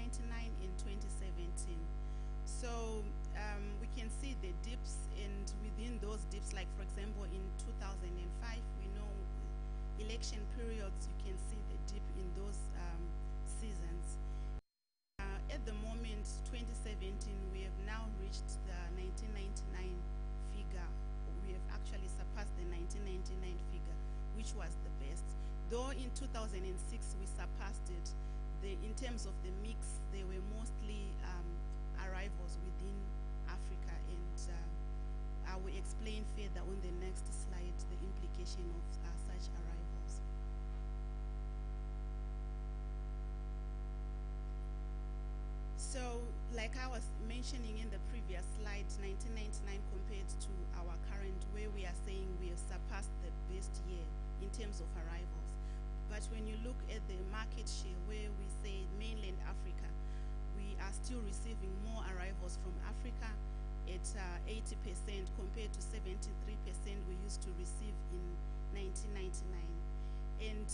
1999 and 2017. So we can see the dips, and within those dips, like for example in 2005, we know election periods, you can see the dip in those seasons. At the moment, 2017, we have now reached the 1999 figure. We have actually surpassed the 1999 figure, which was the best. Though in 2006 we surpassed it, in terms of the mix, they were mostly arrivals within Africa, and I will explain further on the next slide the implication of such arrivals. So, like I was mentioning in the previous slide, 1999 compared to our current, where we are saying we have surpassed the best year in terms of arrivals. But when you look at the market share, where we say mainland Africa, we are still receiving more arrivals from Africa at 80% compared to 73% we used to receive in 1999. And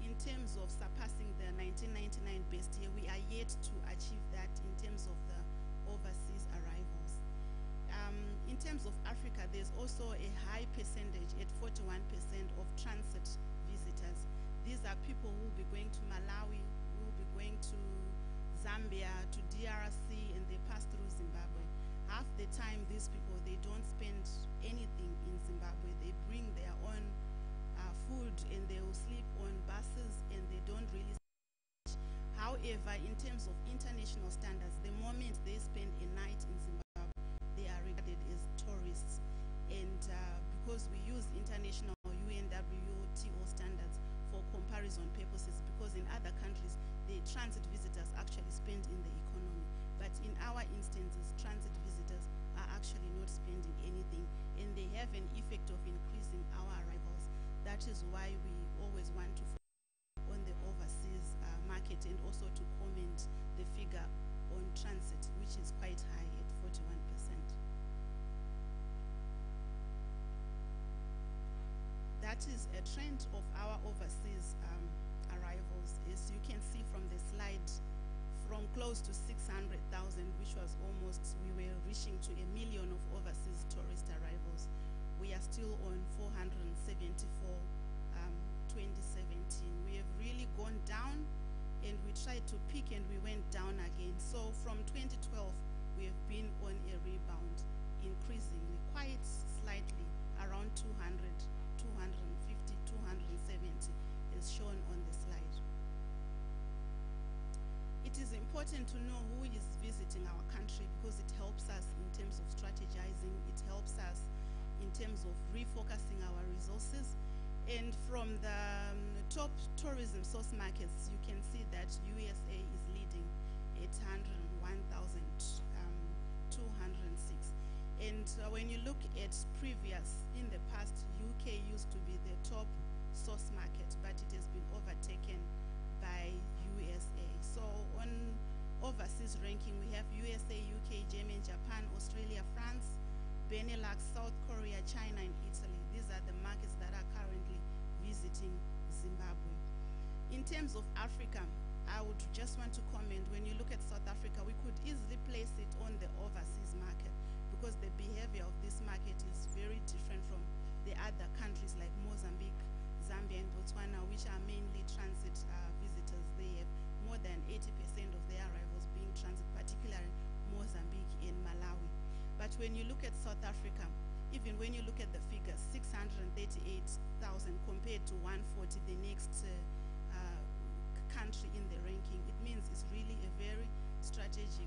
in terms of surpassing the 1999 best year, we are yet to achieve that in terms of the overseas arrivals. In terms of Africa, there's also a high percentage at 41% of transit visitors. These are people who will be going to Malawi, who will be going to Zambia, to DRC, and they pass through Zimbabwe. Half the time, these people, they don't spend anything in Zimbabwe. They bring their own food, and they will sleep on buses, and they don't really. However, in terms of international standards, the moment they spend a night in Zimbabwe, they are regarded as tourists. And because we use international UNWTO standards for comparison purposes, because in other countries, the transit visitors actually spend in the economy. But in our instances, transit visitors are actually not spending anything, and they have an effect of increasing our arrivals. That is why we always want to focus on the overseas market, and also to comment the figure on transit, which is quite high at 41%. That is a trend of our overseas arrivals. As you can see from the slide, from close to 600,000, which was almost, we were reaching to 1 million of overseas tourist arrivals. We are still on 474, 2017. We have really gone down, and we tried to peak and we went down again. So from 2012, we have been on a rebound, increasingly, quite slightly, around 200, 250, 270, as shown on the slide. It is important to know who is visiting our country, because it helps us in terms of strategizing, it helps us in terms of refocusing our resources. And from the top tourism source markets, you can see that USA is leading at 101,206. And when you look at previous, in the past, UK used to be the top source market, but it has been overtaken by USA. So on overseas ranking, we have USA, UK, Germany, Japan, Australia, France, Benelux, South Korea, China, and Italy. These are the markets that are currently visiting Zimbabwe. In terms of Africa, I would just want to comment, when you look at South Africa, we could easily place it on the overseas market, because the behavior of this market is very different from the other countries like Mozambique, Zambia, and Botswana, which are mainly transit visitors. They have more than 80% of their arrivals being transit, particularly Mozambique and Malawi. But when you look at South Africa, even when you look at the figures, 638,000 compared to 140, the next country in the ranking, it means it's really a very strategic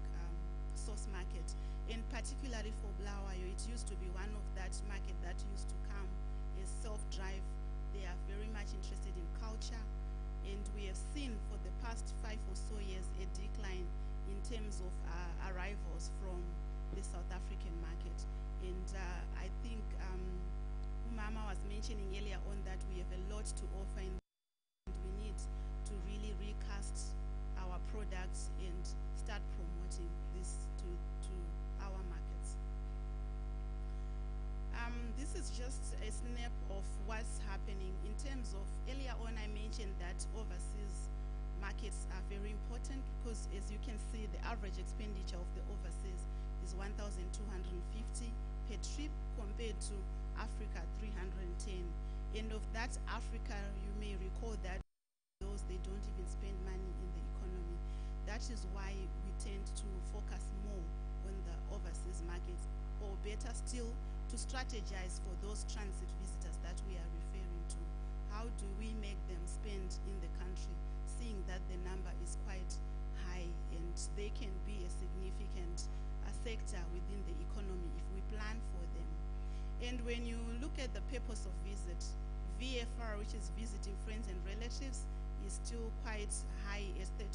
source market. And particularly for Bulawayo, it used to be one of that market that used to come as self-drive. They are very much interested in culture, and we have seen for the past 5 or so years a decline in terms of arrivals from the South African market. And I think Mama was mentioning earlier on that we have a lot to offer, and we need to really recast our products and start promoting this to our markets. This is just a snap of what's happening in terms of, earlier on I mentioned that overseas market markets are very important because, as you can see, the average expenditure of the overseas is 1,250 per trip compared to Africa 310. And of that, Africa, you may recall that those they don't even spend money in the economy. That is why we tend to focus more on the overseas markets, or better still, to strategize for those transit visitors that we are referring to. How do we make them spend in the country, seeing that the number is quite high and they can be a significant sector within the economy if we plan for them. And when you look at the purpose of visit, VFR, which is visiting friends and relatives, is still quite high as 31%,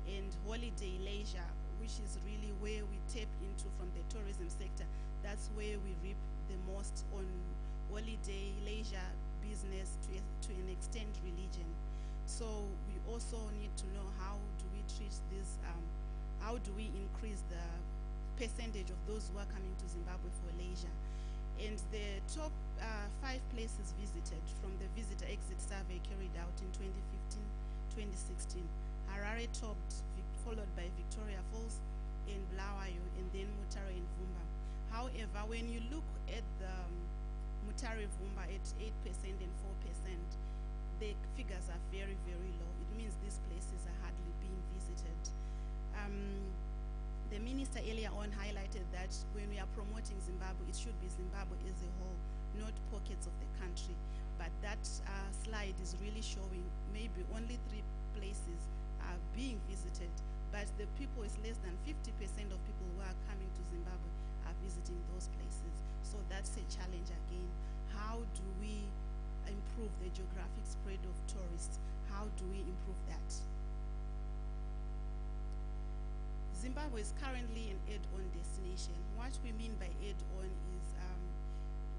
and holiday leisure, which is really where we tap into from the tourism sector, that's where we reap the most on holiday leisure business, to an extent religion. So we also need to know how do we treat this, how do we increase the percentage of those who are coming to Zimbabwe for leisure. And the top 5 places visited from the visitor exit survey carried out in 2015-2016. Harare topped, followed by Victoria Falls and Bulawayo, and then Mutare and Vumba. However, when you look at the Mutare Vumba at 8% and 4%, the figures are very, very low. It means these places are hardly being visited. The minister earlier on highlighted that when we are promoting Zimbabwe, it should be Zimbabwe as a whole, not pockets of the country. But that slide is really showing maybe only 3 places are being visited, but the people is less than 50% of people who are coming to Zimbabwe are visiting those places. So that's a challenge again. How do we improve the geographic spread of tourists? How do we improve that? Zimbabwe is currently an add-on destination. What we mean by add-on is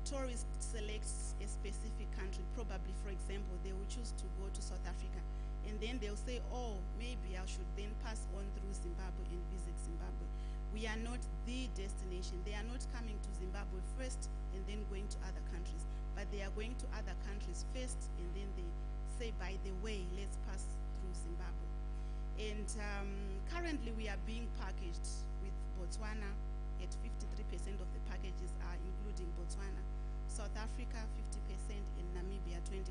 tourists select a specific country. Probably, for example, they will choose to go to South Africa, and then they'll say, oh, maybe I should then pass on through Zimbabwe and visit Zimbabwe. We are not the destination. They are not coming to Zimbabwe first and then going to other countries, but they are going to other countries first, and then they say, by the way, let's pass through Zimbabwe. And currently we are being packaged with Botswana at 53% of the packages are including Botswana, South Africa 50%, and Namibia 21%.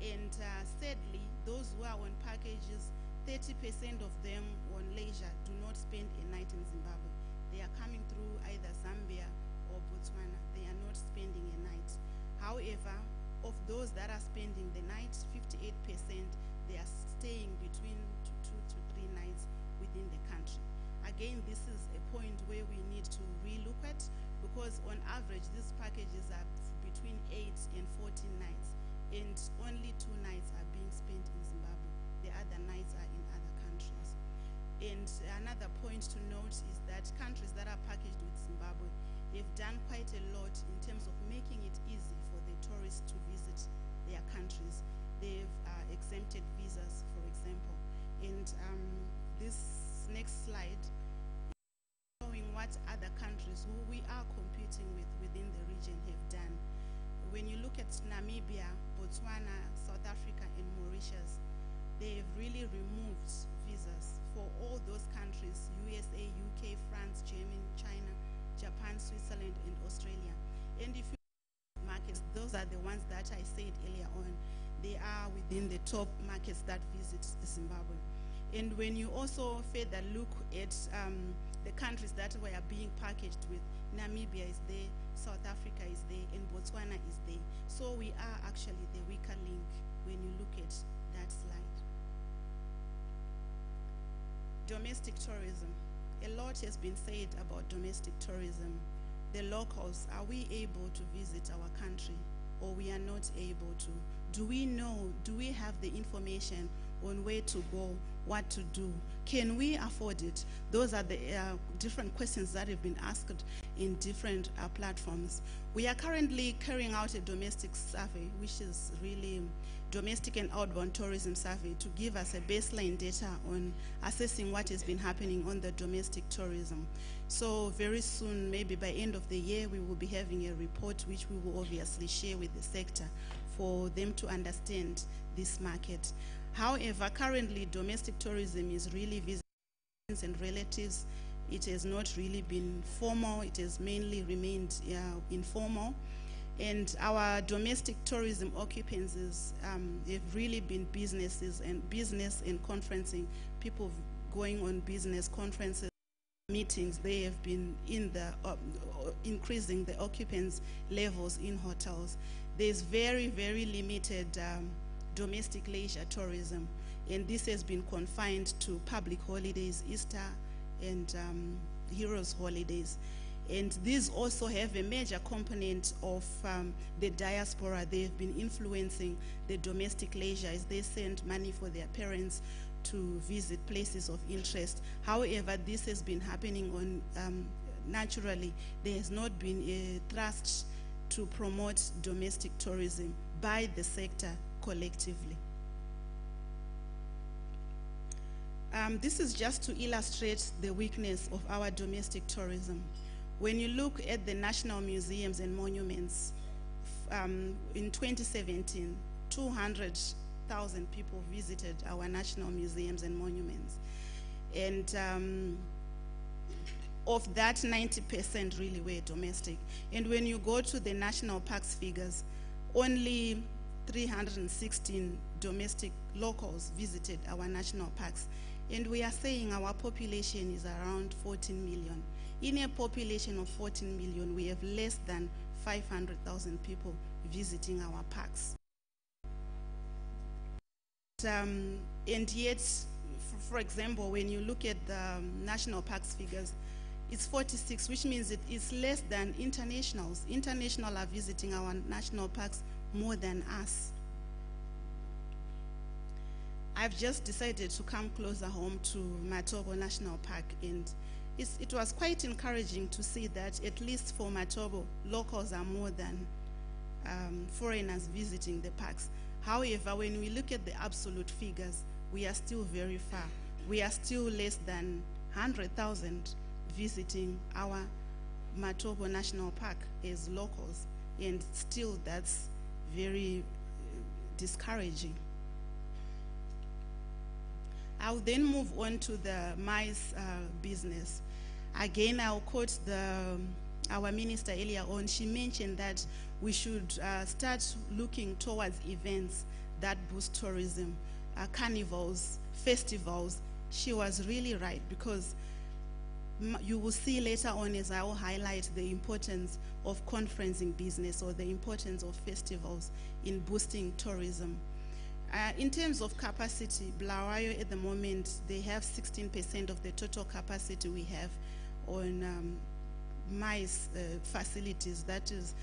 And sadly, those who are on packages, 30% of them on leisure do not spend a night in Zimbabwe. They are coming through either Zambia or Botswana. They are not spending a night. However, of those that are spending the night, 58%, they are staying between 2 to 3 nights within the country. Again, this is a point where we need to relook at, because on average, these packages are between 8 and 14 nights, and only 2 nights are being spent in Zimbabwe. The other nights are in other countries. And another point to note is that countries that are packaged with Zimbabwe, they've done quite a lot in terms of making it easy for the tourists to visit their countries. They've exempted visas, for example. And this next slide is showing what other countries who we are competing with within the region have done. When you look at Namibia, Botswana, South Africa, and Mauritius, they've really removed visas for all those countries: USA, UK, France, Germany, China, Japan, Switzerland, and Australia. And if you look at markets, those are the ones that I said earlier on. They are within the top markets that visit Zimbabwe. And when you also further look at the countries that were being packaged with, Namibia is there, South Africa is there, and Botswana is there. So we are actually the weaker link when you look at that slide. Domestic tourism. A lot has been said about domestic tourism. The locals, are we able to visit our country, or we are not able to? Do we know, do we have the information on where to go, what to do? Can we afford it? Those are the different questions that have been asked in different platforms. We are currently carrying out a domestic survey, which is really domestic and outbound tourism survey, to give us a baseline data on assessing what has been happening on the domestic tourism. So very soon, maybe by end of the year, we will be having a report which we will obviously share with the sector for them to understand this market. However, currently domestic tourism is really visiting and relatives. It has not really been formal. It has mainly remained informal. And our domestic tourism occupancies have really been business and conferencing. People going on business conferences, meetings. They have been in the increasing the occupancy levels in hotels. There's very, very limited domestic leisure tourism, and this has been confined to public holidays, Easter and Heroes holidays. And these also have a major component of the diaspora. They've been influencing the domestic leisure as they send money for their parents to visit places of interest. However, this has been happening on naturally. There has not been a thrust to promote domestic tourism by the sector collectively. This is just to illustrate the weakness of our domestic tourism. When you look at the national museums and monuments, in 2017, 200,000 people visited our national museums and monuments. And of that, 90% really were domestic. And when you go to the national parks figures, only 316 domestic locals visited our national parks. And we are saying our population is around 14 million. In a population of 14 million, we have less than 500,000 people visiting our parks. And yet, for example, when you look at the national parks figures, it's 46, which means it is less than internationals. International are visiting our national parks more than us. I've just decided to come closer home to Matobo National Park, and it was quite encouraging to see that at least for Matobo, locals are more than foreigners visiting the parks. However, when we look at the absolute figures, we are still very far. We are still less than 100,000 visiting our Matobo National Park as locals, and still that's very discouraging. I'll then move on to the mice business. Again, I'll quote our minister earlier on. She mentioned that we should start looking towards events that boost tourism, carnivals, festivals. She was really right, because you will see later on as I will highlight the importance of conferencing business or the importance of festivals in boosting tourism. In terms of capacity, Bulawayo at the moment, they have 16% of the total capacity we have on MICE facilities, that is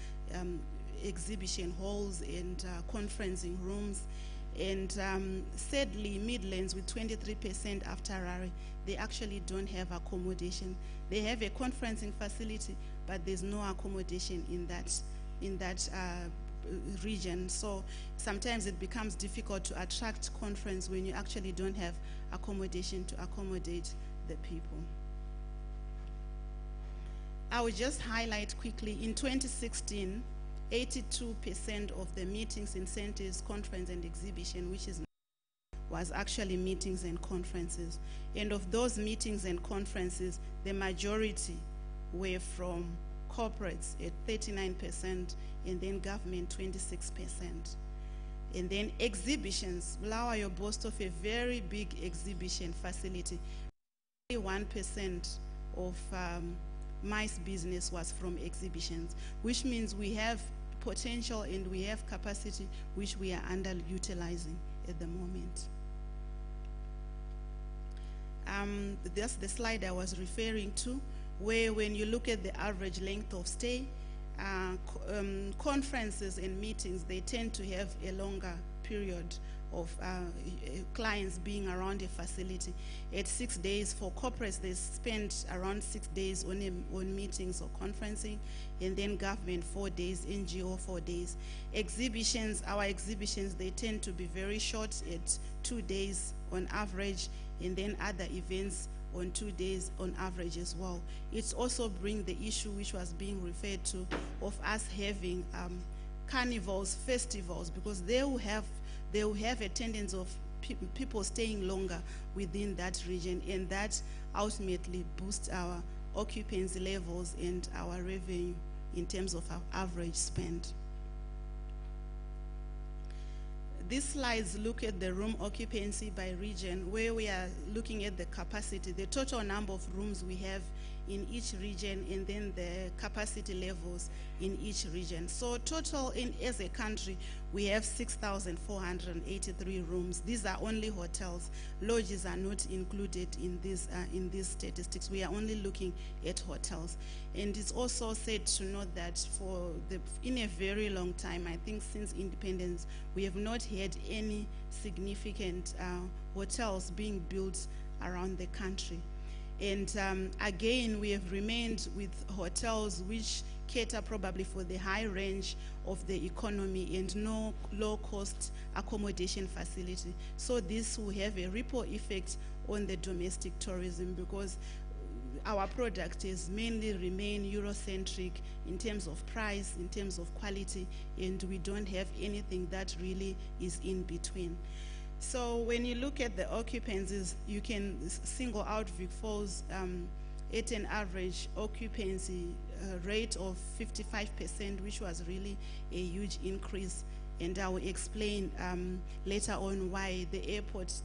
exhibition halls and conferencing rooms. And sadly, Midlands with 23% after Rari, they actually don't have accommodation. They have a conferencing facility, but there's no accommodation in that region. So sometimes it becomes difficult to attract conference when you actually don't have accommodation to accommodate the people. I will just highlight quickly, in 2016, 82% of the meetings, incentives, conference and exhibition, which was actually meetings and conferences. And of those meetings and conferences, the majority were from corporates at 39%, and then government 26%. And then exhibitions, Bulawayo boasts of a very big exhibition facility. 1% of MICE business was from exhibitions, which means we have potential and we have capacity which we are underutilizing at the moment. That's the slide I was referring to, where when you look at the average length of stay, conferences and meetings, they tend to have a longer period of clients being around a facility. At 6 days, for corporates, they spend around 6 days on meetings or conferencing, and then government 4 days, NGO 4 days. Exhibitions, our exhibitions, they tend to be very short at 2 days on average, and then other events on 2 days on average as well. It's also bring the issue which was being referred to of us having carnivals, festivals, because they will have a tendency of people staying longer within that region, and that ultimately boosts our occupancy levels and our revenue in terms of our average spend. These slides look at the room occupancy by region, where we are looking at the capacity, the total number of rooms we have in each region, and then the capacity levels in each region. So total as a country, we have 6,483 rooms. These are only hotels. Lodges are not included in these statistics. We are only looking at hotels. And it's also said to note that in a very long time, I think since independence, we have not had any significant hotels being built around the country. And again, we have remained with hotels which cater probably for the high range of the economy and no low-cost accommodation facility. So this will have a ripple effect on the domestic tourism, because our product is mainly remain Eurocentric in terms of price, in terms of quality, and we don't have anything that really is in between. So when you look at the occupancies, you can single out Vic Falls at an average occupancy rate of 55%, which was really a huge increase. And I will explain later on why the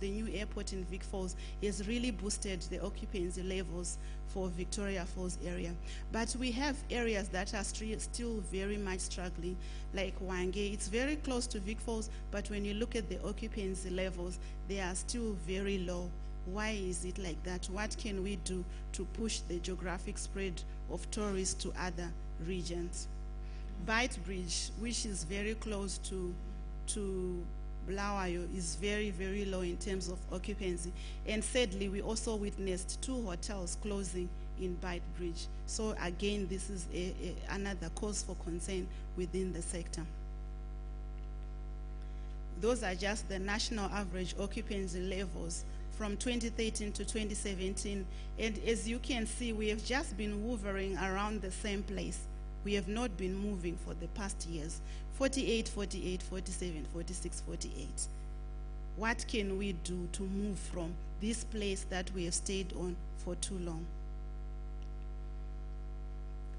new airport in Vic Falls has really boosted the occupancy levels for Victoria Falls area. But we have areas that are still very much struggling, like Wange. It's very close to Vic Falls, but when you look at the occupancy levels, they are still very low. Why is it like that? What can we do to push the geographic spread of tourists to other regions? Bridge, which is very close to Bulawayo, is very, very low in terms of occupancy. And sadly, we also witnessed 2 hotels closing in Bridge. So again, this is another cause for concern within the sector. Those are just the national average occupancy levels from 2013 to 2017. And as you can see, we have just been hovering around the same place. We have not been moving for the past years. 48, 48, 47, 46, 48. What can we do to move from this place that we have stayed on for too long?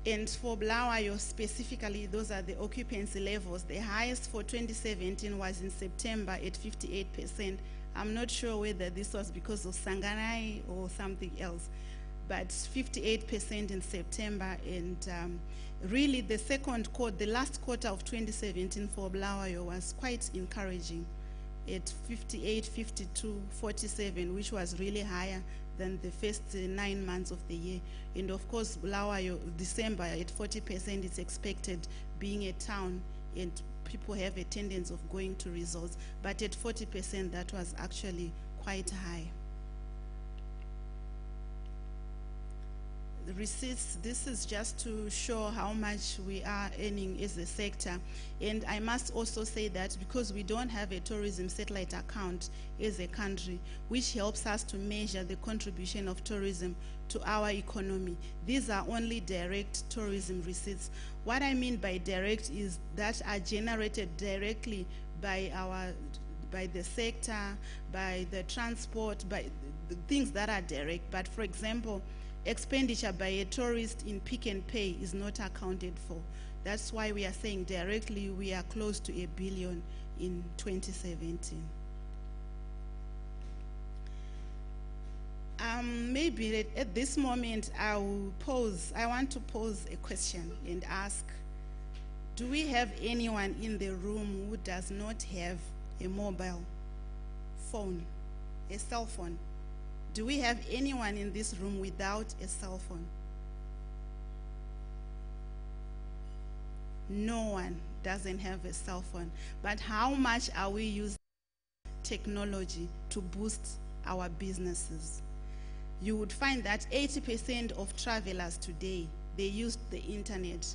And for Bulawayo specifically, those are the occupancy levels. The highest for 2017 was in September at 58%. I'm not sure whether this was because of Sanganai or something else, but 58% in September. And really the last quarter of 2017 for Bulawayo was quite encouraging at 58, 52, 47, which was really higher than the first 9 months of the year. And of course, Bulawayo, December at 40% is expected, being a town and people have a tendency of going to resorts, but at 40% that was actually quite high. The receipts, this is just to show how much we are earning as a sector. And I must also say that because we don't have a tourism satellite account as a country, which helps us to measure the contribution of tourism to our economy, these are only direct tourism receipts. What I mean by direct is that are generated directly by the sector, by the transport, by the things that are direct. But for example, expenditure by a tourist in Pick and Pay is not accounted for. That's why we are saying directly we are close to $1 billion in 2017. Maybe at this moment I want to pose a question and ask, do we have anyone in the room who does not have a mobile phone, a cell phone? Do we have anyone in this room without a cell phone? No one doesn't have a cell phone. But how much are we using technology to boost our businesses? You would find that 80% of travelers today, they use the internet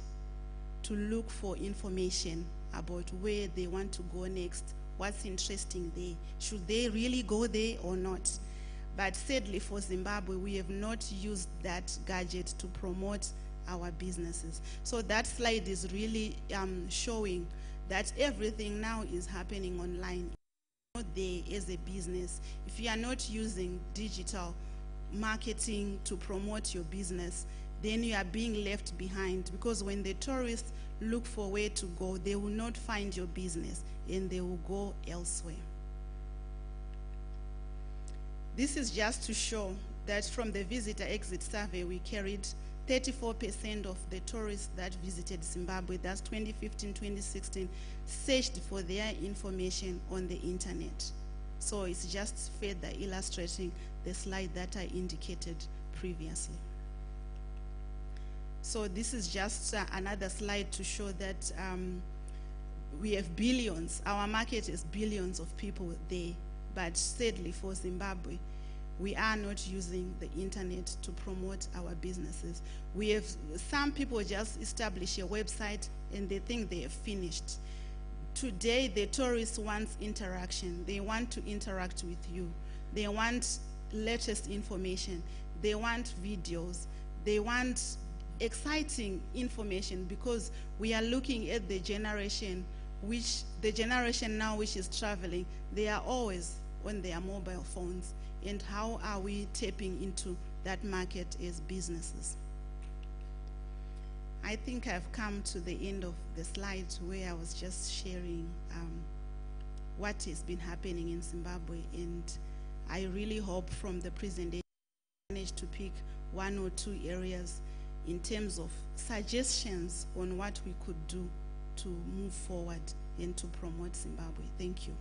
to look for information about where they want to go next, what's interesting there. Should they really go there or not? But sadly for Zimbabwe, we have not used that gadget to promote our businesses. So that slide is really showing that everything now is happening online. there as a business, if you are not using digital marketing to promote your business, then you are being left behind, because when the tourists look for where to go, they will not find your business and they will go elsewhere. This is just to show that from the visitor exit survey, we carried 34% of the tourists that visited Zimbabwe, that's 2015, 2016, searched for their information on the internet. So it's just further illustrating the slide that I indicated previously. So this is just another slide to show that we have billions, our market is billions of people there, but sadly for Zimbabwe, we are not using the internet to promote our businesses. We have, some people just establish a website and they think they have finished. Today, the tourists want interaction. They want to interact with you. They want latest information. They want videos. They want exciting information, because we are looking at the generation now which is traveling. They are always on their mobile phones. And how are we tapping into that market as businesses? I think I've come to the end of the slides where I was just sharing what has been happening in Zimbabwe, and I really hope from the presentation I managed to pick one or two areas in terms of suggestions on what we could do to move forward and to promote Zimbabwe. Thank you.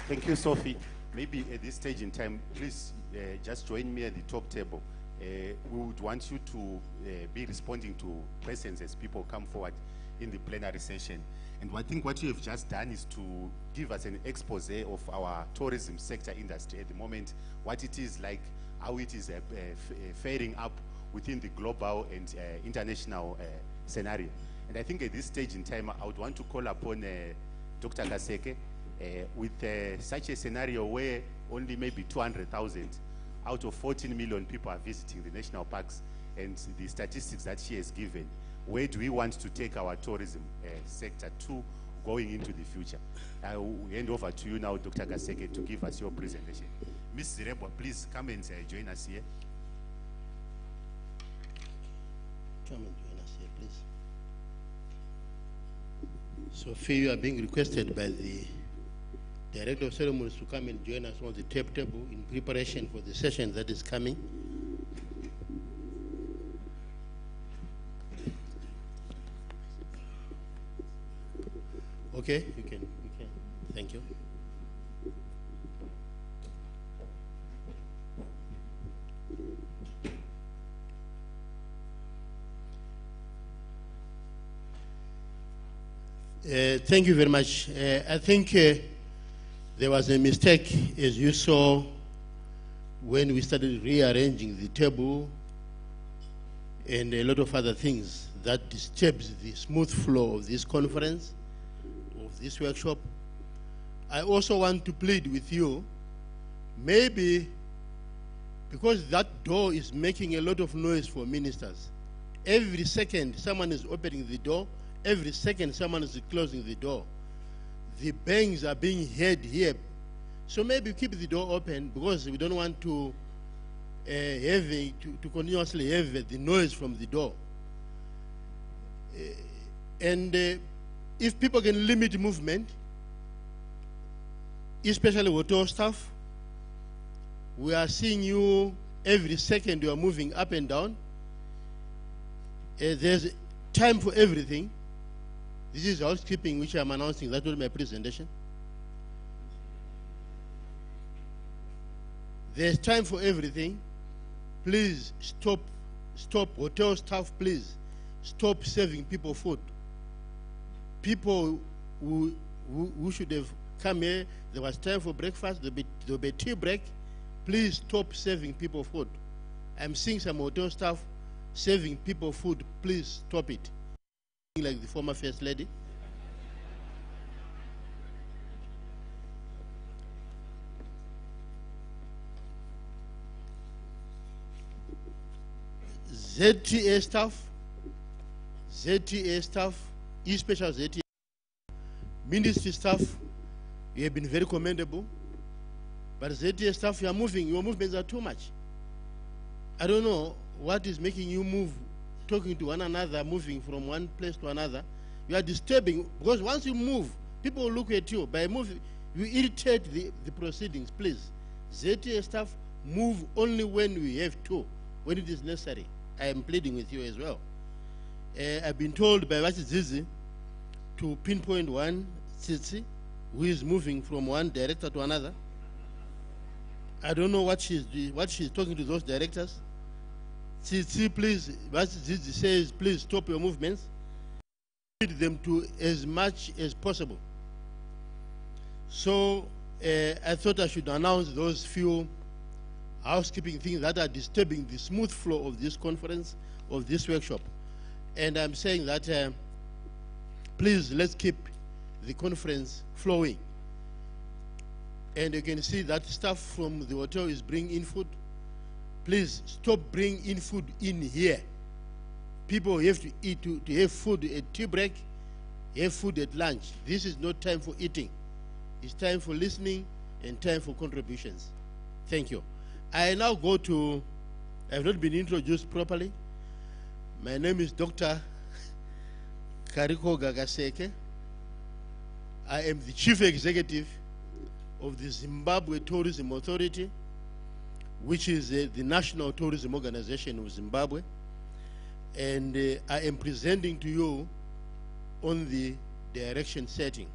Thank you, Sophie. Maybe at this stage in time, please just join me at the top table. We would want you to be responding to questions as people come forward in the plenary session. And I think what you have just done is to give us an expose of our tourism sector industry at the moment, what it is like, how it is faring up within the global and international scenario. And I think at this stage in time, I would want to call upon Dr. Kaseke, with such a scenario where only maybe 200,000 out of 14 million people are visiting the national parks, and the statistics that she has given, where do we want to take our tourism sector to going into the future? I will hand over to you now, Dr. Kaseke, to give us your presentation. Ms. Zirebwa, please come and join us here. Come and join us here, please. Sophie, you are being requested by the Director of Ceremonies to come and join us on the tape table in preparation for the session that is coming. Okay, you can. Thank you. Thank you very much. I think there was a mistake, as you saw, when we started rearranging the table and a lot of other things that disturbs the smooth flow of this conference, of this workshop. I also want to plead with you, maybe because that door is making a lot of noise for ministers. Every second someone is opening the door, every second someone is closing the door. The bangs are being heard here. So maybe keep the door open, because we don't want to continuously have the noise from the door. If people can limit movement, especially hotel staff, we are seeing you every second you are moving up and down. There's time for everything. This is housekeeping, which I'm announcing. That was my presentation. There's time for everything. Please stop, hotel staff, please, stop serving people food. People who should have come here, there was time for breakfast, there'll be tea break. Please stop serving people food. I'm seeing some hotel staff serving people food. Please stop it. Like the former First Lady. ZTA staff, especially ZTA Ministry staff, you have been very commendable. But ZTA staff, you are moving. Your movements are too much. I don't know what is making you move, talking to one another, moving from one place to another. You are disturbing, because once you move, people will look at you. By moving, you irritate the proceedings. Please, ZTA staff, move only when we have to, when it is necessary. I am pleading with you as well. I've been told by Zizi to pinpoint one Tsitsi who is moving from one director to another. I don't know what she's talking to those directors. Tsitsi, please, Zizi says, please stop your movements. Lead them to as much as possible. So I thought I should announce those few housekeeping things that are disturbing the smooth flow of this conference, of this workshop. And I'm saying that please, let's keep the conference flowing. And you can see that staff from the hotel is bringing in food. Please stop bringing in food in here. People have to eat, to have food at tea break, have food at lunch. This is not time for eating. It's time for listening and time for contributions. Thank you. I now go to, I have not been introduced properly. My name is Dr. Kariko Gagaseke. I am the Chief Executive of the Zimbabwe Tourism Authority, which is the National Tourism Organization of Zimbabwe. And I am presenting to you on the direction setting.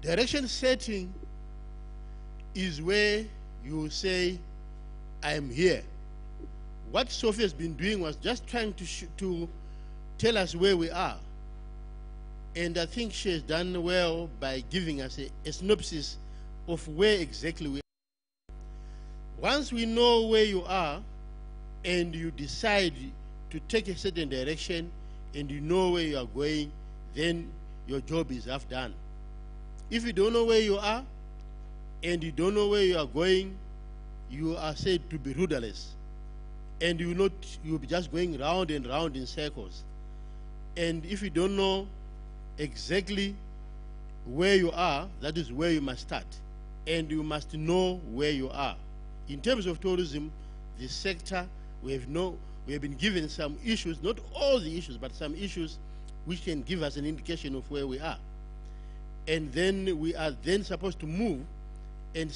Direction setting is where you say, I am here. What Sophie has been doing was just trying to tell us where we are. And I think she has done well by giving us a synopsis of where exactly we are. Once we know where you are and you decide to take a certain direction and you know where you are going, then your job is half done. If you don't know where you are and you don't know where you are going, you are said to be rudderless. And you'll be just going round and round in circles. And if you don't know exactly where you are, that is where you must start. And you must know where you are. In terms of tourism, the sector, we have been given some issues, not all the issues, but some issues which can give us an indication of where we are. And then we are then supposed to move, and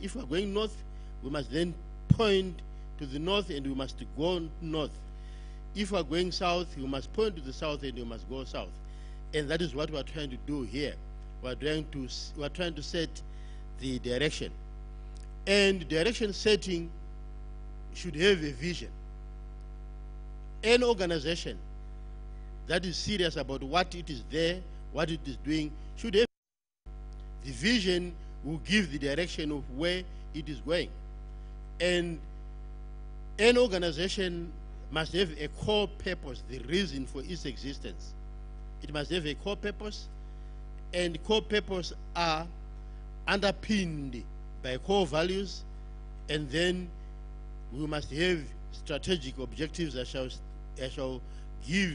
if we're going north, we must then point to the north and we must go north. If we're going south, you must point to the south and you must go south. And that is what we're trying to do here. We're trying to set the direction. And direction setting should have a vision. An organization that is serious about what it is there, what it is doing, should have. The vision will give the direction of where it is going. And an organization must have a core purpose, the reason for its existence. It must have a core purpose, and core purpose are underpinned by core values, and then we must have strategic objectives that shall give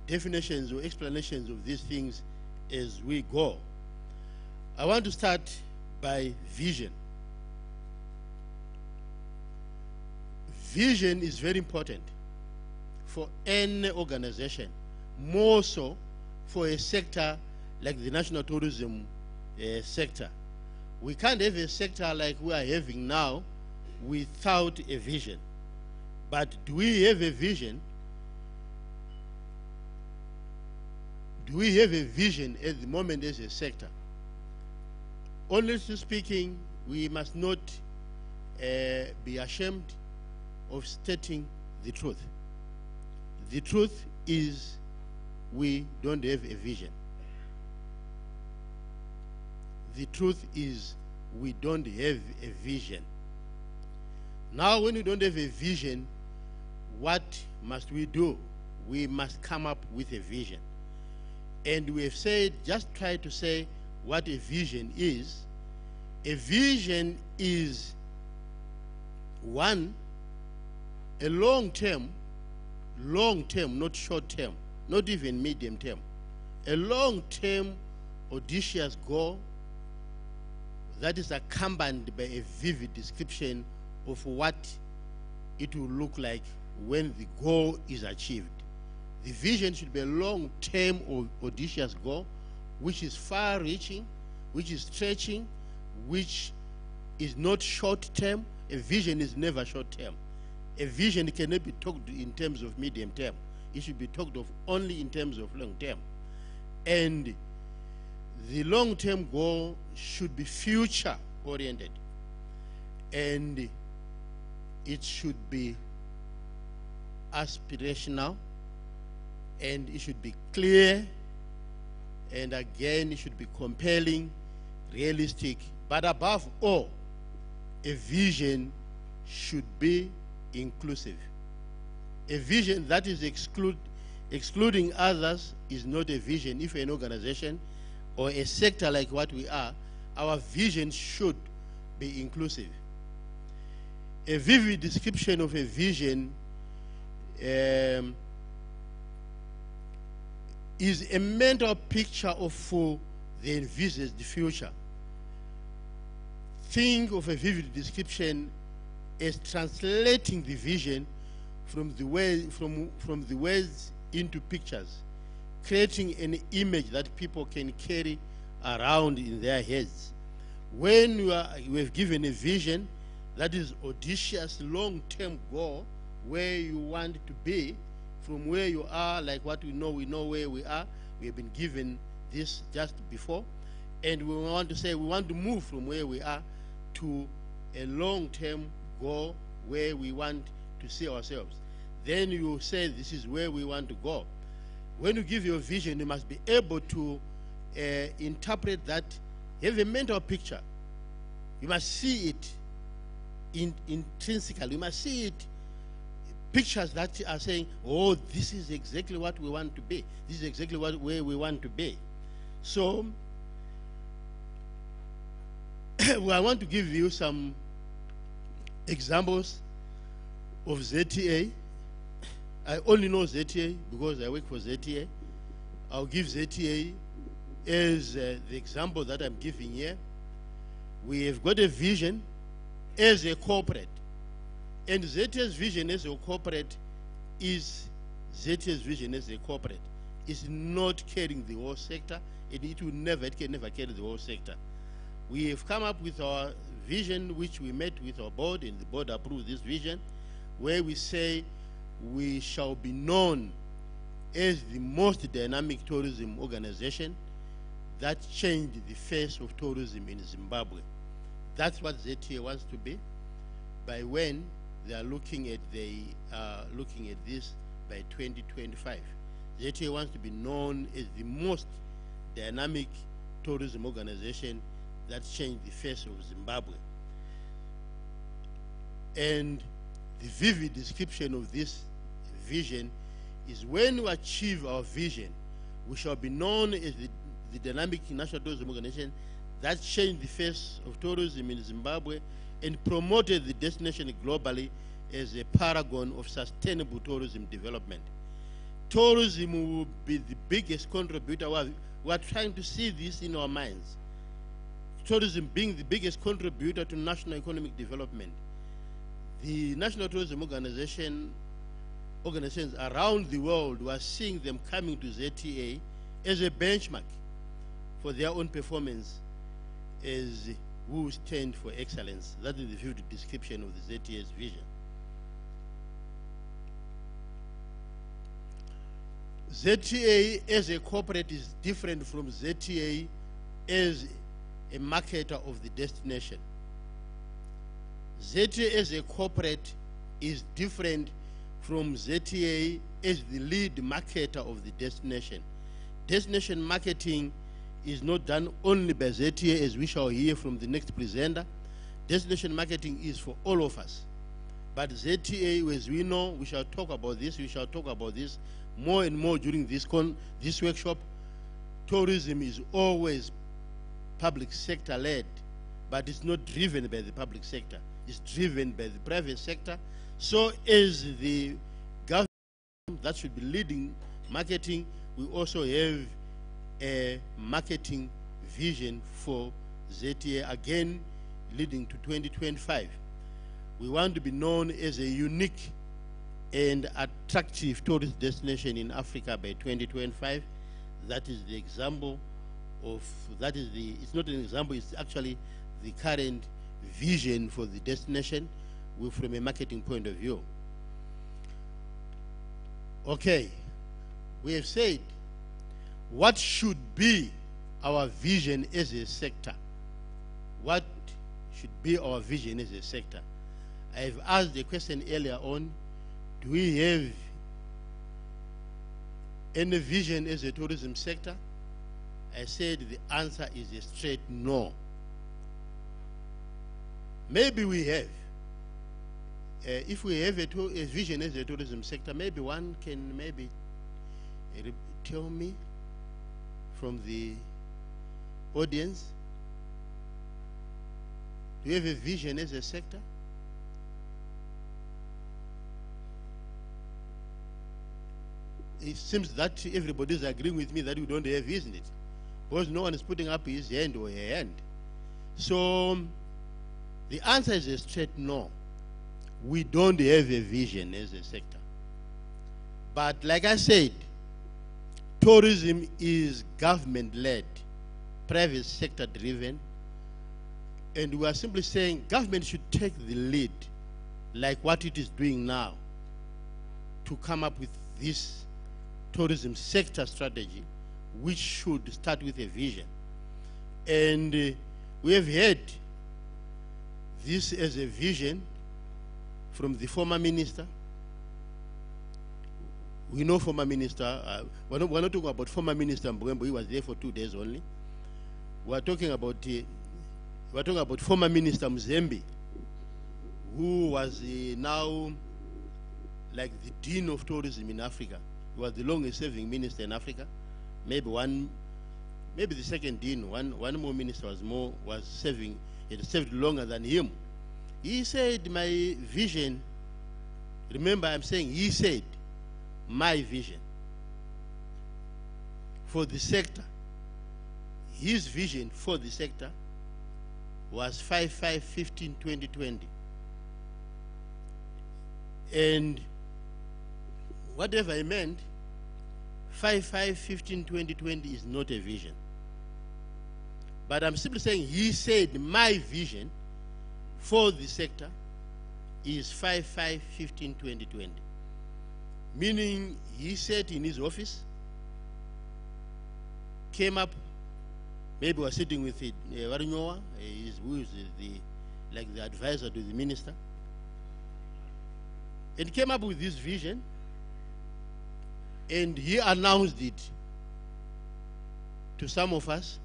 definitions or explanations of these things as we go. I want to start by vision. Vision is very important for any organization, more so for a sector like the national tourism sector. We can't have a sector like we are having now without a vision. But do we have a vision? Do we have a vision at the moment as a sector? Honestly speaking, we must not be ashamed of stating the truth. The truth is we don't have a vision. The truth is we don't have a vision. Now, when we don't have a vision, what must we do? We must come up with a vision. And we have said, just try to say what a vision is. A vision is one a long term, not short term, not even medium term, a long term audacious goal that is accompanied by a vivid description of what it will look like when the goal is achieved. The vision should be a long-term or audacious goal, which is far-reaching, which is stretching, which is not short-term. A vision is never short-term. A vision cannot be talked in terms of medium-term. It should be talked of only in terms of long-term. And the long-term goal should be future-oriented. And it should be aspirational, and it should be clear, and again, it should be compelling, realistic, but above all, a vision should be inclusive. A vision that is excluding others is not a vision. If an organization or a sector like what we are, our vision should be inclusive. A vivid description of a vision is a mental picture of the envisaged future. Think of a vivid description as translating the vision from the words into pictures, creating an image that people can carry around in their heads. When you have given a vision that is audacious, long-term goal, where you want to be from where you are, like what we know where we are. We have been given this just before, and we want to say we want to move from where we are to a long-term goal where we want to see ourselves. Then you say this is where we want to go. When you give your vision, you must be able to interpret that. You have a mental picture. You must see it intrinsically. You must see it, pictures that are saying, oh, this is exactly what we want to be. This is exactly where we want to be. So, I want to give you some examples of ZTA. I only know ZTA because I work for ZTA. I'll give ZTA as the example that I'm giving here. We have got a vision as a corporate. And ZTA's vision as a corporate is ZTA's vision as a corporate. It's not carrying the whole sector, and it can never carry the whole sector. We have come up with our vision, which we met with our board, and the board approved this vision, where we say we shall be known as the most dynamic tourism organization that changed the face of tourism in Zimbabwe. That's what ZTA wants to be. By when they are looking at this by 2025. ZTA wants to be known as the most dynamic tourism organization that changed the face of Zimbabwe. And the vivid description of this vision is when we achieve our vision, we shall be known as the dynamic national tourism organization that changed the face of tourism in Zimbabwe and promoted the destination globally as a paragon of sustainable tourism development. Tourism will be the biggest contributor. We are trying to see this in our minds. Tourism being the biggest contributor to national economic development. The National Tourism Organizations around the world were seeing them coming to ZTA as a benchmark for their own performance as who stand for excellence. That is the vivid description of the ZTA's vision. ZTA as a corporate is different from ZTA as a marketer of the destination. ZTA as a corporate is different from ZTA as the lead marketer of the destination. Destination marketing is not done only by ZTA, as we shall hear from the next presenter. Destination marketing is for all of us. But ZTA, as we know, we shall talk about this more and more during this workshop. Tourism is always public sector led, but it's not driven by the public sector. is driven by the private sector, so is the government that should be leading marketing. We also have a marketing vision for ZTA, again leading to 2025. We want to be known as a unique and attractive tourist destination in Africa by 2025. That is the example of, it's not an example, it's actually the current vision for the destination from a marketing point of view. Okay, we have said what should be our vision as a sector. What should be our vision as a sector? I've asked the question earlier on, do we have any vision as a tourism sector? I said the answer is a straight no. Maybe we have. If we have a vision as a tourism sector, maybe one can tell me from the audience, do you have a vision as a sector? It seems that everybody is agreeing with me that we don't have, isn't it? Because no one is putting up his hand or her hand. So the answer is a straight no. We don't have a vision as a sector. But like I said, tourism is government-led, private sector-driven, and we are simply saying government should take the lead, like what it is doing now, to come up with this tourism sector strategy, which should start with a vision. And we have heard this as a vision from the former minister. We know former minister, we're not talking about former minister Mbwembo, he was there for 2 days only. We're talking about former minister Mzembe, who was now like the dean of tourism in Africa. He was the longest serving minister in Africa. Maybe the second dean, one more minister was serving, it served longer than him. He said, my vision, remember I'm saying he said, my vision for the sector, his vision for the sector was 5-5-15-2020. And whatever I meant, 5-5-15-2020 is not a vision. But I'm simply saying he said my vision for the sector is 5-5-15-2020. Meaning he sat in his office, came up, maybe was sitting with Warinyoa, who is the advisor to the minister, and came up with this vision, and he announced it to some of us.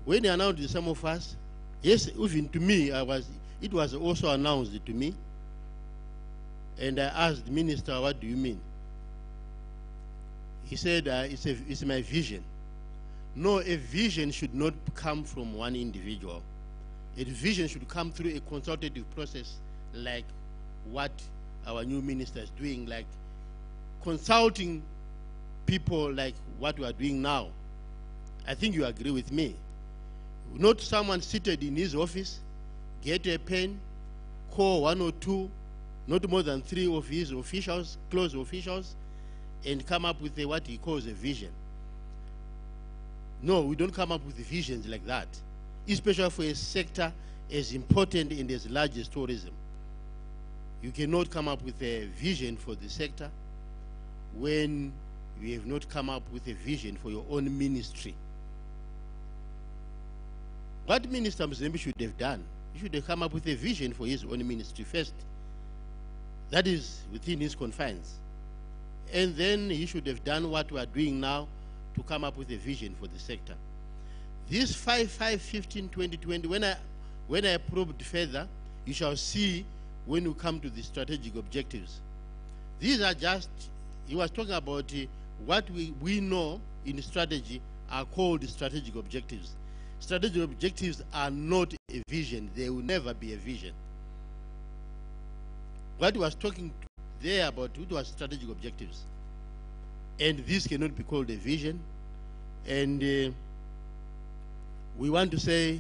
When he announced it to some of us, yes, even to me, it was also announced to me. And I asked the minister, what do you mean? He said, it's my vision. No, a vision should not come from one individual. A vision should come through a consultative process like what our new minister is doing, like consulting people like what we are doing now. I think you agree with me. Not someone seated in his office, get a pen, call 1 or 2, not more than 3 of his officials, close officials, and come up with what he calls a vision. No, we don't come up with visions like that, especially for a sector as important and as large as tourism. You cannot come up with a vision for the sector when you have not come up with a vision for your own ministry. What Minister Mzembe should have done, he should have come up with a vision for his own ministry first. That is within his confines. And then he should have done what we are doing now to come up with a vision for the sector. This 5-5-15-2020, when I probed further, you shall see when we come to the strategic objectives. These are just, he was talking about what we know in strategy are called strategic objectives. Strategic objectives are not a vision, there will never be a vision. What he was talking there about, it was strategic objectives. And this cannot be called a vision. And we want to say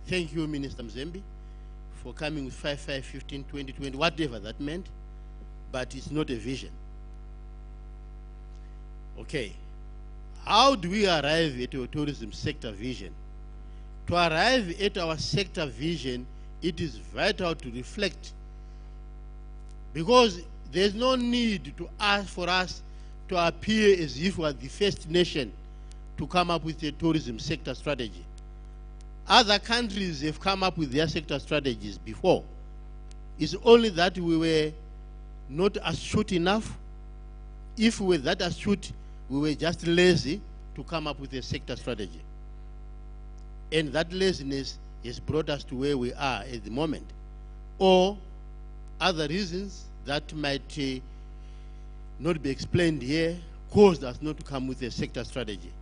thank you, Minister Mzembi, for coming with 5/5/15, 2020, whatever that meant, but it's not a vision. Okay, how do we arrive at our tourism sector vision? To arrive at our sector vision, it is vital to reflect, because there's no need to ask for us to appear as if we are the first nation to come up with a tourism sector strategy. Other countries have come up with their sector strategies before. It's only that we were not astute enough. If we were that astute, we were just lazy to come up with a sector strategy. And that laziness has brought us to where we are at the moment. Or other reasons that might not be explained here caused us not to come with a sector strategy.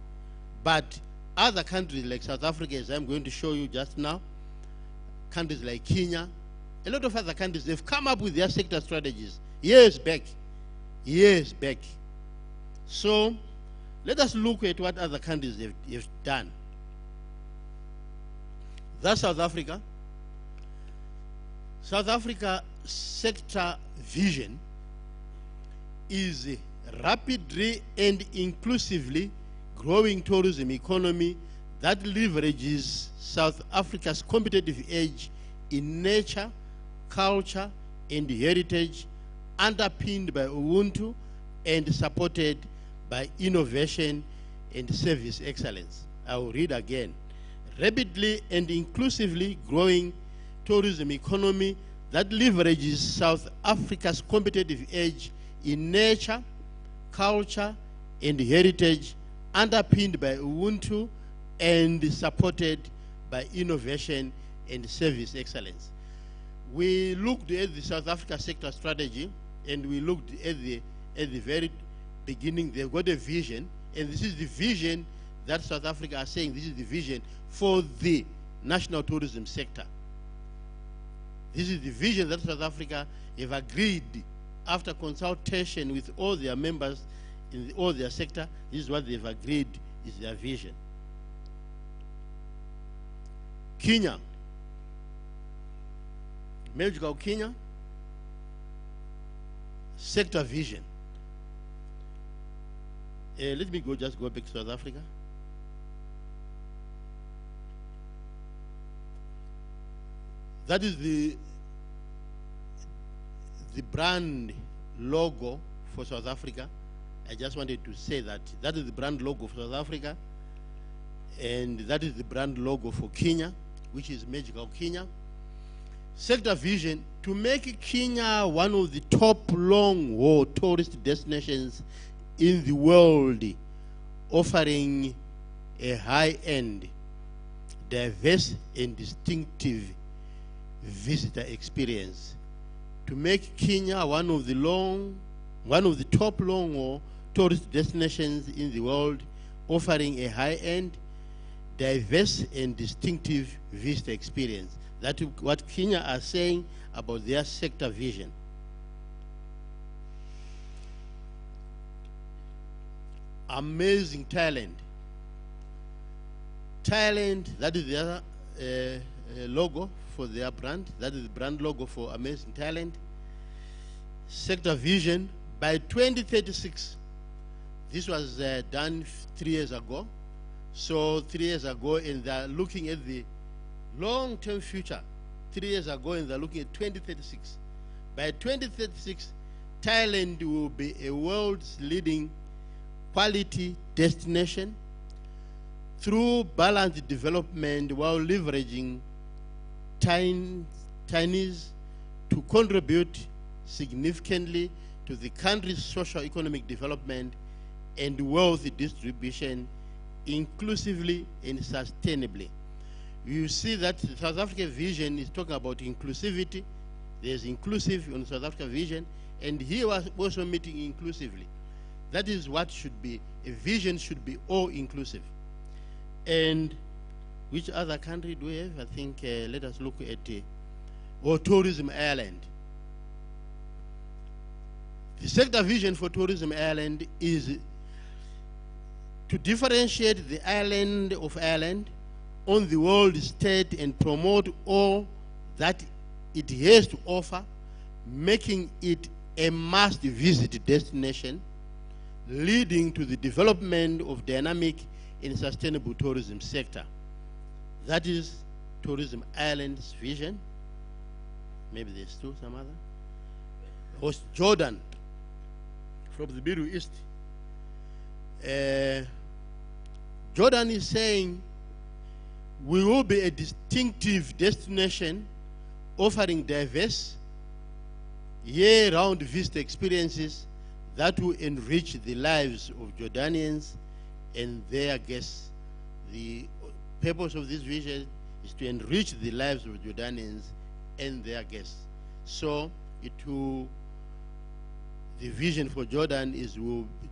But other countries like South Africa, as I'm going to show you just now, countries like Kenya, a lot of other countries, they've come up with their sector strategies years back. So let us look at what other countries have done. That's South Africa. South Africa sector vision is a rapidly and inclusively growing tourism economy that leverages South Africa's competitive edge in nature, culture, and heritage, underpinned by Ubuntu and supported by innovation and service excellence. I will read again. Rapidly and inclusively growing tourism economy that leverages South Africa's competitive edge in nature, culture, and heritage, underpinned by Ubuntu and supported by innovation and service excellence. We looked at the South Africa sector strategy, and we looked at the very beginning. They've got a vision, and this is the vision that South Africa are saying. This is the vision for the national tourism sector. This is the vision that South Africa have agreed after consultation with all their members in all their sector. This is what they've agreed is their vision. Kenya, Magical Kenya, sector vision. Let me just go back to South Africa. That is the brand logo for South Africa. I just wanted to say that that is the brand logo for South Africa, and that is the brand logo for Kenya, which is Magical Kenya. Sector vision: to make Kenya one of the top long-haul tourist destinations in the world, offering a high-end, diverse, and distinctive visitor experience. To make Kenya one of the top long-haul tourist destinations in the world, offering a high-end, diverse, and distinctive visitor experience. That's what Kenya are saying about their sector vision. Amazing Thailand. Thailand, that is their logo for their brand. That is the brand logo for Amazing Thailand. Sector vision: by 2036. This was done 3 years ago. So 3 years ago, and they're looking at the long-term future. 3 years ago, and they're looking at 2036. By 2036, Thailand will be a world's leading quality destination through balanced development while leveraging Chinese to contribute significantly to the country's socio-economic development and wealth distribution inclusively and sustainably. You see that the South Africa vision is talking about inclusivity. There's inclusive on South Africa vision, and here was also meeting inclusively. That is what should be, a vision should be all inclusive. And Which other country do we have? I think let us look at tourism Ireland. The sector vision for tourism Ireland is to differentiate the island of Ireland on the world stage and promote all that it has to offer, making it a must-visit destination, leading to the development of dynamic and sustainable tourism sector. That is Tourism Ireland's vision. Maybe there's still some other. Host Jordan from the Middle East. Jordan is saying we will be a distinctive destination offering diverse year-round visitor experiences that will enrich the lives of Jordanians and their guests. The purpose of this vision is to enrich the lives of Jordanians and their guests. So the vision for Jordan is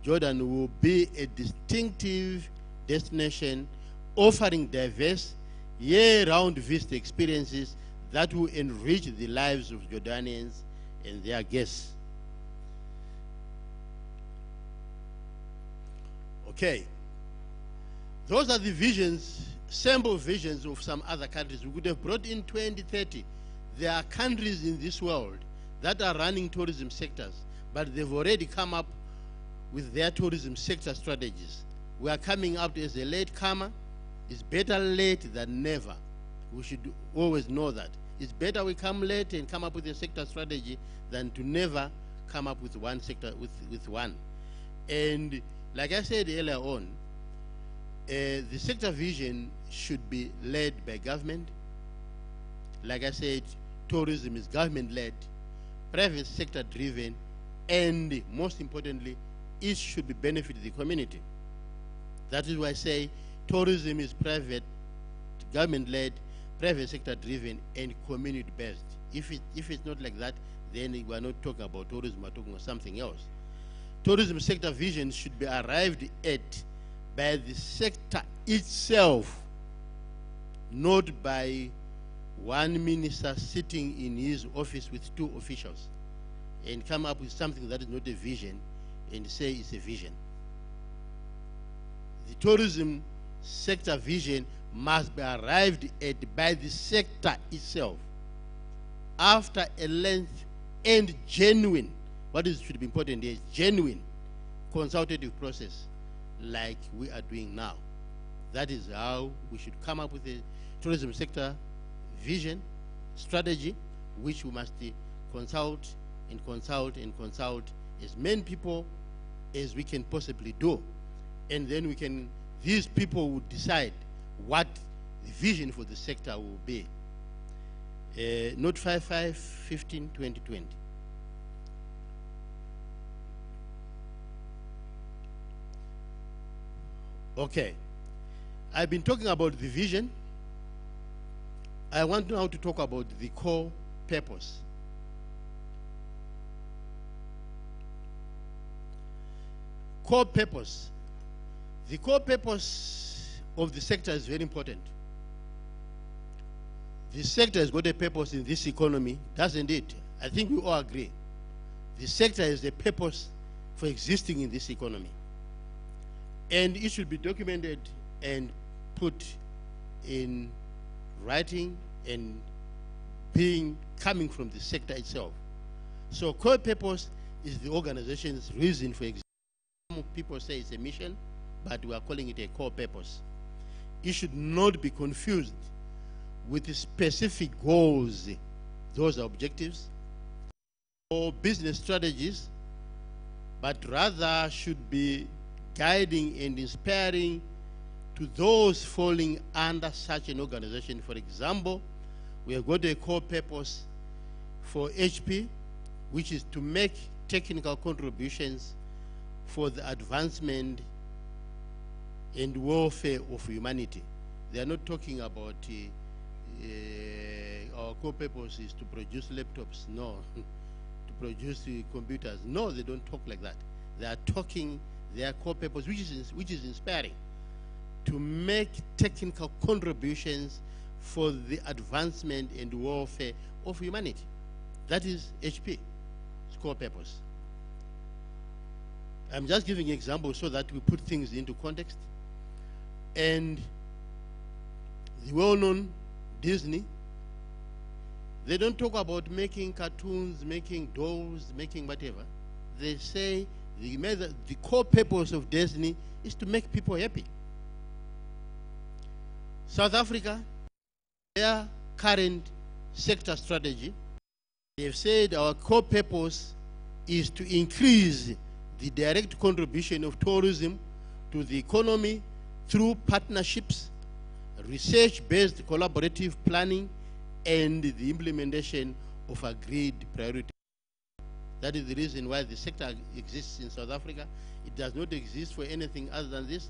Jordan will be a distinctive destination offering diverse year-round visitor experiences that will enrich the lives of Jordanians and their guests. Okay. Those are the visions, sample visions of some other countries. We could have brought in 2030. There are countries in this world that are running tourism sectors, but they've already come up with their tourism sector strategies. We are coming up as a late comer. It's better late than never. We should always know that. It's better we come late and come up with a sector strategy than to never come up with one sector, with one. And like I said earlier on, the sector vision should be led by government. Like I said, tourism is government-led, private sector-driven, and most importantly, it should be benefit the community. That is why I say tourism is private, government-led, private sector-driven, and community-based. If it's not like that, then we are not talking about tourism, we're talking about something else. Tourism sector vision should be arrived at by the sector itself, not by one minister sitting in his office with two officials and come up with something that is not a vision and say it's a vision. The tourism sector vision must be arrived at by the sector itself after a length and genuine, should be important here, genuine consultative process like we are doing now. That is how we should come up with a tourism sector vision, strategy, which we must consult and consult and consult as many people as we can possibly do. And then these people will decide what the vision for the sector will be. Note 55-15-2020. Okay, I've been talking about the vision. I want now to talk about the core purpose. Core purpose. The core purpose of the sector is very important. The sector has got a purpose in this economy, doesn't it? I think we all agree. The sector has a purpose for existing in this economy. And it should be documented and put in writing and coming from the sector itself. So core purpose is the organization's reason for existing. Some people say it's a mission, but we are calling it a core purpose. It should not be confused with the specific goals, those are objectives, or business strategies, but rather should be guiding and inspiring to those falling under such an organization. For example, we have got a core purpose for HP, which is to make technical contributions for the advancement and welfare of humanity. They are not talking about our core purpose is to produce laptops, no. To produce computers, no, they don't talk like that. They are talking their core purpose, which is inspiring. to make technical contributions for the advancement and welfare of humanity. That is HP, its core purpose. I'm just giving examples so that we put things into context. And the well-known Disney, they don't talk about making cartoons, making dolls, making whatever. They say the core purpose of Disney is to make people happy. South Africa, their current sector strategy, they've said our core purpose is to increase the direct contribution of tourism to the economy through partnerships, research-based collaborative planning, and the implementation of agreed priorities. That is the reason why the sector exists in South Africa. It does not exist for anything other than this.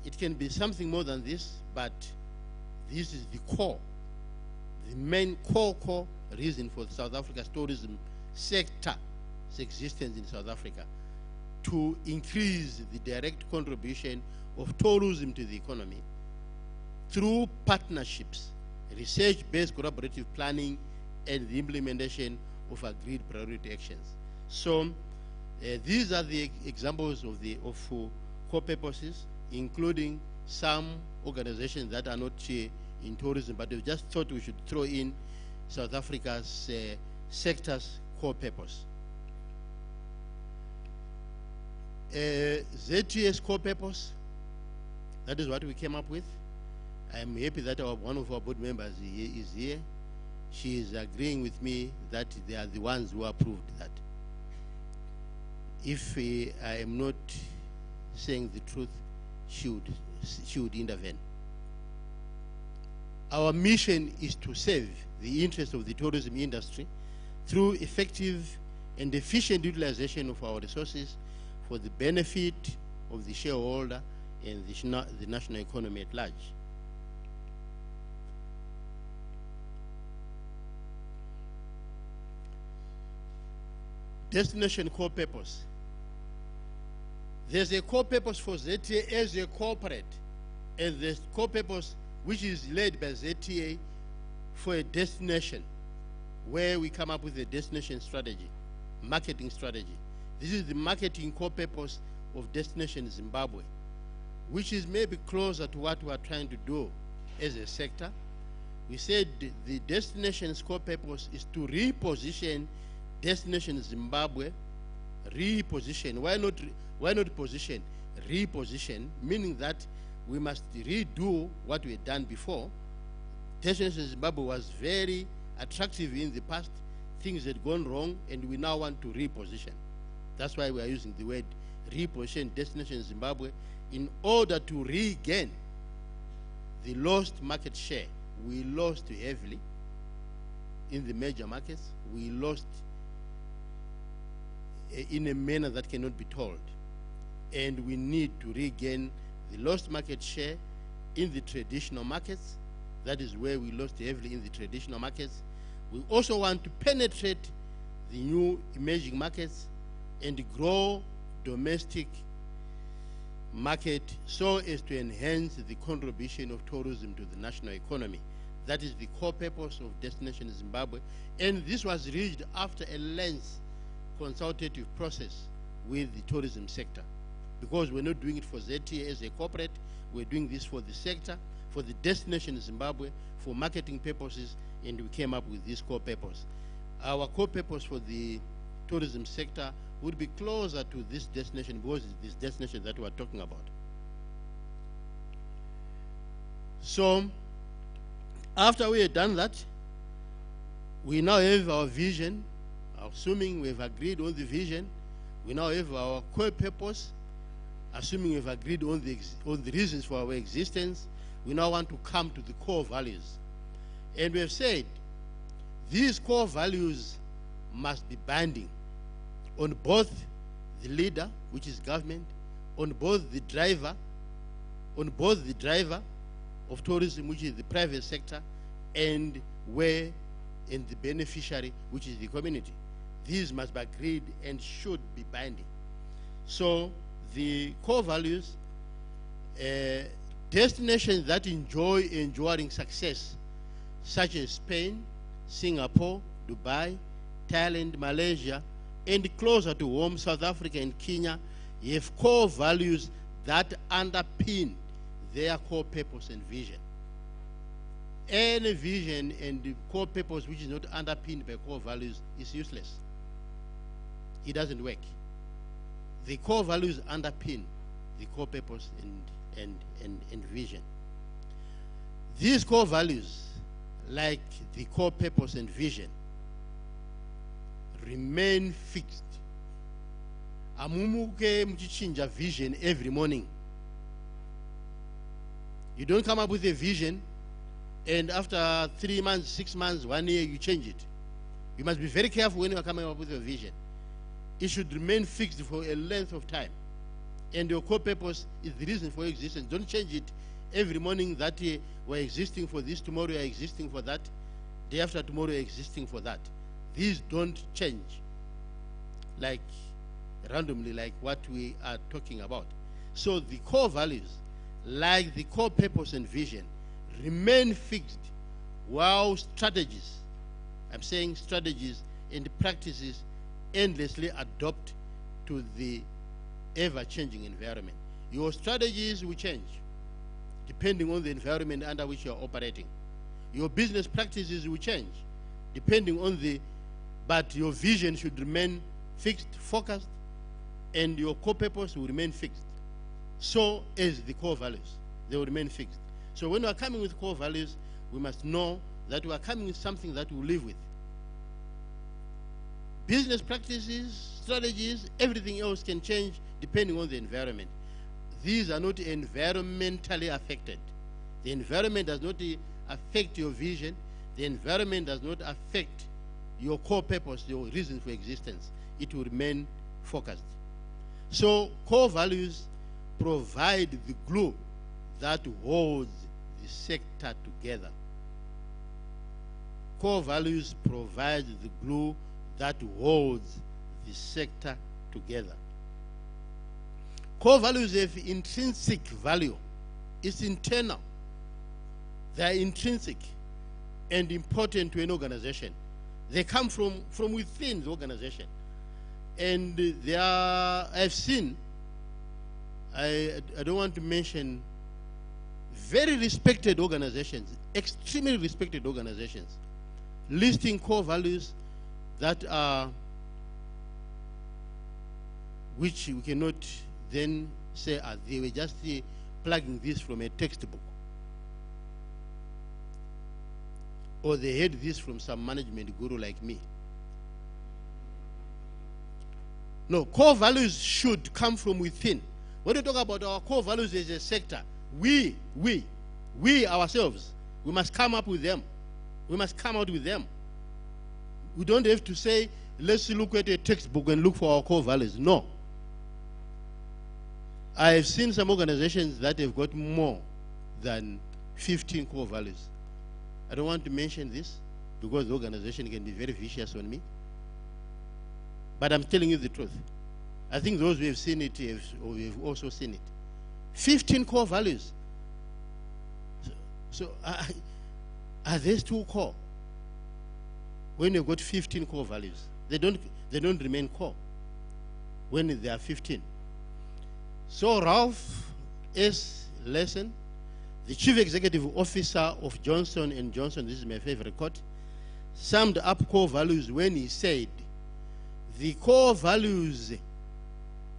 It can be something more than this, but this is the core, the main core reason for South Africa's tourism sector's existence in South Africa, to increase the direct contribution of tourism to the economy through partnerships, research-based collaborative planning, and the implementation of agreed priority actions. So these are the examples of core purposes, including some organizations that are not in tourism, but we just thought we should throw in South Africa's sector's core purpose. ZT's core purpose, that is what we came up with. I'm happy that one of our board members is here. She is agreeing with me that they are the ones who approved that. If I am not saying the truth, she would intervene. Our mission is to serve the interests of the tourism industry through effective and efficient utilization of our resources for the benefit of the shareholder and the national economy at large. Destination core purpose. There's a core purpose for ZTA as a corporate, and the core purpose which is led by ZTA for a destination, where we come up with a destination strategy, marketing strategy. This is the marketing core purpose of Destination Zimbabwe, which is maybe closer to what we are trying to do as a sector. We said the destination's core purpose is to reposition Destination Zimbabwe, reposition. Why not position? Reposition, meaning that we must redo what we had done before. Destination Zimbabwe was very attractive in the past. Things had gone wrong, and we now want to reposition. That's why we are using the word reposition Destination Zimbabwe, in order to regain the lost market share. We lost heavily in the major markets. We lost in a manner that cannot be told. And we need to regain the lost market share in the traditional markets. That is where we lost heavily in the traditional markets. We also want to penetrate the new emerging markets and grow domestic market so as to enhance the contribution of tourism to the national economy. That is the core purpose of Destination Zimbabwe. And this was reached after a lengthy consultative process with the tourism sector. Because we're not doing it for ZTA as a corporate, we're doing this for the sector, for the Destination Zimbabwe, for marketing purposes, and we came up with this core purpose. Our core purpose for the tourism sector would be closer to this destination, because it's this destination that we're talking about. So, after we had done that, we now have our vision. Assuming we've agreed on the vision, we now have our core purpose. Assuming we've agreed on the reasons for our existence, we now want to come to the core values. And we have said these core values must be binding on both the leader, which is government, on both the driver of tourism, which is the private sector, and the beneficiary, which is the community. These must be agreed and should be binding. So the core values, Destinations that enjoy enduring success, such as Spain, Singapore, Dubai, Thailand, Malaysia, and closer to home, South Africa and Kenya, have core values that underpin their core purpose and vision. Any vision and core purpose which is not underpinned by core values is useless. It doesn't work. The core values underpin the core purpose and vision. These core values, like the core purpose and vision, remain fixed. Amumuke mchichinja vision every morning. You don't come up with a vision and after 3 months, 6 months, 1 year, you change it. You must be very careful when you are coming up with a vision. It should remain fixed for a length of time. And your core purpose is the reason for existence. Don't change it every morning that we're existing for this, tomorrow you're existing for that, day after tomorrow you're existing for that. These don't change like randomly like what we are talking about. So the core values, like the core purpose and vision, remain fixed while strategies, I'm saying strategies and practices endlessly adopt to the ever-changing environment. Your strategies will change depending on the environment under which you are operating. Your business practices will change depending on but your vision should remain fixed, focused, and your core purpose will remain fixed. So as the core values, they will remain fixed. So when we are coming with core values, we must know that we are coming with something that we live with. Business practices, strategies, everything else can change depending on the environment. These are not environmentally affected. The environment does not affect your vision. The environment does not affect your core purpose, your reason for existence. It will remain focused. So core values provide the glue that holds the sector together. Core values provide the glue that holds the sector together. Core values have intrinsic value. It's internal. They are intrinsic and important to an organization. They come from within the organization. And I've seen, I don't want to mention, very respected organizations, extremely respected organizations, listing core values that are, which we cannot then say they were just plugging this from a textbook, or they had this from some management guru like me. No, core values should come from within. When we talk about our core values as a sector, we ourselves, we must come up with them. We must come out with them. We don't have to say, let's look at a textbook and look for our core values. No. I have seen some organizations that have got more than 15 core values. I don't want to mention this because the organization can be very vicious on me. But I'm telling you the truth. I think those who have seen it have also seen it. 15 core values. So are these two core? When you've got 15 core values, they don't remain core when they are 15. So Ralph S. Lesson, the Chief Executive Officer of Johnson & Johnson, this is my favorite quote, summed up core values when he said, the core values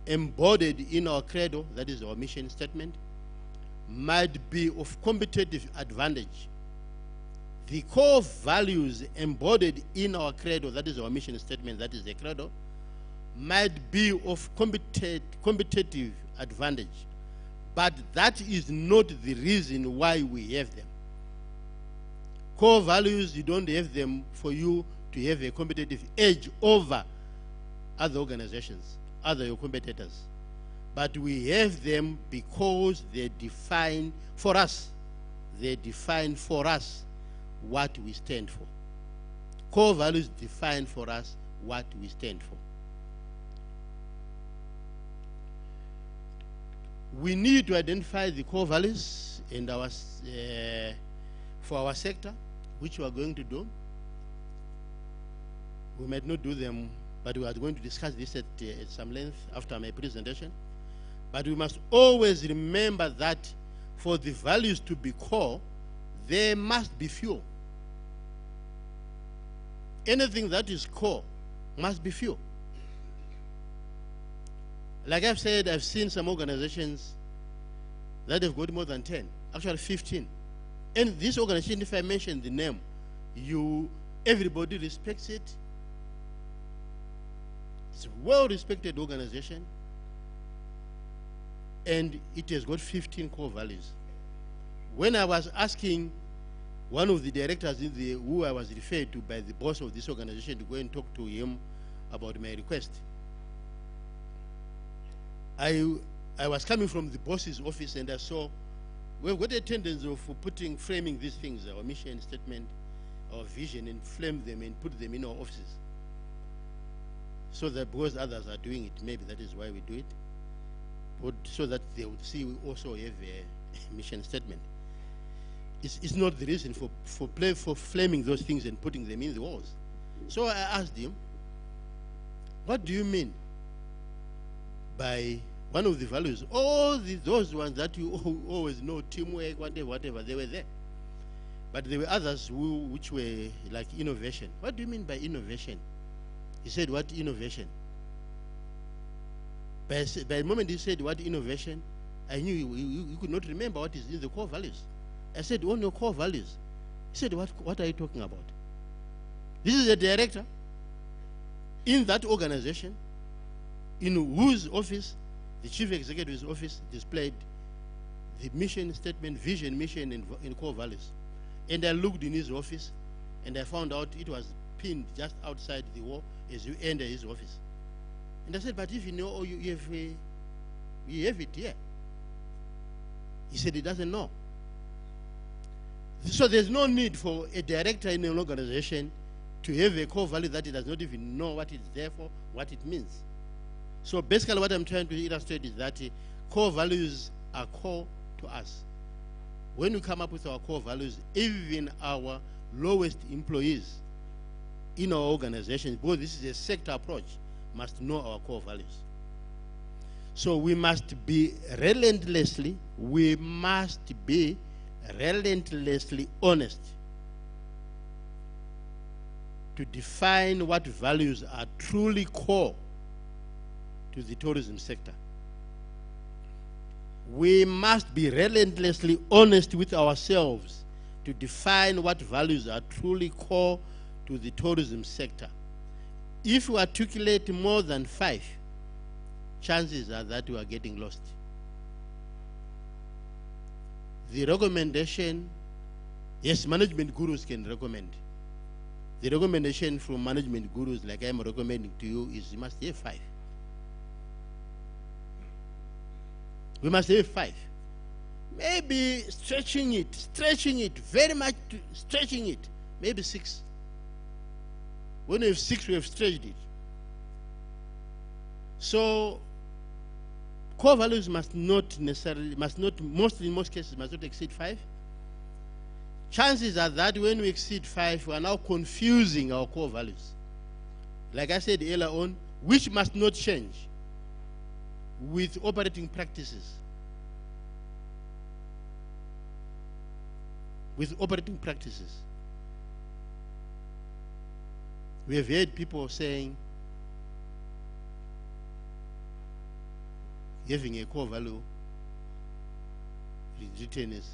embodied in our credo, that is our mission statement, might be of competitive advantage. The core values embodied in our credo, that is our mission statement, that is the credo, might be of competitive advantage. But that is not the reason why we have them. Core values, you don't have them for you to have a competitive edge over other organizations, other your competitors. But we have them because they define for us. They define for us what we stand for. Core values define for us what we stand for. We need to identify the core values in our, for our sector, which we are going to do. We might not do them, but we are going to discuss this at some length after my presentation. But we must always remember that for the values to be core, there must be fuel. Anything that is core must be fuel. Like I've said, I've seen some organizations that have got more than 10, actually 15. And this organization, if I mention the name, everybody respects it. It's a well-respected organization, and it has got 15 core values. When I was asking one of the directors who I was referred to by the boss of this organization to go and talk to him about my request, I was coming from the boss's office, and I saw we've got a tendency of framing these things, our mission statement, our vision, and frame them and put them in our offices. So that because others are doing it, maybe that is why we do it, but so that they would see we also have a mission statement. It's not the reason for framing those things and putting them in the walls. So I asked him, what do you mean by one of the values? All those ones that you always know, teamwork, whatever, they were there. But there were others which were like innovation. What do you mean by innovation? He said, what innovation? By the moment he said, what innovation, I knew he could not remember what is in the core values. I said, on your core values. He said, what are you talking about? This is a director in that organization in whose office the chief executive's office displayed the mission statement, vision, mission, and core values. And I looked in his office, and I found out it was pinned just outside the wall as you enter his office. And I said, but if you know, you have it here. He said he doesn't know. So there's no need for a director in an organization to have a core value that he does not even know what it's there for, what it means. So basically what I'm trying to illustrate is that core values are core to us. When we come up with our core values, even our lowest employees in our organizations, because this is a sector approach, must know our core values. So we must be relentlessly honest to define what values are truly core to the tourism sector. We must be relentlessly honest with ourselves to define what values are truly core to the tourism sector. If we articulate more than 5, chances are that we are getting lost. The recommendation, yes, management gurus can recommend. The recommendation from management gurus, like I'm recommending to you, is you must have 5. We must have 5. Maybe stretching it, very much stretching it, maybe 6. When we have 6, we have stretched it. So core values must not necessarily, in most cases, must not exceed 5. Chances are that when we exceed 5, we are now confusing our core values. Like I said earlier on, which must not change with operating practices. With operating practices. We have heard people saying, having a core value is written as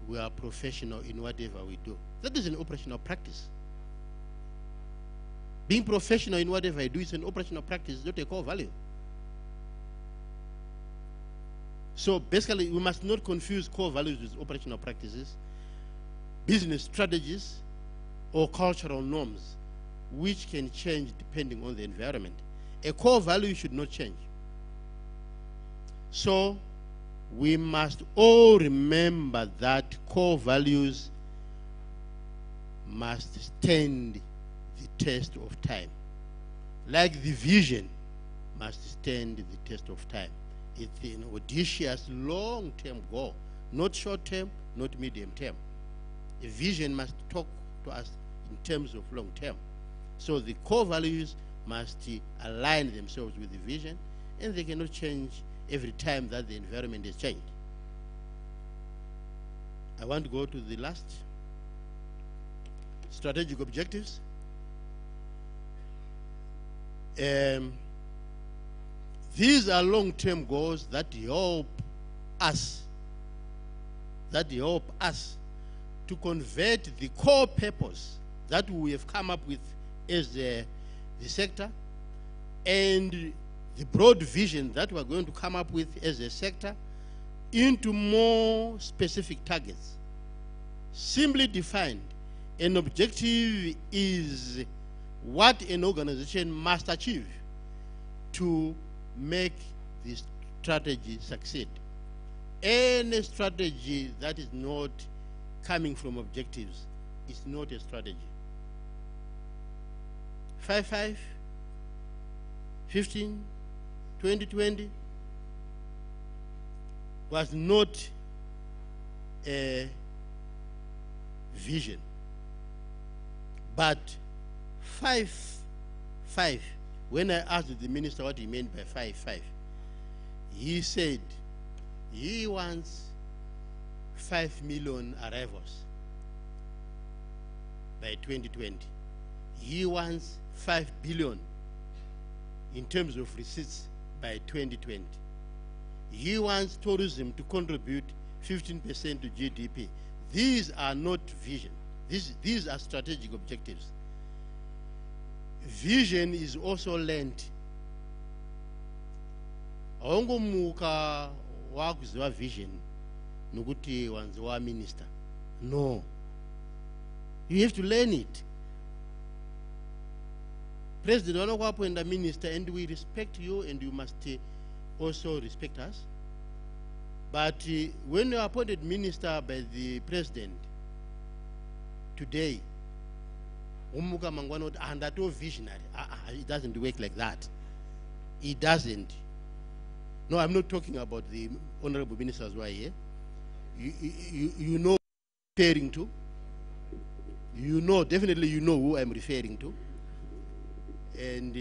we are professional in whatever we do. That is an operational practice. Being professional in whatever I do is an operational practice, it's not a core value. So basically, we must not confuse core values with operational practices, business strategies, or cultural norms, which can change depending on the environment. A core value should not change. So we must all remember that core values must stand the test of time. Like the vision must stand the test of time. It's an audacious long-term goal, not short-term, not medium-term. A vision must talk to us in terms of long-term. So the core values must align themselves with the vision, and they cannot change every time that the environment has changed. I want to go to the last. Strategic objectives. These are long-term goals that help us to convert the core purpose that we have come up with as the sector and the broad vision that we're going to come up with as a sector into more specific targets. Simply defined, an objective is what an organization must achieve to make the strategy succeed. Any strategy that is not coming from objectives is not a strategy. 5-5, 15, 2020 was not a vision. But 5-5, when I asked the minister what he meant by 5-5, he said he wants 5 million arrivals by 2020. He wants 5 billion in terms of receipts by 2020. He wants tourism to contribute 15% to GDP. These are not vision. These are strategic objectives. Vision is also learned. Awungomuka wakuziwa vision nukuti wanziwa minister. No. You have to learn it. President wanokwapwenda minister, and we respect you, and you must also respect us. But when you are appointed minister by the president today, umuka mangwana and that visionary, it doesn't work like that. It doesn't. No, I'm not talking about the honorable ministers who are here. You know who I'm referring to. You know, definitely you know who I'm referring to. And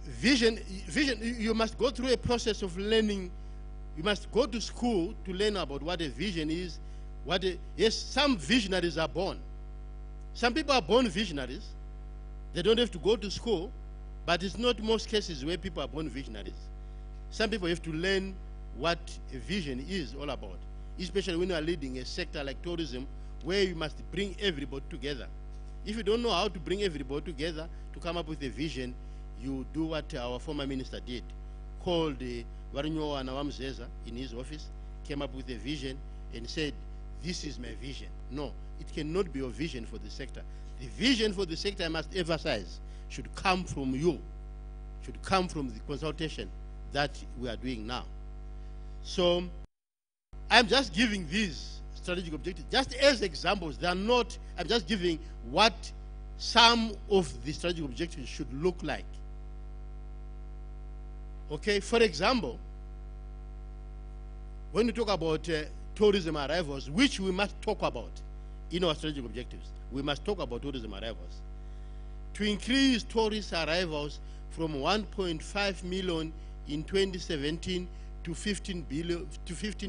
vision, you must go through a process of learning. You must go to school to learn about what a vision is. Yes, some visionaries are born. Some people are born visionaries. They don't have to go to school, but it's not most cases where people are born visionaries. Some people have to learn what a vision is all about, especially when you are leading a sector like tourism, where you must bring everybody together. If you don't know how to bring everybody together to come up with a vision, you do what our former minister did, called Warinyo Anawamzeza in his office, came up with a vision and said, this is my vision. No, it cannot be a vision for the sector. The vision for the sector, I must emphasize, should come from you, should come from the consultation that we are doing now. So I'm just giving these strategic objectives just as examples. They are not, I'm just giving what some of the strategic objectives should look like. Okay, for example, when we talk about tourism arrivals, which we must talk about in our strategic objectives, we must talk about tourism arrivals. To increase tourist arrivals from 1.5 million in 2017 to 15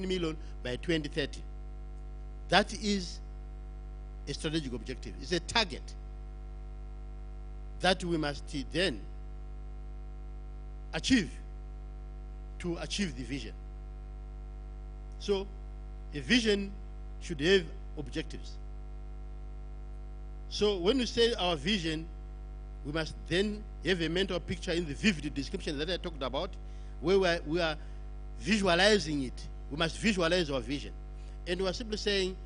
million by 2030. That is a strategic objective. It's a target that we must then achieve to achieve the vision. So a vision should have objectives. So when we say our vision, we must then have a mental picture in the vivid description that I talked about, where we are visualizing it. We must visualize our vision. And we are simply saying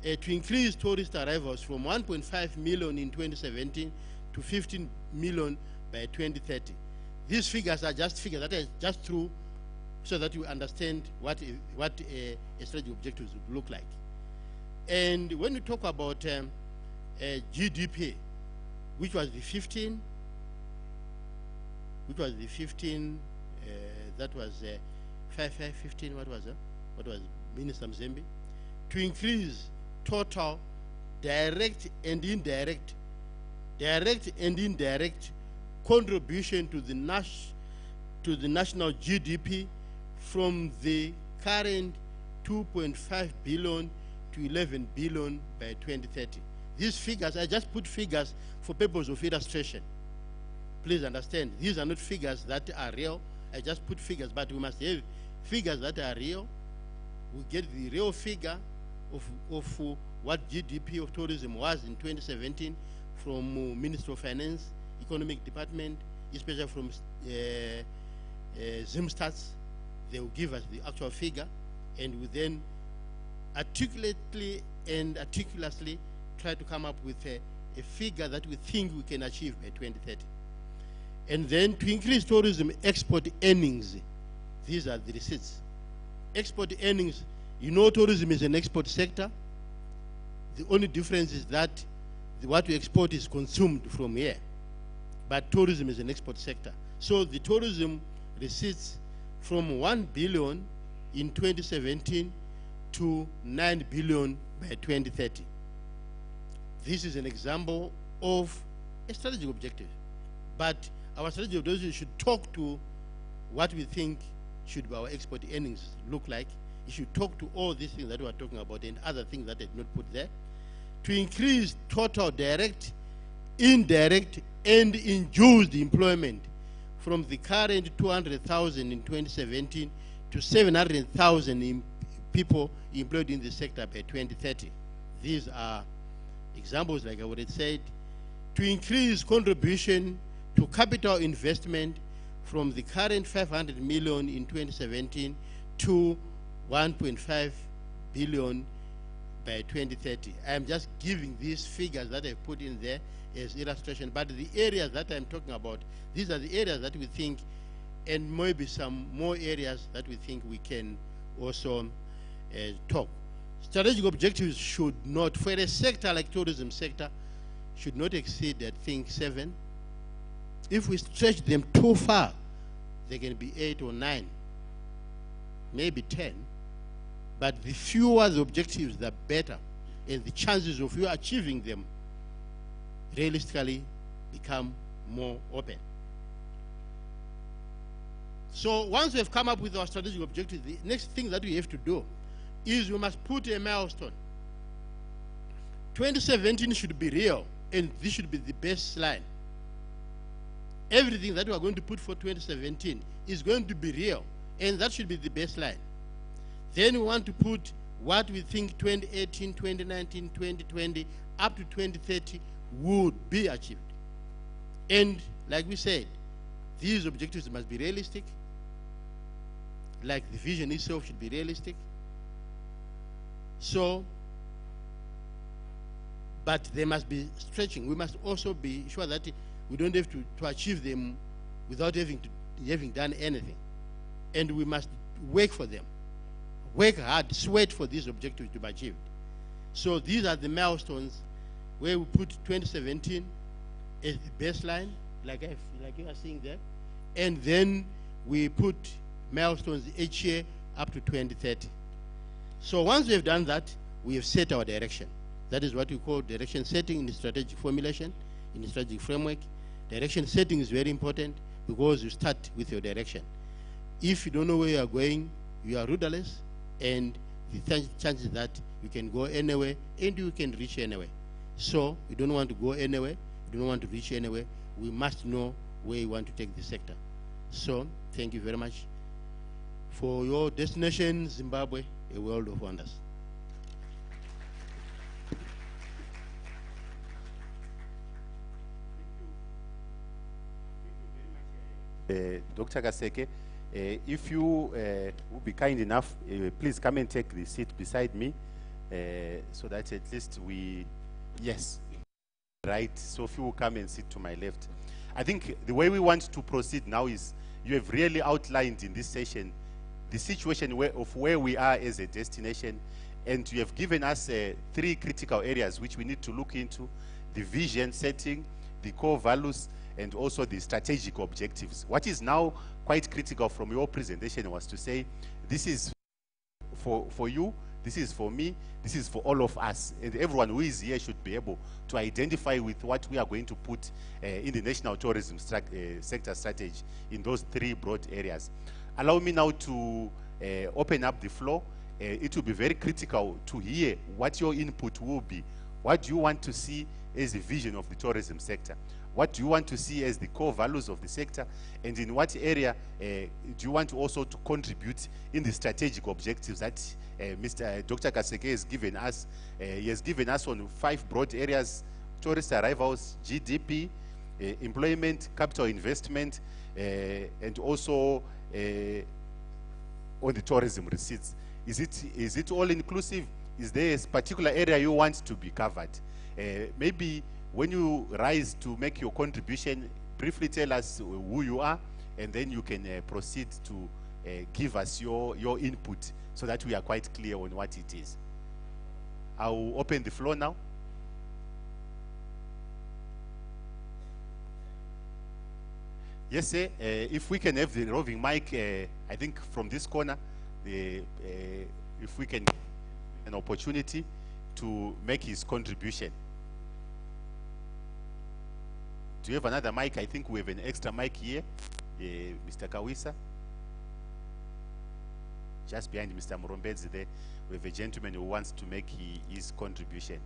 to increase tourist arrivals from 1.5 million in 2017 to 15 million by 2030. These figures are just figures that are just true so that you understand what a strategic objectives would look like. And when we talk about GDP, which was the 15, that was 5515, what was Minister Mzembe, to increase total direct and indirect contribution to the national GDP from the current 2.5 billion to 11 billion by 2030. These figures, I just put figures for purpose of illustration. Please understand, these are not figures that are real. I just put figures, but we must have figures that are real. We get the real figure of what GDP of tourism was in 2017 from Ministry of Finance, Economic Department, especially from Zimstats. They will give us the actual figure, and we then articulately and articulously try to come up with a figure that we think we can achieve by 2030. And then to increase tourism export earnings, these are the receipts. Export earnings, you know tourism is an export sector. The only difference is that what we export is consumed from here. But tourism is an export sector. So the tourism receipts from 1 billion in 2017 to 9 billion by 2030. This is an example of a strategic objective. But our strategic objective should talk to what we think should our export earnings look like. It should talk to all these things that we are talking about and other things that I did not put there. To increase total direct, indirect, and induced employment from the current 200,000 in 2017 to 700,000 people employed in the sector by 2030. These are examples, like I already said. To increase contribution to capital investment from the current 500 million in 2017 to 1.5 billion by 2030. I am just giving these figures that I put in there as illustration, but the areas that I'm talking about, these are the areas that we think, and maybe some more areas that we think we can also talk. Strategic objectives should not, for a sector like tourism sector, should not exceed, I think, 7. If we stretch them too far, they can be 8 or 9, maybe 10. But the fewer the objectives, the better. And the chances of you achieving them realistically become more open. So once we have come up with our strategic objectives, the next thing that we have to do is we must put a milestone. 2017 should be real, and this should be the baseline. Everything that we are going to put for 2017 is going to be real, and that should be the baseline. Then we want to put what we think 2018, 2019, 2020, up to 2030 would be achieved. And like we said, these objectives must be realistic. Like the vision itself should be realistic. So, but they must be stretching. We must also be sure that we don't have to achieve them without having done anything. And we must work for them. Work hard, sweat for these objectives to be achieved. So these are the milestones where we put 2017 as the baseline, like you are seeing there. And then we put milestones each year up to 2030. So once we have done that, we have set our direction. That is what we call direction setting in the strategic formulation, in the strategic framework. Direction setting is very important because you start with your direction. If you don't know where you are going, you are rudderless, and the chances that you can go anywhere and you can reach anywhere. So you don't want to go anywhere, you don't want to reach anywhere. We must know where you want to take the sector. So thank you very much. For your destination, Zimbabwe, a world of wonders. Dr. Kaseke, if you would be kind enough, please come and take the seat beside me, so that at least we, yes, right, so if you will come and sit to my left. I think the way we want to proceed now is, you have really outlined in this session the situation of where we are as a destination, and you have given us 3 critical areas which we need to look into: the vision setting, the core values, and also the strategic objectives. What is now quite critical from your presentation was to say, this is for you, this is for me, this is for all of us. And everyone who is here should be able to identify with what we are going to put in the national tourism sector strategy in those 3 broad areas. Allow me now to open up the floor. It will be very critical to hear what your input will be. What do you want to see as the vision of the tourism sector? What do you want to see as the core values of the sector? And in what area do you want also to contribute in the strategic objectives that Dr. Kaseke has given us? He has given us on 5 broad areas: tourist arrivals, GDP, employment, capital investment, and also on the tourism receipts. Is it all inclusive? Is there a particular area you want to be covered? Maybe when you rise to make your contribution, briefly tell us who you are, and then you can proceed to give us your input so that we are quite clear on what it is. I'll open the floor now. Yes, sir. If we can have the roving mic, I think from this corner, if we can get an opportunity to make his contribution. Do you have another mic? I think we have an extra mic here. Mr. Kawisa. Just behind Mr. Murombedzi there, we have a gentleman who wants to make his contribution.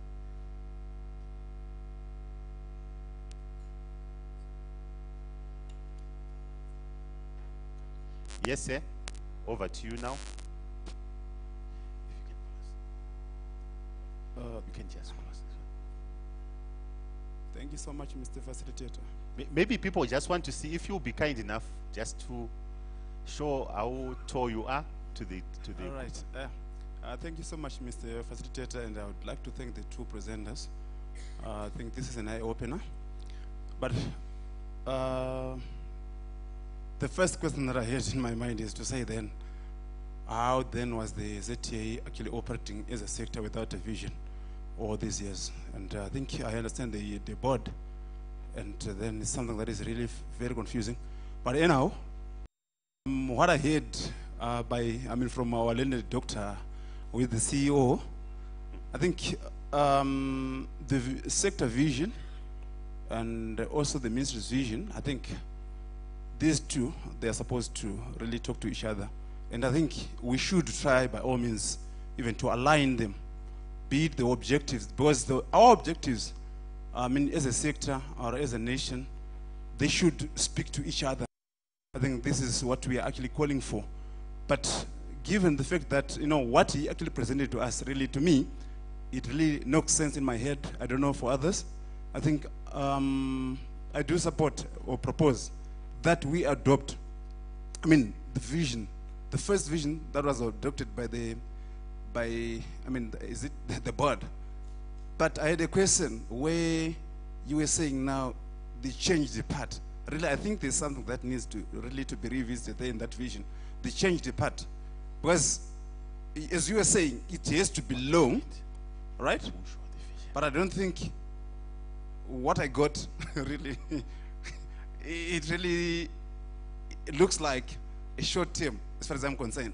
Yes, sir. Over to you now. You can just close. Thank you so much, Mr. Facilitator. Maybe people just want to see if you'll be kind enough just to show how tall you are to the. All right. Thank you so much, Mr. Facilitator, and I would like to thank the 2 presenters. I think this is an eye-opener. But the first question that I had in my mind is to say then, how then was the ZTA actually operating as a sector without a vision all these years? And I think I understand the board, and then it's something that is really very confusing. But anyhow, what I heard from our learned doctor with the CEO, I think the sector vision and also the ministry's vision, I think these 2, they are supposed to really talk to each other. And I think we should try by all means even to align them, be it the objectives, because our objectives, as a sector or as a nation, they should speak to each other. I think this is what we are actually calling for. But given the fact that, what he actually presented to us, really, to me, it really knocks sense in my head. I don't know for others. I think I do support or propose that we adopt, the vision, the first vision that was adopted by the board. But I had a question where you were saying now they changed the part. Really, I think there's something that needs to really to be revisited there in that vision. They changed the part. Because, as you were saying, it has to be long, right? But I don't think what I got really, it looks like a short term, as far as I'm concerned.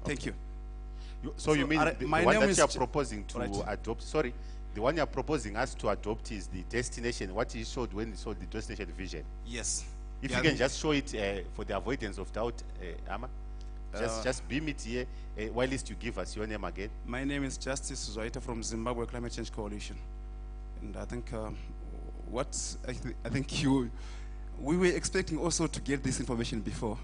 Thank you. So you mean the one that you are proposing to adopt, sorry, the one you are proposing us to adopt is the destination, what he showed when he showed the destination vision? Yes. If you can just show it for the avoidance of doubt, Ama, just beam it here, while least you give us your name again. My name is Justice Zoita from Zimbabwe Climate Change Coalition. And I think we were expecting also to get this information before,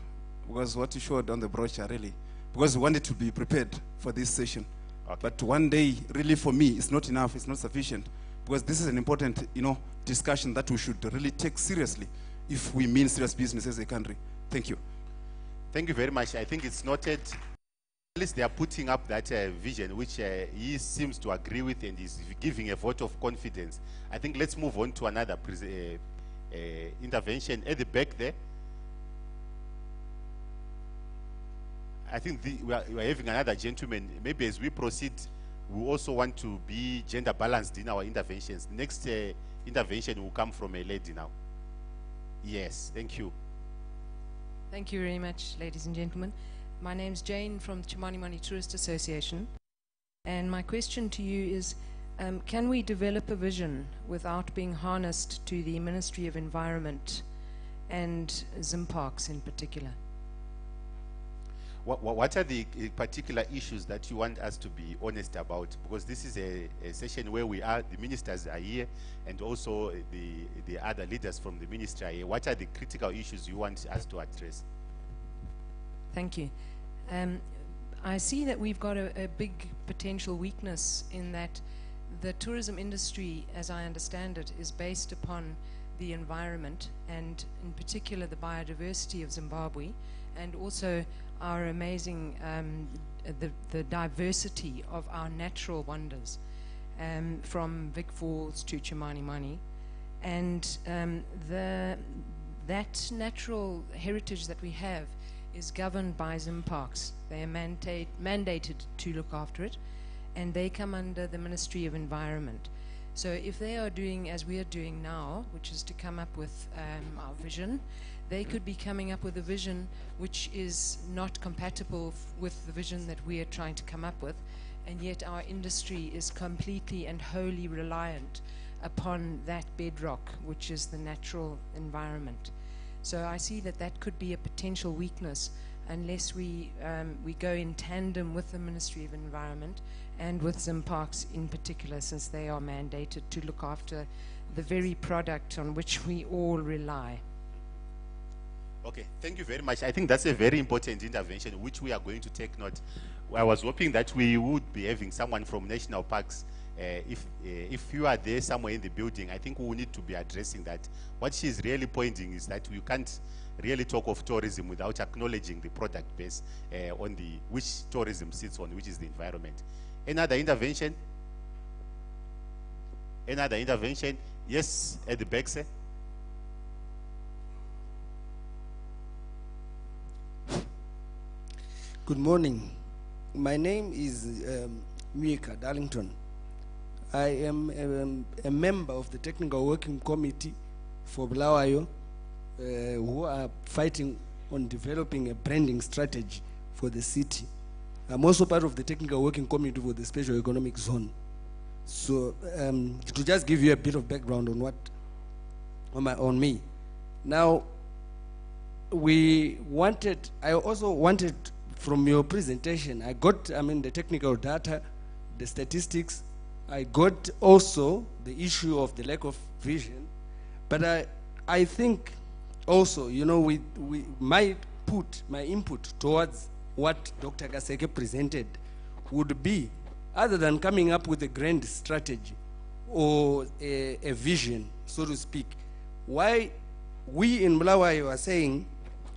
because what you showed on the brochure really, because we wanted to be prepared for this session. Okay. But one day, really for me, it's not enough, it's not sufficient, because this is an important, discussion that we should really take seriously if we mean serious business as a country. Thank you. Thank you very much. I think it's noted. At least they are putting up that vision, which he seems to agree with and is giving a vote of confidence. I think let's move on to another intervention at the back there. I think we are having another gentleman. Maybe as we proceed, we also want to be gender balanced in our interventions. Next intervention will come from a lady now. Yes, thank you. Thank you very much, ladies and gentlemen. My name's Jane from the Chimani Tourist Association. And my question to you is, can we develop a vision without being harnessed to the Ministry of Environment and Zimparks in particular? What are the particular issues that you want us to be honest about? Because this is a session where the ministers are here, and also the other leaders from the ministry are here. What are the critical issues you want us to address? Thank you. I see that we've got a big potential weakness in that the tourism industry, as I understand it, is based upon the environment, and in particular the biodiversity of Zimbabwe, and also our amazing, the diversity of our natural wonders, from Vic Falls to Chimani. And that natural heritage that we have is governed by Zimparks. They are mandated to look after it, and they come under the Ministry of Environment. So if they are doing as we are doing now, which is to come up with our vision, they could be coming up with a vision which is not compatible with the vision that we are trying to come up with, and yet our industry is completely and wholly reliant upon that bedrock, which is the natural environment. So I see that that could be a potential weakness unless we go in tandem with the Ministry of Environment and with Zimparks in particular, since they are mandated to look after the very product on which we all rely. Okay, thank you very much. I think that's a very important intervention which we are going to take note. I was hoping that we would be having someone from National Parks. If you are there somewhere in the building, I think we will need to be addressing that. What she's really pointing is that you can't really talk of tourism without acknowledging the product base on the which tourism sits on, which is the environment. Another intervention? Another intervention? Yes, at the back, sir. Good morning. My name is Mika Darlington. I am a member of the Technical Working Committee for Bulawayo, who are fighting on developing a branding strategy for the city. I'm also part of the Technical Working Committee for the Special Economic Zone. So to just give you a bit of background on what on me. Now, I also wanted from your presentation, I got, the technical data, the statistics. I got also the issue of the lack of vision. But I think also, we might put my input towards what Dr. Gaseke presented would be, other than coming up with a grand strategy or a vision, so to speak, why we in Bulawayo are saying,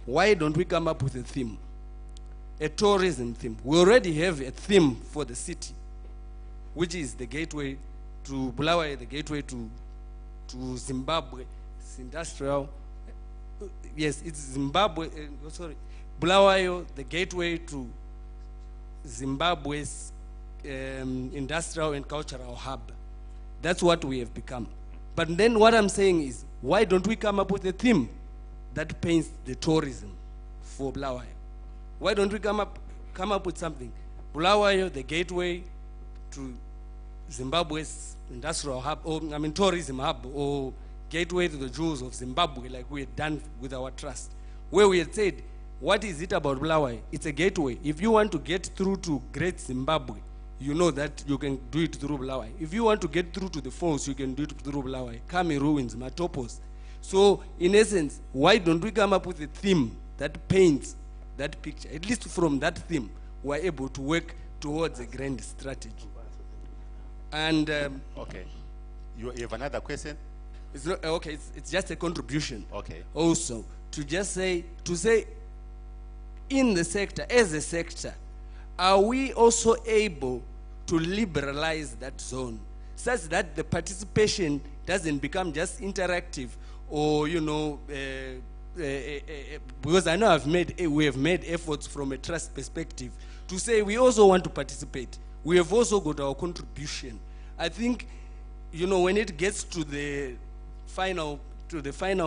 why don't we come up with a theme? A tourism theme. We already have a theme for the city, which is the gateway to Bulawayo, the gateway to Zimbabwe. It's industrial. Yes, it's Zimbabwe. Bulawayo, the gateway to Zimbabwe's industrial and cultural hub. That's what we have become. But then what I'm saying is, why don't we come up with a theme that paints the tourism for Bulawayo? Why don't we come up with something? Bulawayo, the gateway to Zimbabwe's industrial hub, or tourism hub, or gateway to the jewels of Zimbabwe, like we had done with our trust, where we had said, what is it about Bulawayo? It's a gateway. If you want to get through to Great Zimbabwe, you know that you can do it through Bulawayo. If you want to get through to the falls, you can do it through Bulawayo. Kami ruins, Matopos. So, in essence, why don't we come up with a theme that paints that picture? At least from that theme, we're able to work towards a grand strategy. And okay, you have another question? It's not, okay, it's just a contribution. Okay. Also, to say, in the sector, as a sector, are we also able to liberalize that zone such that the participation doesn't become just interactive, or because I know we have made efforts from a trust perspective to say we also want to participate. We have also got our contribution. I think, when it gets to the final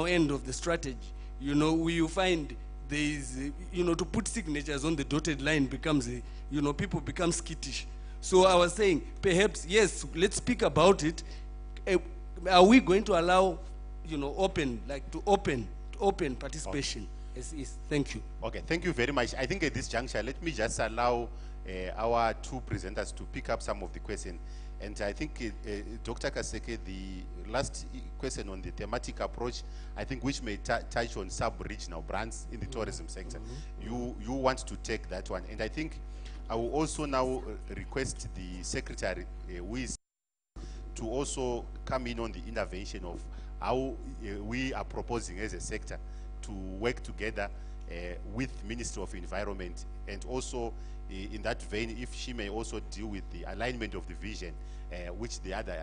end of the strategy, you find there is, to put signatures on the dotted line becomes, people become skittish. So I was saying, perhaps, yes, let's speak about it. Are we going to allow, open participation? Okay. Thank you. Okay, thank you very much. I think at this juncture, let me just allow our two presenters to pick up some of the questions. And I think Dr. Kaseke, the last question on the thematic approach, I think which may touch on sub-regional brands in the tourism sector. You want to take that one. And I think I will also now request the secretary, who is to also come in on the intervention of how we are proposing as a sector to work together with Ministry of Environment, and also in that vein, if she may also deal with the alignment of the vision, which the other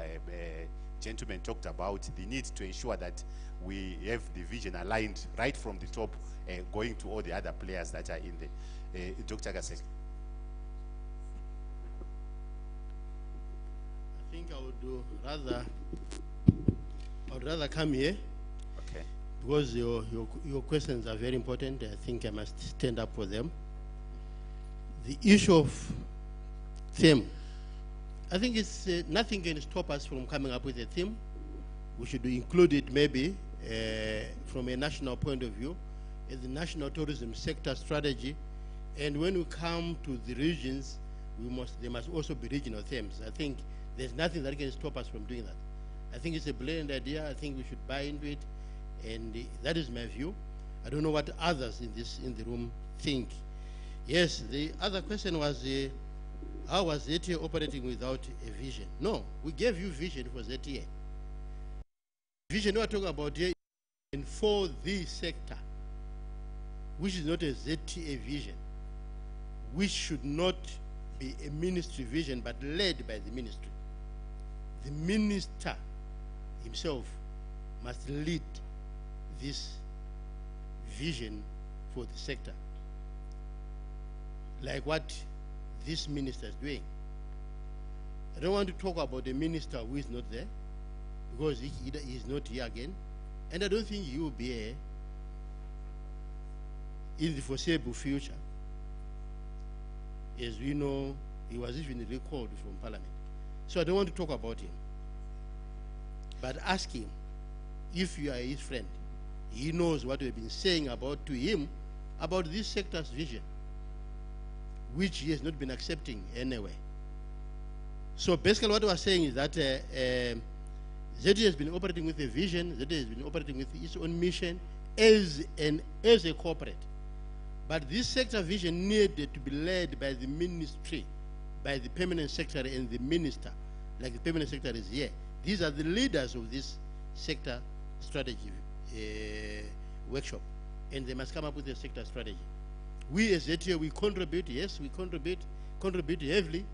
gentleman talked about, the need to ensure that we have the vision aligned right from the top, going to all the other players that are in there. Dr. Gasek. I think I would rather come here. Okay. Because your questions are very important. I think I must stand up for them. The issue of theme, I think it's nothing can stop us from coming up with a theme. We should include it maybe from a national point of view, as the national tourism sector strategy. And when we come to the regions, there must also be regional themes. I think there's nothing that can stop us from doing that. I think it's a brilliant idea. I think we should buy into it, and that is my view. I don't know what others in the room think. Yes, the other question was, how was ZTA operating without a vision? No, we gave you vision for ZTA. Vision we are talking about here and for the sector, which is not a ZTA vision, which should not be a ministry vision, but led by the ministry. The minister himself must lead this vision for the sector, like what this minister is doing. I don't want to talk about a minister who is not there, because he is not here again, and I don't think he will be here in the foreseeable future. As we know, he was even recalled from Parliament. So I don't want to talk about him. But ask him, if you are his friend, he knows what we've been saying to him about this sector's vision, which he has not been accepting anyway. So basically what I was saying is that ZD has been operating with a vision, ZD has been operating with its own mission as a corporate. But this sector vision needed to be led by the ministry, by the permanent secretary and the minister, like the permanent secretary is here. These are the leaders of this sector strategy workshop, and they must come up with a sector strategy. We as ZTA, we contribute, yes, we contribute heavily.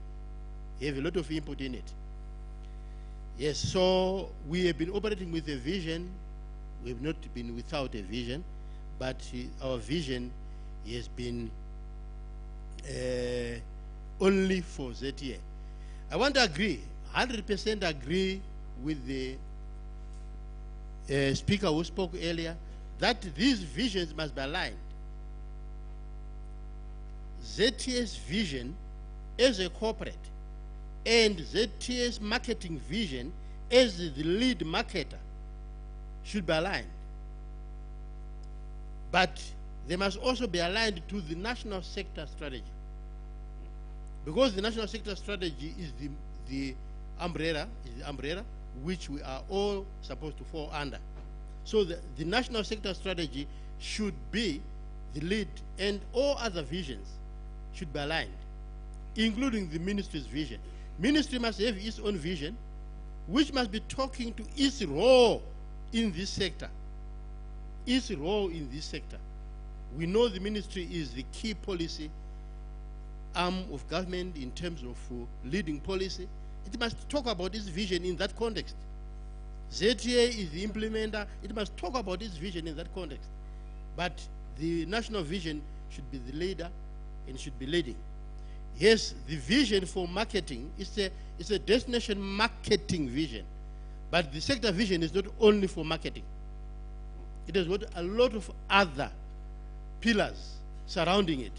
We have a lot of input in it. Yes, so we have been operating with a vision. We have not been without a vision, but our vision has been only for ZTA. I want to agree, 100% agree with the speaker who spoke earlier, that these visions must be aligned. ZTA's vision as a corporate and ZTA's marketing vision as the lead marketer should be aligned. But they must also be aligned to the national sector strategy. Because the national sector strategy is the umbrella which we are all supposed to fall under. So the national sector strategy should be the lead, and all other visions should be aligned, including the ministry's vision. Ministry must have its own vision, which must be talking to its role in this sector. Its role in this sector. We know the ministry is the key policy arm of government in terms of leading policy. It must talk about its vision in that context. ZTA is the implementer. It must talk about its vision in that context. But the national vision should be the leader and should be leading. Yes, the vision for marketing is a destination marketing vision. But the sector vision is not only for marketing. It has got a lot of other pillars surrounding it,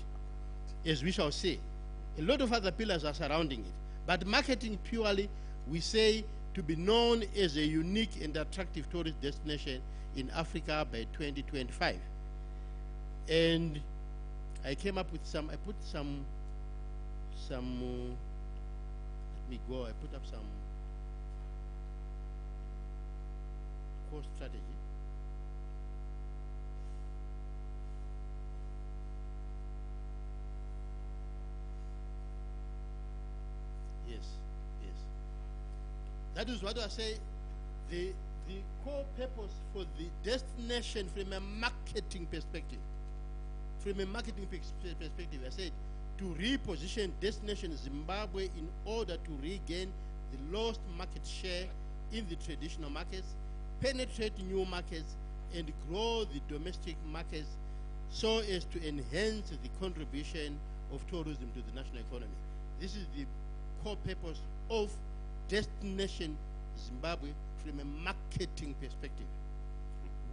as we shall say. A lot of other pillars are surrounding it. But marketing purely, we say, to be known as a unique and attractive tourist destination in Africa by 2025. And I came up with some, I put some, let me go, I put up some core strategy. Yes, yes. That is what I say, the core purpose for the destination from a marketing perspective. From a marketing perspective, I said, to reposition destination Zimbabwe in order to regain the lost market share in the traditional markets, penetrate new markets, and grow the domestic markets so as to enhance the contribution of tourism to the national economy. This is the core purpose of Destination Zimbabwe from a marketing perspective,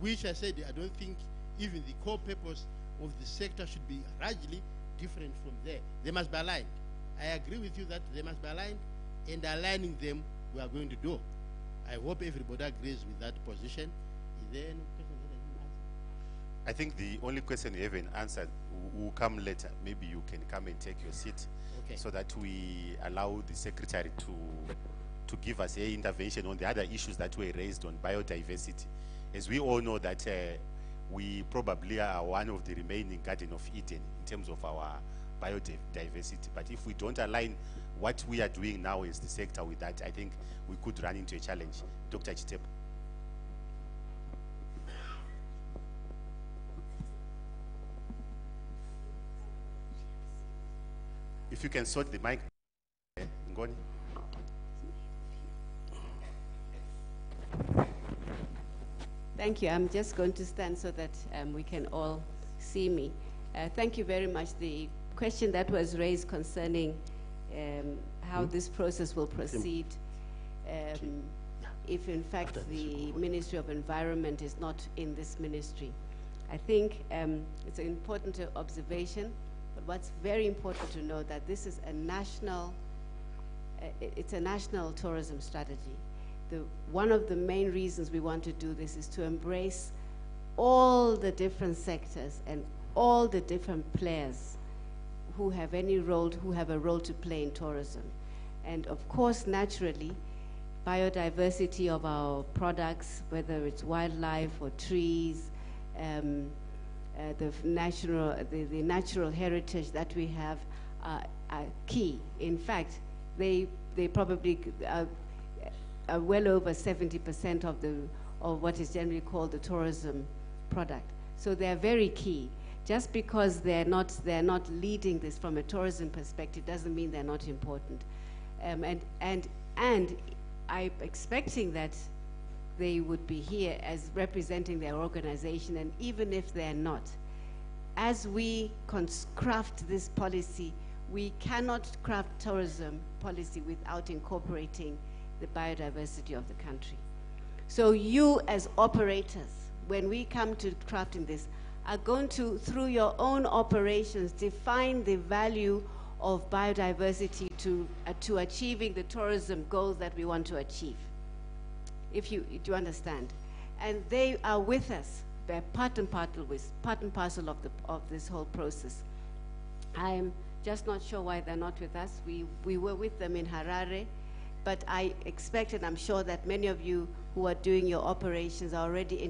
which I said I don't think even the core purpose of the sector should be largely different from there. They must be aligned. I agree with you that they must be aligned, and aligning them we are going to do. I hope everybody agrees with that position. Is there any question that I didn't answer? I think the only question you haven't answered will come later. Maybe you can come and take your seat, Okay. so that we allow the secretary to give us a intervention on the other issues that were raised on biodiversity. As we all know that we probably are one of the remaining Garden of Eden in terms of our biodiversity. But if we don't align what we are doing now as the sector with that, I think we could run into a challenge. Dr. Chitepo. If you can sort the mic. Ngoni. Thank you. I'm just going to stand so that we can all see me. Thank you very much. The question that was raised concerning how this process will proceed, if in fact the Ministry of Environment is not in this ministry. I think it's an important observation, but what's very important to know that this is a national, it's a national tourism strategy. One of the main reasons we want to do this is to embrace all the different sectors and all the different players who have a role to play in tourism. And of course, naturally, biodiversity of our products, whether it's wildlife or trees, the natural heritage that we have are key. In fact, they probably are well over 70% of what is generally called the tourism product. So they're very key. Just because they're not leading this from a tourism perspective doesn't mean they're not important. And I'm expecting that they would be here as representing their organization, and even if they're not, as we craft this policy, we cannot craft tourism policy without incorporating the biodiversity of the country. So you as operators, when we come to crafting this, are going to, through your own operations, define the value of biodiversity to achieving the tourism goals that we want to achieve. Do you understand? And they are with us. They're part and parcel of this whole process. I'm just not sure why they're not with us. We were with them in Harare, but I expect, and I'm sure that many of you who are doing your operations are already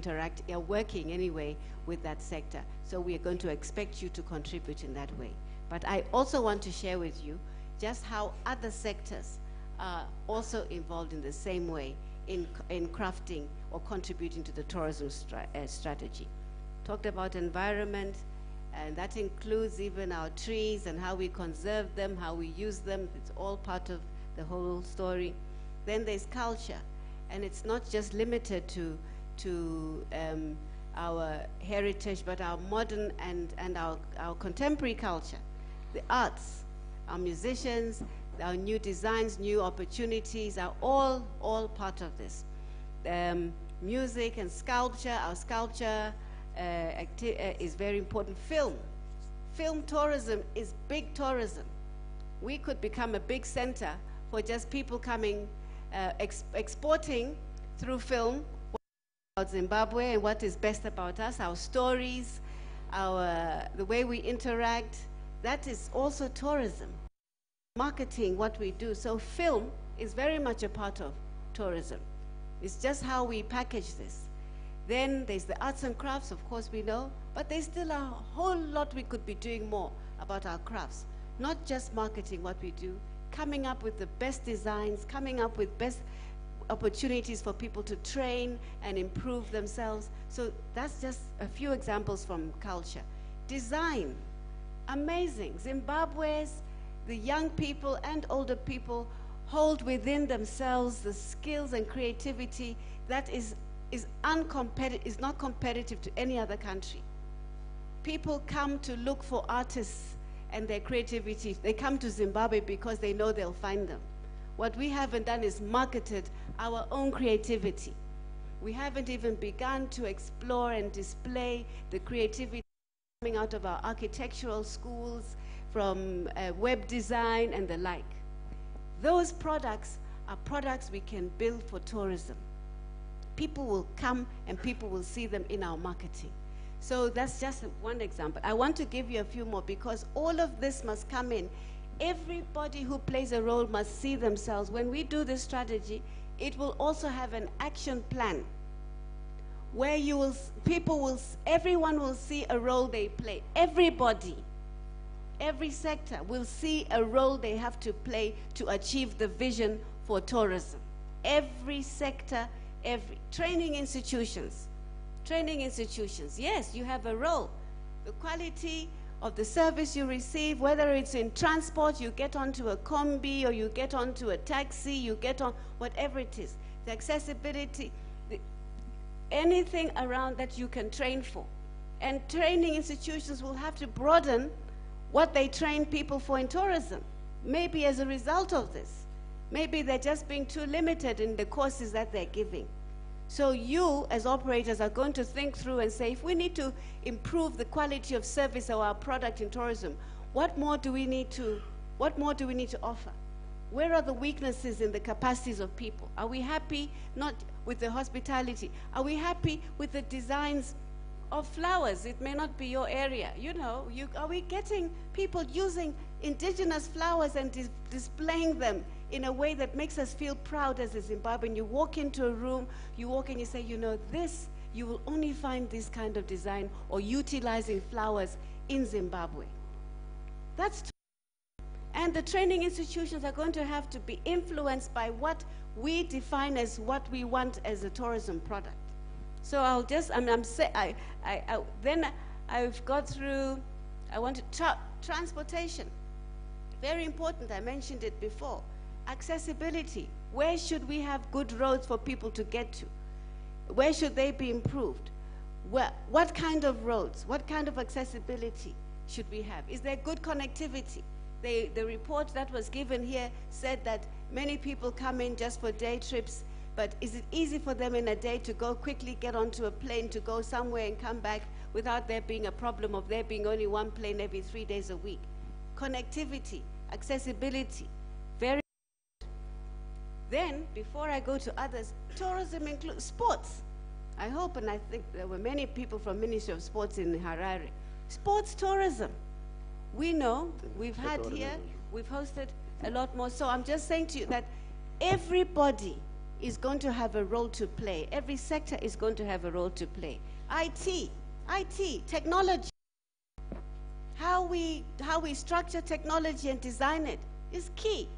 are working anyway with that sector. So we are going to expect you to contribute in that way. But I also want to share with you just how other sectors are also involved in the same way in crafting or contributing to the tourism strategy. Talked about environment, and that includes even our trees and how we conserve them, how we use them. It's all part of the whole story. Then there's culture, and it's not just limited to our heritage, but our modern and our contemporary culture, the arts, our musicians, our new designs, new opportunities are all part of this. Music and sculpture, our sculpture is very important. Film tourism is big tourism. We could become a big center for just people coming, exporting through film about Zimbabwe and what is best about us, our stories, the way we interact. That is also tourism. Marketing, what we do. So film is very much a part of tourism. It's just how we package this. Then there's the arts and crafts, of course we know, but there's still a whole lot we could be doing more about our crafts. Not just marketing what we do, coming up with the best designs, coming up with best opportunities for people to train and improve themselves. So that's just a few examples from culture. Design, amazing. Zimbabwe's, the young people and older people hold within themselves the skills and creativity that is not competitive to any other country. People come to look for artists and their creativity. They come to Zimbabwe because they know they'll find them. What we haven't done is marketed our own creativity. We haven't even begun to explore and display the creativity coming out of our architectural schools, from web design and the like. Those products are products we can build for tourism. People will come and people will see them in our marketing. So that's just one example. I want to give you a few more because all of this must come in. Everybody who plays a role must see themselves. When we do this strategy, it will also have an action plan where everyone will see a role they play. Everybody, every sector will see a role they have to play to achieve the vision for tourism. Every sector, training institutions, yes, you have a role. The quality of the service you receive, whether it's in transport, you get onto a combi or you get onto a taxi, you get on whatever it is. The accessibility, anything around that you can train for. And training institutions will have to broaden what they train people for in tourism. Maybe as a result of this. Maybe they're just being too limited in the courses that they're giving. So you, as operators, are going to think through and say, if we need to improve the quality of service of our product in tourism, what more do we need to offer? Where are the weaknesses in the capacities of people? Are we happy not with the hospitality? Are we happy with the designs of flowers? It may not be your area. You know, are we getting people using indigenous flowers and displaying them in a way that makes us feel proud as a Zimbabwean? You walk into a room, you walk in, you say, you know, you will only find this kind of design or utilizing flowers in Zimbabwe. That's and the training institutions are going to have to be influenced by what we define as what we want as a tourism product. So I'll just, then I've got through, I want to, transportation. Very important, I mentioned it before. Accessibility. Where should we have good roads for people to get to? Where should they be improved? What kind of roads? What kind of accessibility should we have? Is there good connectivity? The report that was given here said that many people come in just for day trips, but is it easy for them in a day to go quickly, get onto a plane, to go somewhere and come back without there being a problem of there being only one plane every 3 days a week? Connectivity, accessibility, very important. Then, before I go to others, tourism includes sports. I hope, and I think there were many people from Ministry of Sports in Harare. Sports tourism. We know, we've had here, we've hosted a lot more. So I'm just saying to you that everybody is going to have a role to play. Every sector is going to have a role to play. IT, technology. How we structure technology and design it is key.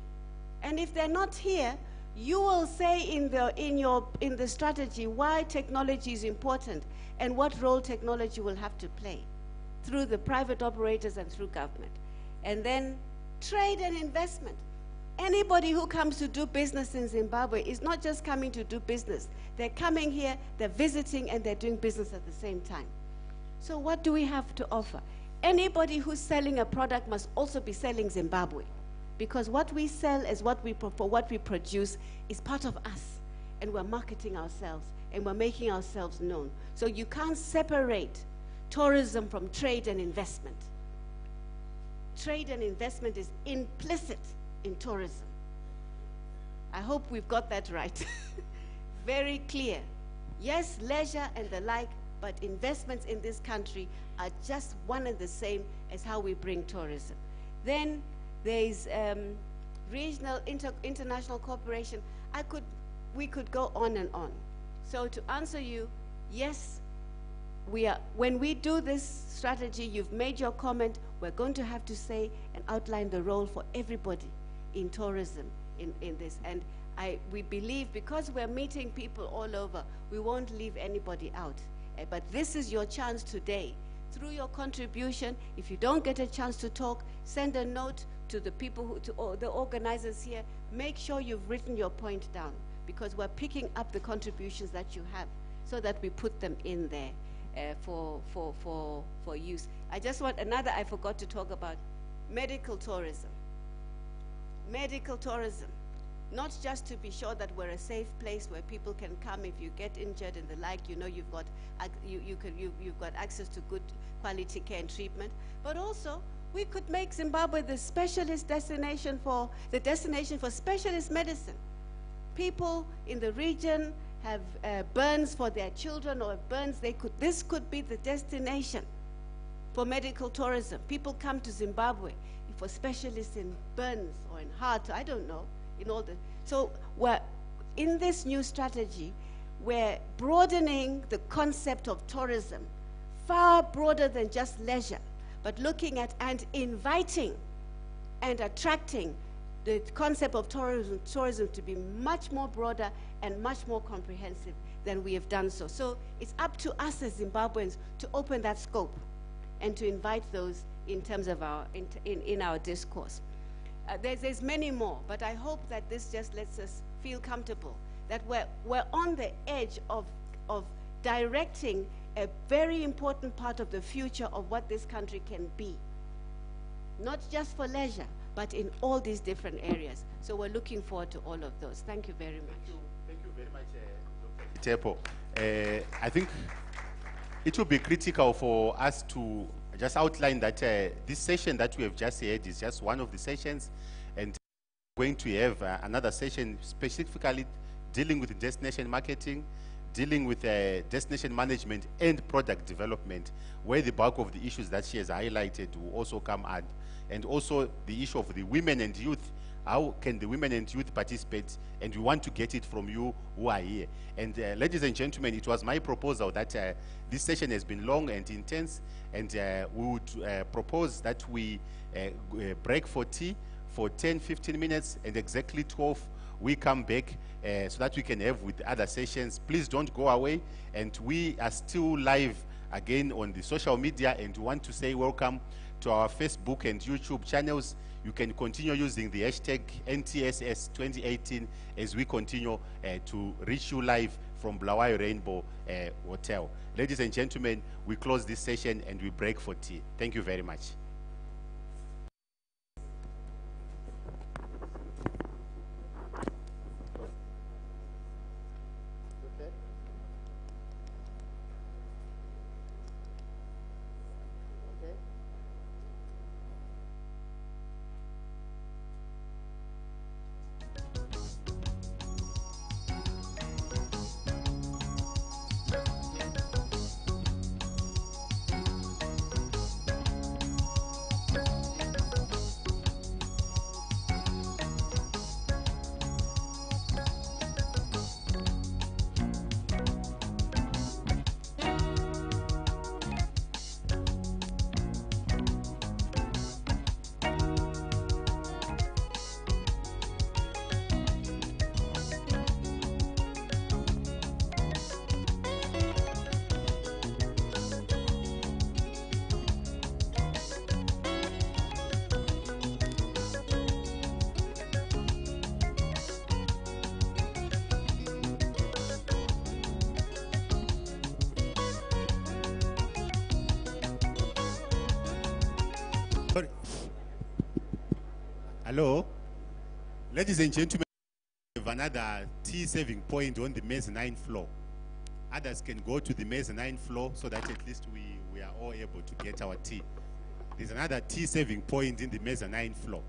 And if they're not here, you will say in the strategy why technology is important and what role technology will have to play through the private operators and through government. And then trade and investment. Anybody who comes to do business in Zimbabwe is not just coming to do business. They're coming here, they're visiting, and they're doing business at the same time. So what do we have to offer? Anybody who's selling a product must also be selling Zimbabwe, because what we sell is what we produce is part of us. and we're marketing ourselves and we're making ourselves known. So you can't separate tourism from trade and investment. Trade and investment is implicit in tourism. I hope we've got that right. Very clear. Yes, leisure and the like, but investments in this country are just one and the same as how we bring tourism. Then there's regional, international cooperation. We could go on and on. So to answer you, yes, when we do this strategy, you've made your comment, we're going to have to say and outline the role for everybody in tourism in this. And we believe because we're meeting people all over, we won't leave anybody out. But this is your chance today. Through your contribution, if you don't get a chance to talk, send a note to the people, the organizers here. Make sure you've written your point down, because we're picking up the contributions that you have so that we put them in there for use. I just want I forgot to talk about medical tourism. Medical tourism. Not just to be sure that we're a safe place where people can come if you get injured and the like, you know you've got access to good quality care and treatment, but also we could make Zimbabwe the specialist destination for specialist medicine. People in the region have burns for their children or burns, this could be the destination for medical tourism. People come to Zimbabwe for specialists in burns or in heart, I don't know. So we're in this new strategy, we're broadening the concept of tourism, far broader than just leisure, but looking at and inviting and attracting the concept of tourism to be much more broader and much more comprehensive than we have done so. So it's up to us as Zimbabweans to open that scope and to invite those in terms of in our discourse. There's many more, but I hope that this just lets us feel comfortable that we're on the edge of directing a very important part of the future of what this country can be. Not just for leisure, but in all these different areas. So we're looking forward to all of those. Thank you very much. Thank you very much, Dr. Tepo. I think it will be critical for us to just outline that this session that we have just had is just one of the sessions, and we're going to have another session specifically dealing with destination marketing, dealing with destination management and product development, where the bulk of the issues that she has highlighted will also come out, and also the issue of the women and youth. How can the women and youth participate? And we want to get it from you who are here. And ladies and gentlemen, it was my proposal that this session has been long and intense, and we would propose that we break for tea for 10-15 minutes, and exactly 12 we come back so that we can have with other sessions. Please don't go away, and we are still live again on the social media, and we want to say welcome to our Facebook and YouTube channels. You can continue using the hashtag NTSS2018 as we continue to reach you live from Bulawayo Rainbow Hotel. Ladies and gentlemen, we close this session and we break for tea. Thank you very much. Hello, ladies and gentlemen, another tea saving point on the mezzanine floor. Others can go to the mezzanine floor so that at least we are all able to get our tea. There's another tea saving point in the mezzanine floor.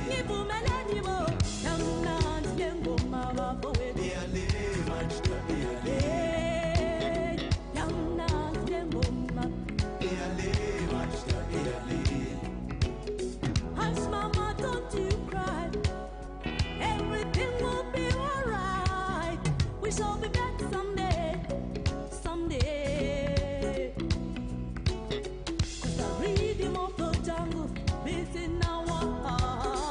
Ngivumelani bo, yamnandi lengoma bafowethu. Hey, yamnandi lengoma. Hush, mama, don't you cry. Everything will be alright. We shall be back someday, someday. 'Cause the rhythm of the jungle beats in our heart.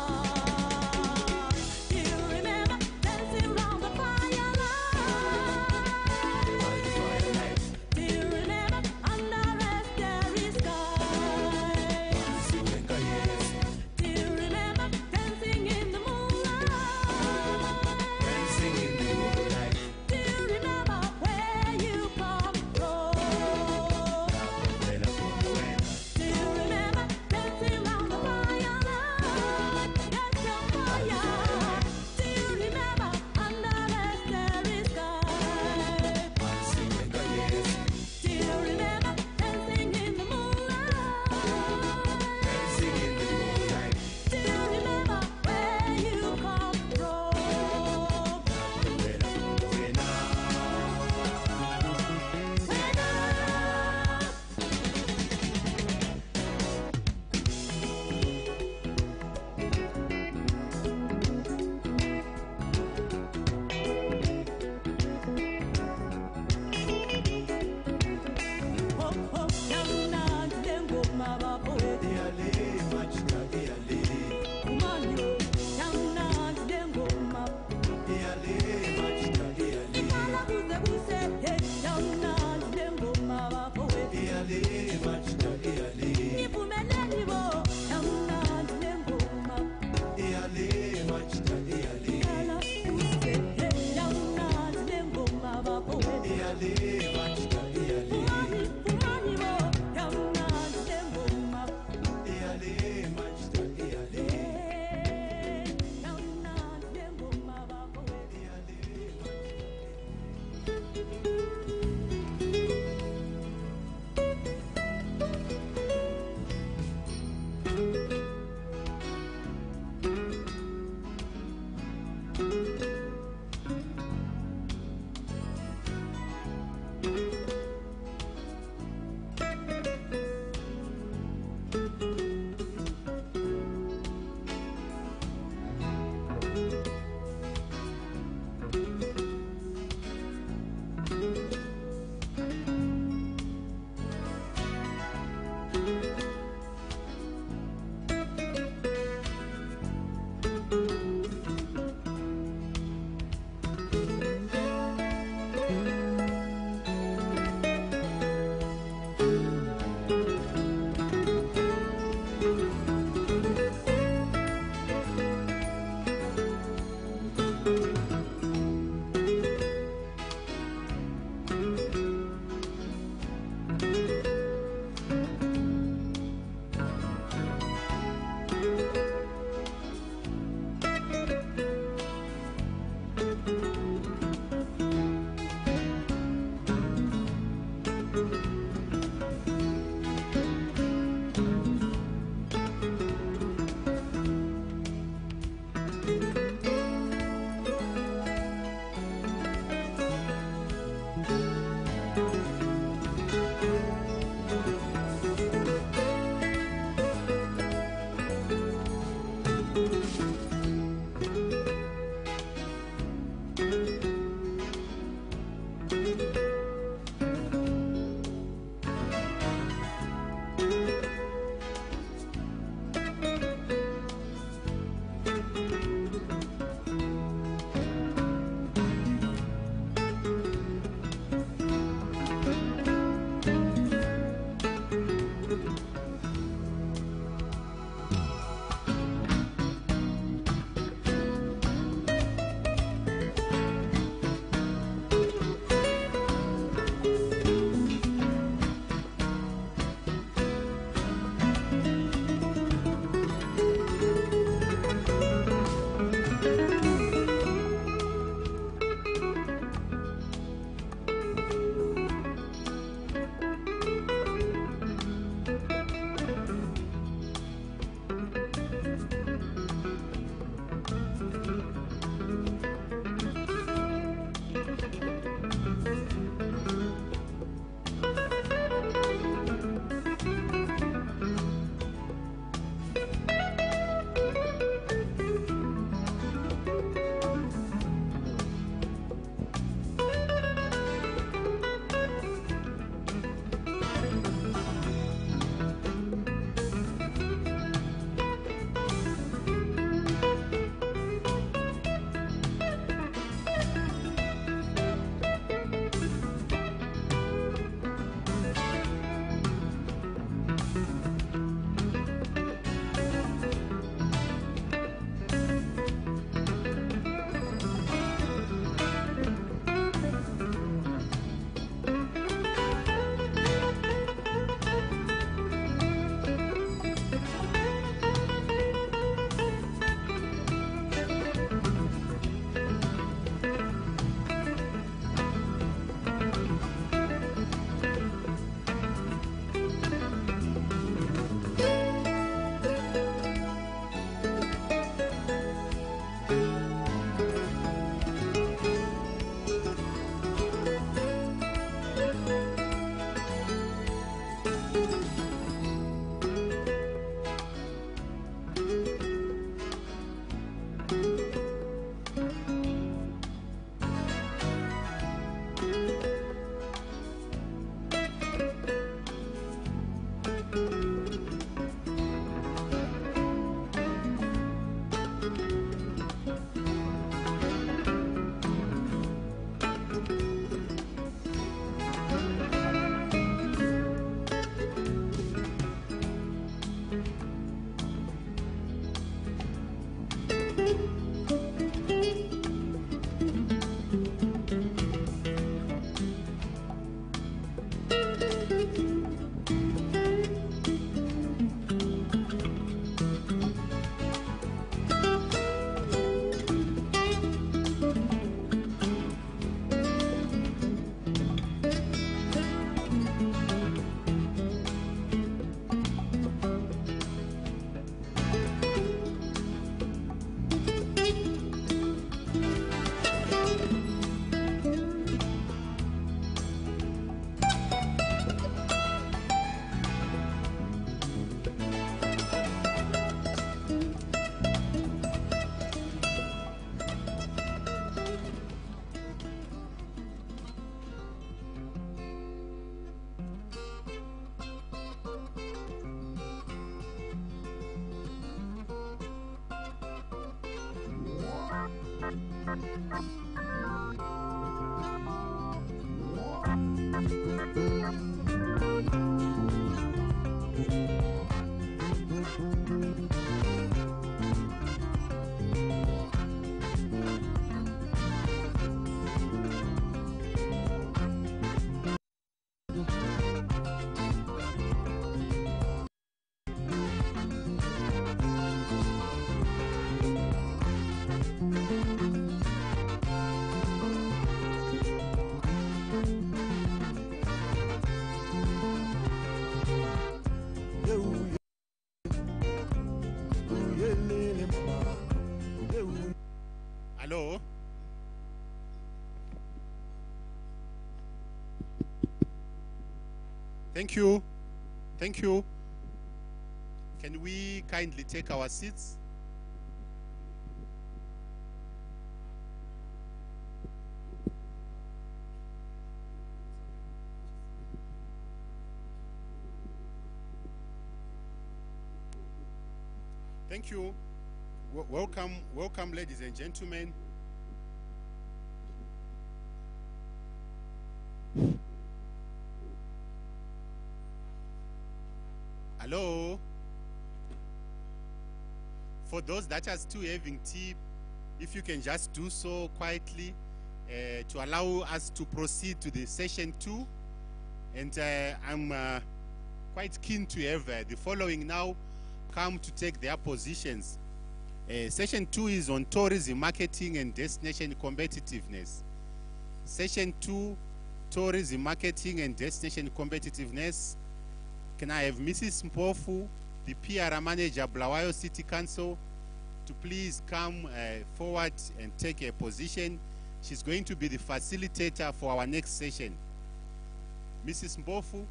Hello? Thank you. Thank you. Can we kindly take our seats? Thank you. Welcome, ladies and gentlemen. Hello? For those that are still having tea, if you can just do so quietly to allow us to proceed to the session 2. And I'm quite keen to have the following now come to take their positions. Session 2 is on tourism, marketing and destination competitiveness. Session 2, tourism, marketing and destination competitiveness. Can I have Mrs. Mpofu, the PR manager, Bulawayo City Council, to please come forward and take a position. She's going to be the facilitator for our next session. Mrs. Mpofu,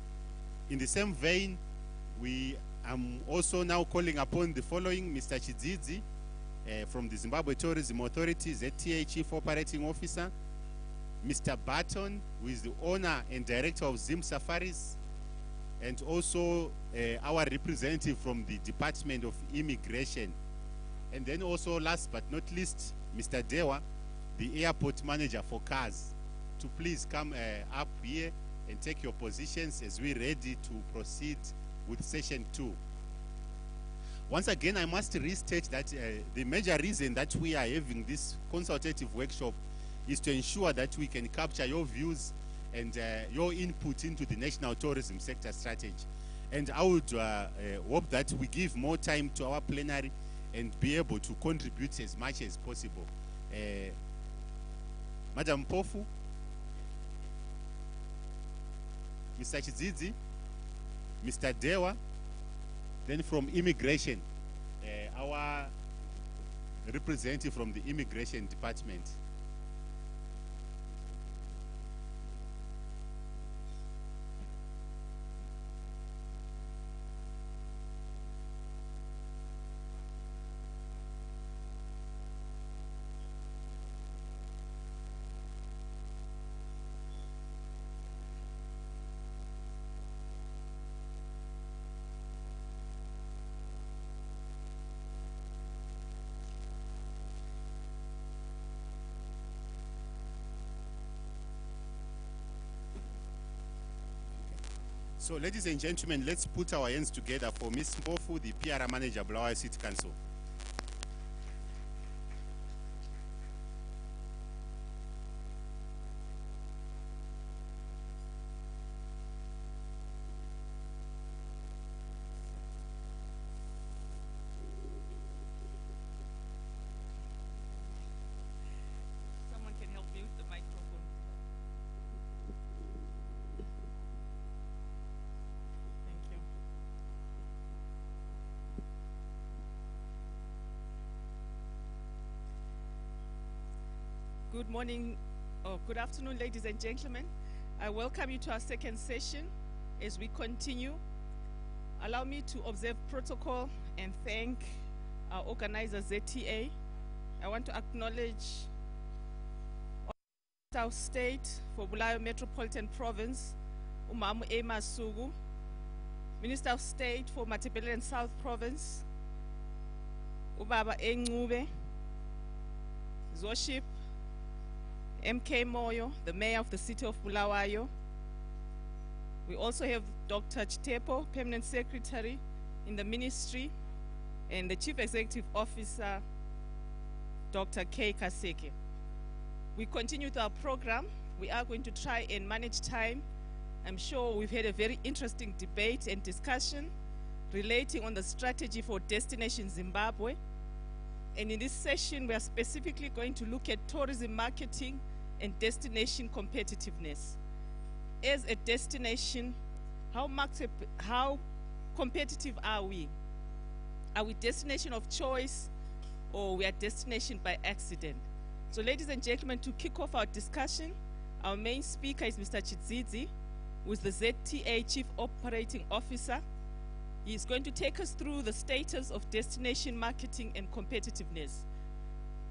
in the same vein, we am also now calling upon the following: Mr. Chidzidzi from the Zimbabwe Tourism Authority, ZTA Chief Operating Officer, Mr. Barton, who is the owner and director of Zim Safaris, and also our representative from the Department of Immigration. And then also, last but not least, Mr. Dewa, the airport manager for cars, to please come up here and take your positions as we're ready to proceed with session 2. Once again, I must restate that the major reason that we are having this consultative workshop is to ensure that we can capture your views and your input into the national tourism sector strategy. And I would hope that we give more time to our plenary and be able to contribute as much as possible. Madam Mpofu, Mr. Chidzidzi, Mr. Dewa, then from Immigration, our representative from the Immigration Department. So, ladies and gentlemen, let's put our hands together for Ms. Mpofu, the PR manager, Bulawayo City Council. Someone can help me with the microphone. Thank you. Good morning, or good afternoon, ladies and gentlemen. I welcome you to our second session. As we continue, allow me to observe protocol and thank our organizer, ZTA. I want to acknowledge South State for Bulawayo Metropolitan Province, Umamu Ema Sugu, Minister of State for Matabeleland South Province, Ubaba Engube, Zoship MK Moyo, the Mayor of the City of Bulawayo. We also have Dr. Chitepo, Permanent Secretary in the Ministry, and the Chief Executive Officer, Dr. K. Kaseke. We continue with our program. We are going to try and manage time. I'm sure we've had a very interesting debate and discussion relating on the strategy for Destination Zimbabwe. And in this session, we are specifically going to look at tourism marketing and destination competitiveness. As a destination, how competitive are we? Are we destination of choice, or we are destination by accident? So ladies and gentlemen, to kick off our discussion, our main speaker is Mr. Chidzidzi, who is the ZTA Chief Operating Officer. He is going to take us through the status of destination marketing and competitiveness.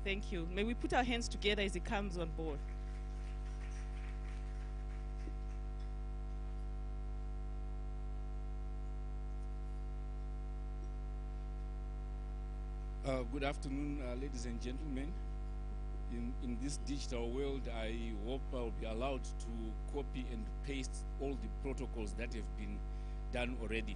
Thank you. May we put our hands together as he comes on board. Good afternoon, ladies and gentlemen. In this digital world, I hope I'll be allowed to copy and paste all the protocols that have been done already.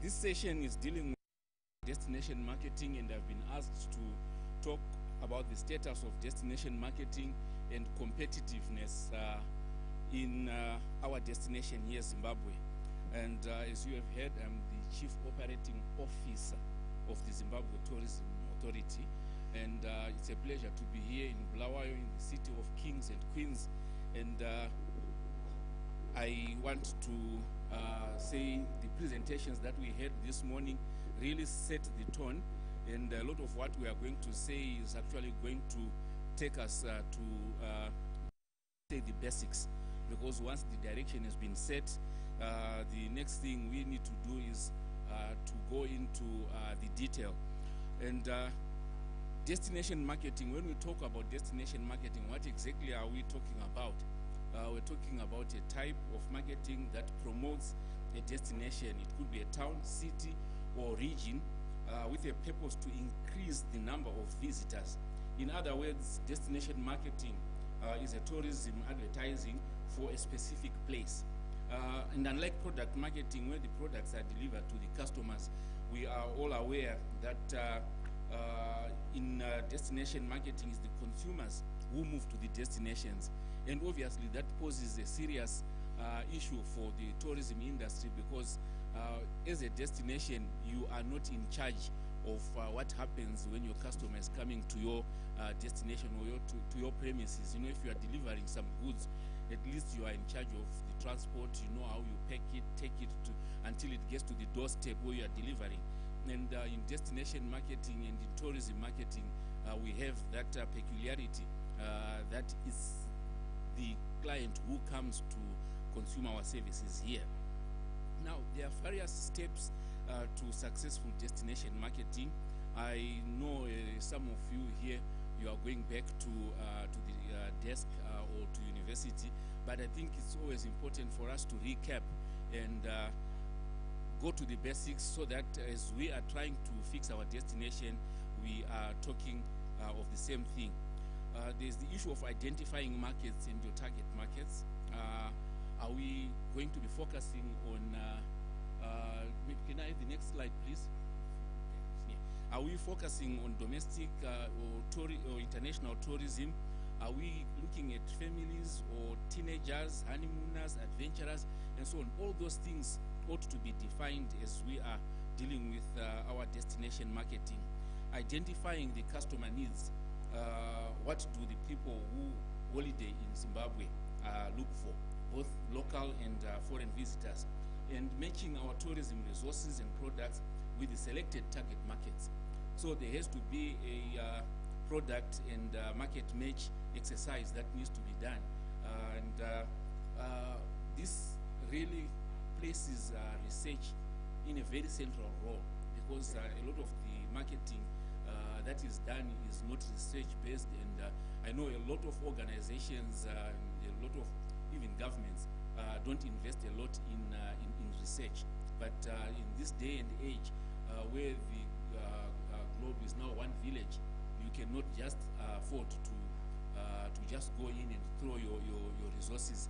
This session is dealing with destination marketing, and I've been asked to talk about the status of destination marketing and competitiveness in our destination here, Zimbabwe. And as you have heard, I'm the Chief Operating Officer of the Zimbabwe Tourism Authority. And it's a pleasure to be here in Bulawayo, in the city of kings and queens. And I want to say the presentations that we had this morning really set the tone. And a lot of what we are going to say is actually going to take us to say the basics. Because once the direction has been set, the next thing we need to do is to go into the detail. And destination marketing, when we talk about destination marketing, what exactly are we talking about? We're talking about a type of marketing that promotes a destination. It could be a town, city, or region with a purpose to increase the number of visitors. In other words, destination marketing is a tourism advertising for a specific place. And unlike product marketing, where the products are delivered to the customers, we are all aware that in destination marketing is the consumers who move to the destinations. And obviously that poses a serious issue for the tourism industry, because as a destination, you are not in charge of what happens when your customer is coming to your destination or to your premises. You know, if you are delivering some goods, at least you are in charge of the transport. You know how you pack it, take it to, until it gets to the doorstep where you are delivering. And in destination marketing and in tourism marketing, we have that peculiarity that is the client who comes to consume our services here. Now, there are various steps to successful destination marketing. I know some of you here, you are going back to the desk or to university, but I think it's always important for us to recap and go to the basics, so that as we are trying to fix our destination, we are talking of the same thing. There's the issue of identifying markets and your target markets. Are we going to be focusing on, can I have the next slide, please? Are we focusing on domestic or international tourism? Are we looking at families or teenagers, honeymooners, adventurers, and so on? All those things ought to be defined as we are dealing with our destination marketing. Identifying the customer needs. What do the people who holiday in Zimbabwe look for, both local and foreign visitors? And matching our tourism resources and products with the selected target markets. So there has to be a product and market match exercise that needs to be done. This really places research in a very central role, because a lot of the marketing that is done is not research based, and I know a lot of organizations, a lot of even governments don't invest a lot in research. But in this day and age, where the globe is now one village, you cannot just afford to just go in and throw your resources.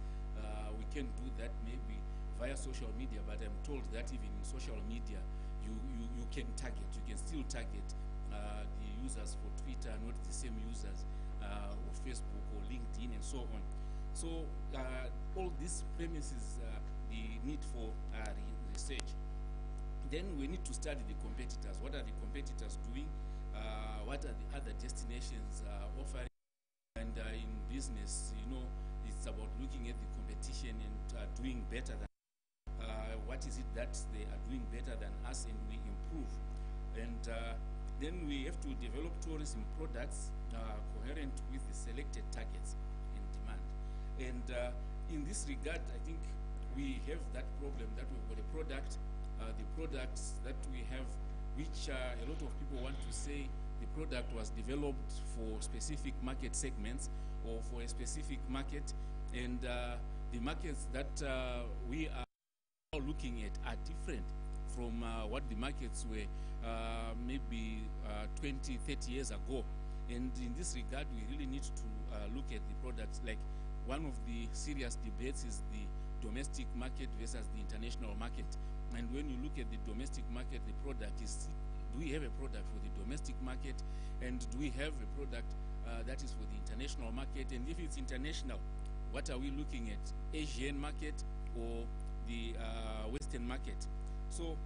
We can do that maybe via social media, but I'm told that even in social media, you can target, you can still target the users for Twitter, not the same users or Facebook or LinkedIn and so on. So all these premises, the need for research. Then we need to study the competitors. What are the competitors doing? What are the other destinations offering? And in business, it's about looking at the competition and doing better than what is it that they are doing better than us, and we improve. And then we have to develop tourism products coherent with the selected targets and demand. And in this regard, I think we have that problem that we've got a product, the products that we have, which a lot of people want to say the product was developed for specific market segments or for a specific market, and the markets that we are looking at are different from what the markets were maybe 20, 30 years ago. And in this regard, we really need to look at the products. Like, one of the serious debates is the domestic market versus the international market. And when you look at the domestic market, the product is, do we have a product for the domestic market, and do we have a product that is for the international market? And if it's international, what are we looking at? Asian market or the Western market? So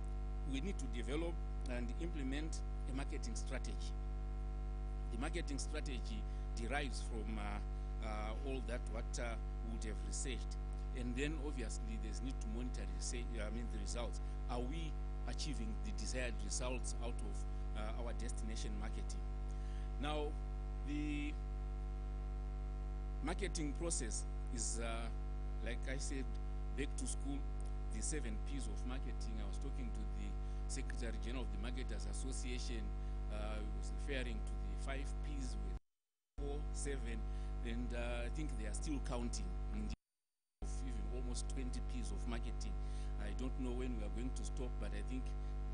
we need to develop and implement a marketing strategy. The marketing strategy derives from all that what we would have researched. And then obviously there's need to monitor the results. Are we achieving the desired results out of our destination marketing? Now, the marketing process is, like I said, back to school, the 7 P's of marketing. I was talking to the Secretary General of the Marketers Association. He was referring to the 5 P's with 4, 7, and I think they are still counting. Even almost 20 P's of marketing. I don't know when we are going to stop, but I think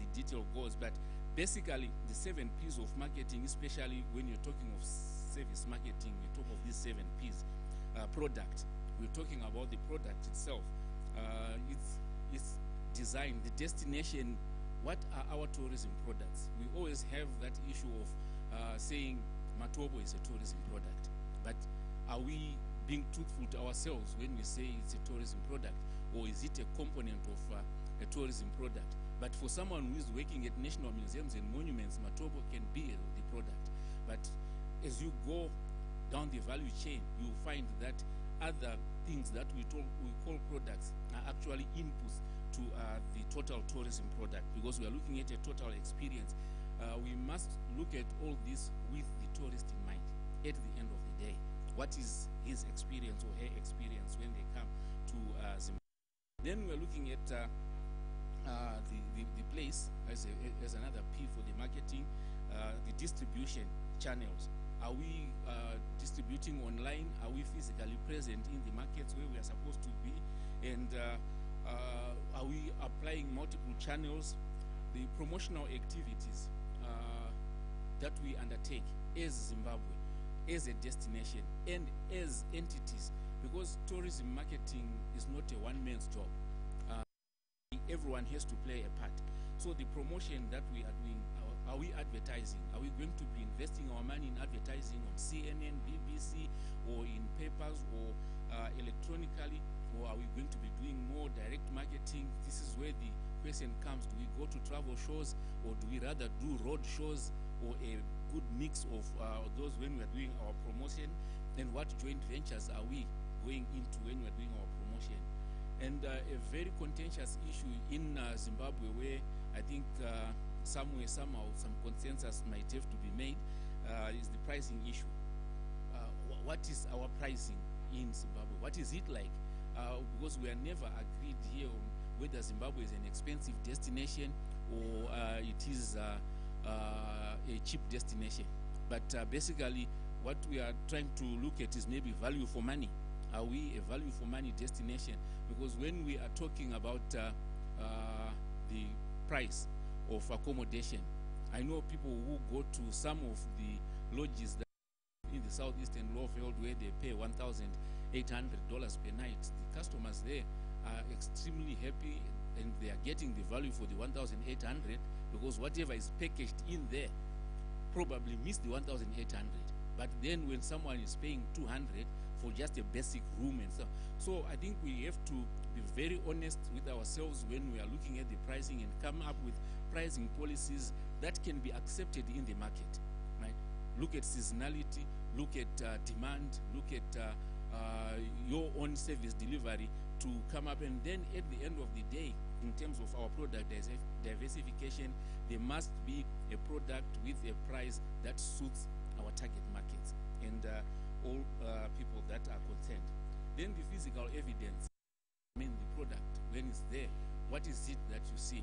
the detail goes. But basically, the 7 P's of marketing, especially when you're talking of service marketing, we talk of these 7 P's. Product, we're talking about the product itself. It's design, the destination. What are our tourism products? We always have that issue of saying Matobo is a tourism product, but are we being truthful to ourselves when we say it's a tourism product, or is it a component of a tourism product? But for someone who is working at national museums and monuments, Matobo can be the product. But as you go down the value chain, you find that other things that we call products are actually inputs to the total tourism product, because we are looking at a total experience. We must look at all this with the tourist in mind at the end of the day. What is his experience or her experience when they come to Zimbabwe? Then we're looking at the place as another P for the marketing, the distribution channels. Are we distributing online? Are we physically present in the markets where we are supposed to be? And are we applying multiple channels? The promotional activities that we undertake as Zimbabwe, as a destination, and as entities, because tourism marketing is not a one-man's job. Everyone has to play a part. So the promotion that we are doing, are we advertising? Are we going to be investing our money in advertising on CNN, BBC, or in papers, or electronically, or are we going to be doing more direct marketing? This is where the question comes. Do we go to travel shows, or do we rather do road shows, or a good mix of those when we are doing our promotion? And what joint ventures are we going into when we are doing our promotion? And a very contentious issue in Zimbabwe, where I think somewhere, somehow, some consensus might have to be made, is the pricing issue. What is our pricing in Zimbabwe? What is it like? Because we are never agreed here on whether Zimbabwe is an expensive destination or it is a cheap destination. But basically, what we are trying to look at is maybe value for money. Are we a value for money destination? Because when we are talking about the price, of accommodation. I know people who go to some of the lodges that in the southeastern Lowveld where they pay $1,800 per night. The customers there are extremely happy and they are getting the value for the 1,800 because whatever is packaged in there probably missed the 1,800. But then when someone is paying 200 for just a basic room and stuff, so I think we have to be very honest with ourselves when we are looking at the pricing and come up with pricing policies that can be accepted in the market, right? Look at seasonality, look at demand, look at your own service delivery to come up, and then at the end of the day, in terms of our product diversification, there must be a product with a price that suits our target markets and all people that are concerned. Then the physical evidence, I mean the product, when it's there, what is it that you see?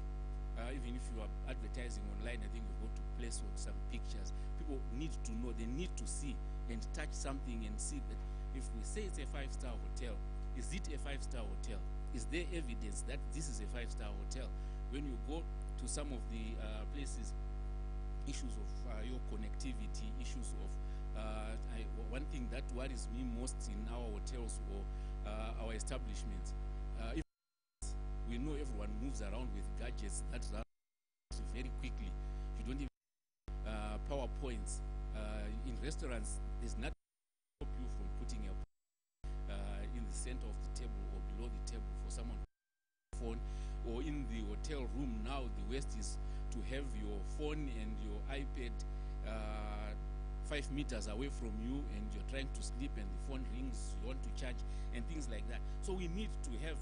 Even if you are advertising online, I think you go to place with some pictures. People need to know, they need to see and touch something and see that if we say it's a 5-star hotel, is it a 5-star hotel? Is there evidence that this is a 5-star hotel? When you go to some of the places, issues of your connectivity, issues of one thing that worries me most in our hotels or our establishments, if we know everyone moves around with gadgets that run very quickly. You don't even PowerPoints. In restaurants, there's nothing to stop you from putting a in the center of the table or below the table for someone phone, or in the hotel room now the West is to have your phone and your iPad 5 meters away from you and you're trying to sleep and the phone rings, you want to charge and things like that. So we need to have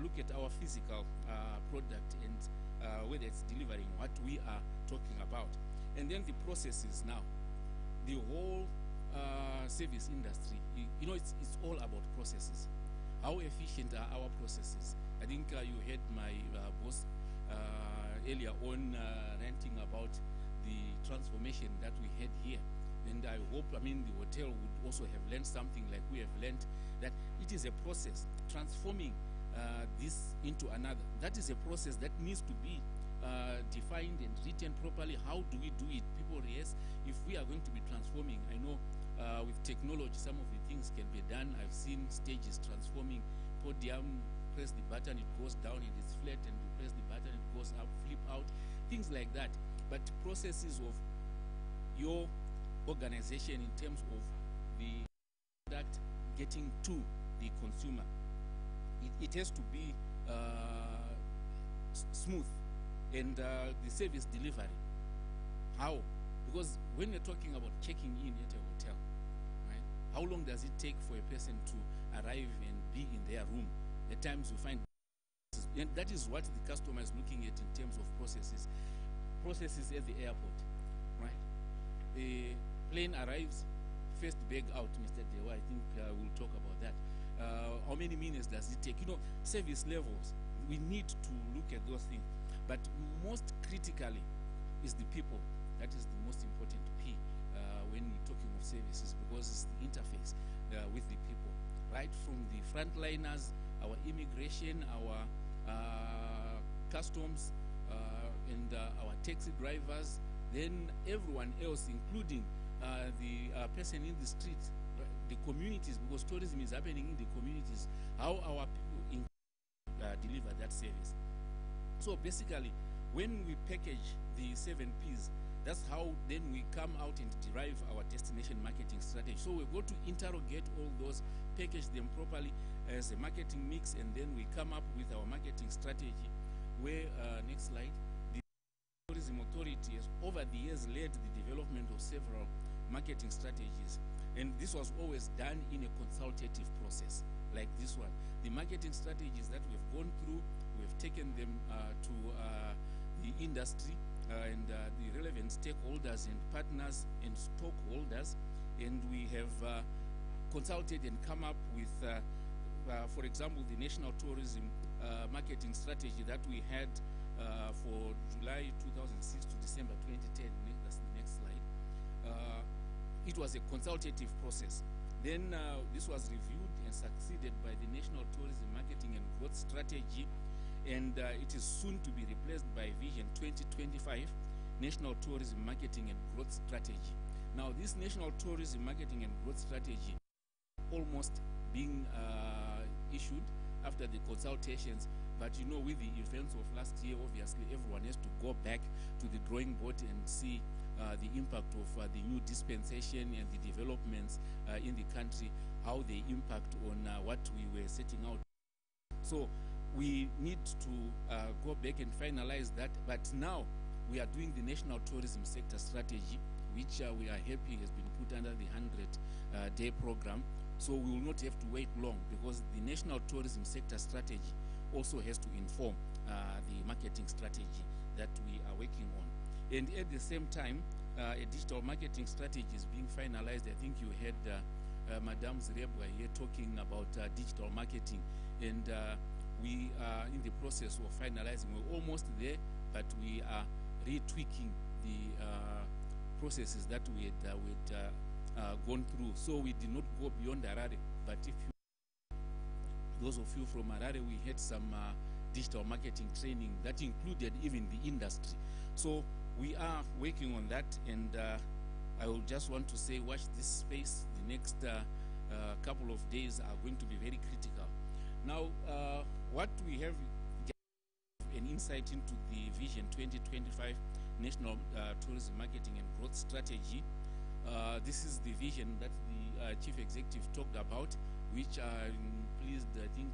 look at our physical product and whether it's delivering what we are talking about. And then the processes now, the whole service industry, you know, it's all about processes. How efficient are our processes? I think you heard my boss earlier on ranting about the transformation that we had here. And I hope, I mean, the hotel would also have learned something like we have learned, that it is a process, transforming this into another. That is a process that needs to be defined and written properly. How do we do it? People, yes, if we are going to be transforming, I know with technology, some of the things can be done. I've seen stages transforming, podium, press the button, it goes down, it is flat, and you press the button, it goes up, flip out, things like that. But processes of your organization in terms of the product getting to the consumer, it has to be smooth, and the service delivery. How? Because when you're talking about checking in at a hotel, right? How long does it take for a person to arrive and be in their room? At times you find, and that is what the customer is looking at in terms of processes. Processes at the airport, right? The plane arrives, first bag out, Mr. Dewa, I think we'll talk about that. How many minutes does it take? You know, service levels, we need to look at those things. But most critically is the people. That is the most important P when you're talking of services, because it's the interface with the people. Right from the frontliners, our immigration, our customs, and our taxi drivers, then everyone else, including the person in the street, the communities, because tourism is happening in the communities, how our people deliver that service. So basically, when we package the 7 Ps, that's how then we come out and derive our destination marketing strategy. So we're going to interrogate all those, package them properly as a marketing mix, and then we come up with our marketing strategy where, next slide, the Tourism Authority has over the years led the development of several marketing strategies. And this was always done in a consultative process like this one. The marketing strategies that we've gone through, we've taken them to the industry and the relevant stakeholders and partners and stockholders, and we have consulted and come up with, for example, the National Tourism Marketing Strategy that we had for July 2006 to December 2010. That's the next slide. It was a consultative process. Then this was reviewed and succeeded by the National Tourism Marketing and Growth Strategy, and it is soon to be replaced by Vision 2025, National Tourism Marketing and Growth Strategy. Now, this National Tourism Marketing and Growth Strategy almost being issued after the consultations, but you know, with the events of last year, obviously everyone has to go back to the drawing board and see the impact of the new dispensation and the developments in the country, how they impact on what we were setting out. So we need to go back and finalize that, but now we are doing the National Tourism Sector Strategy, which we are happy has been put under the 100-day program. So we will not have to wait long, because the National Tourism Sector Strategy also has to inform the marketing strategy that we are working on. And at the same time, a digital marketing strategy is being finalized. I think you heard Madame Zirebwa here talking about digital marketing, and we are in the process of finalizing. We're almost there, but we are retweaking the processes that we had gone through. So we did not go beyond Harare, but if you, those of you from Harare, we had some digital marketing training that included even the industry. So we are working on that, and I will just want to say, watch this space. The next couple of days are going to be very critical. Now, what we have an insight into the Vision 2025 National Tourism Marketing and Growth Strategy. This is the vision that the Chief Executive talked about, which I'm pleased, I think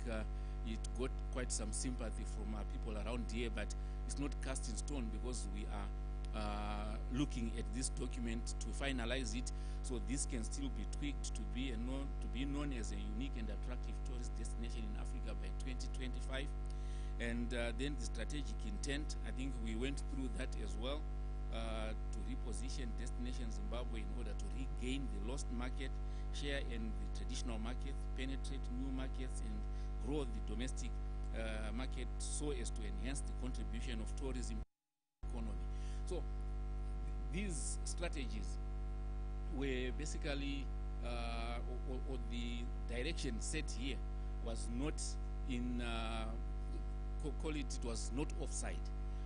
it got quite some sympathy from people around here, but it's not cast in stone, because we are looking at this document to finalize it, so this can still be tweaked to be known as a unique and attractive tourist destination in Africa by 2025. And then the strategic intent, I think we went through that as well, to reposition Destination Zimbabwe in order to regain the lost market share in the traditional markets, penetrate new markets, and grow the domestic market so as to enhance the contribution of tourism economy. So these strategies were basically, or the direction set here was not in, call it was not offside,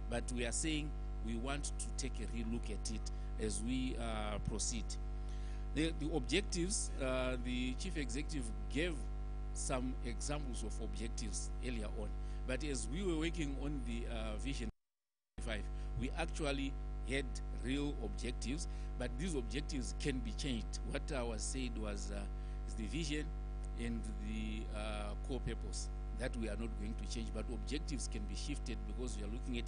but we are saying we want to take a real look at it as we proceed. The objectives, the Chief Executive gave some examples of objectives earlier on, but as we were working on the Vision 5, we actually had real objectives, but these objectives can be changed. What I was said was is the vision and the core purpose that we are not going to change, but objectives can be shifted, because we are looking at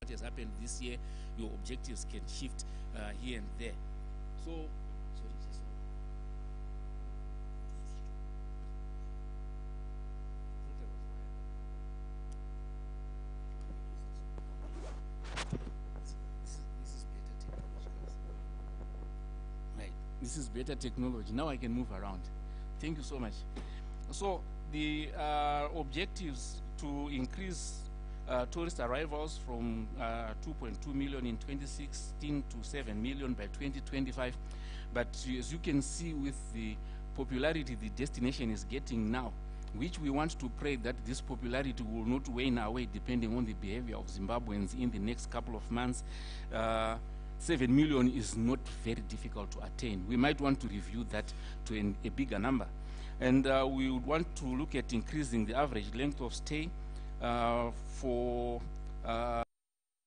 what has happened this year. Your objectives can shift here and there. So, sorry, this is better technology. Now I can move around. Thank you so much. So the objectives to increase tourist arrivals from 2.2 million in 2016 to 7 million by 2025. But as you can see with the popularity the destination is getting now, which we want to pray that this popularity will not wane away depending on the behavior of Zimbabweans in the next couple of months. 7 million is not very difficult to attain. We might want to review that to a bigger number. And we would want to look at increasing the average length of stay for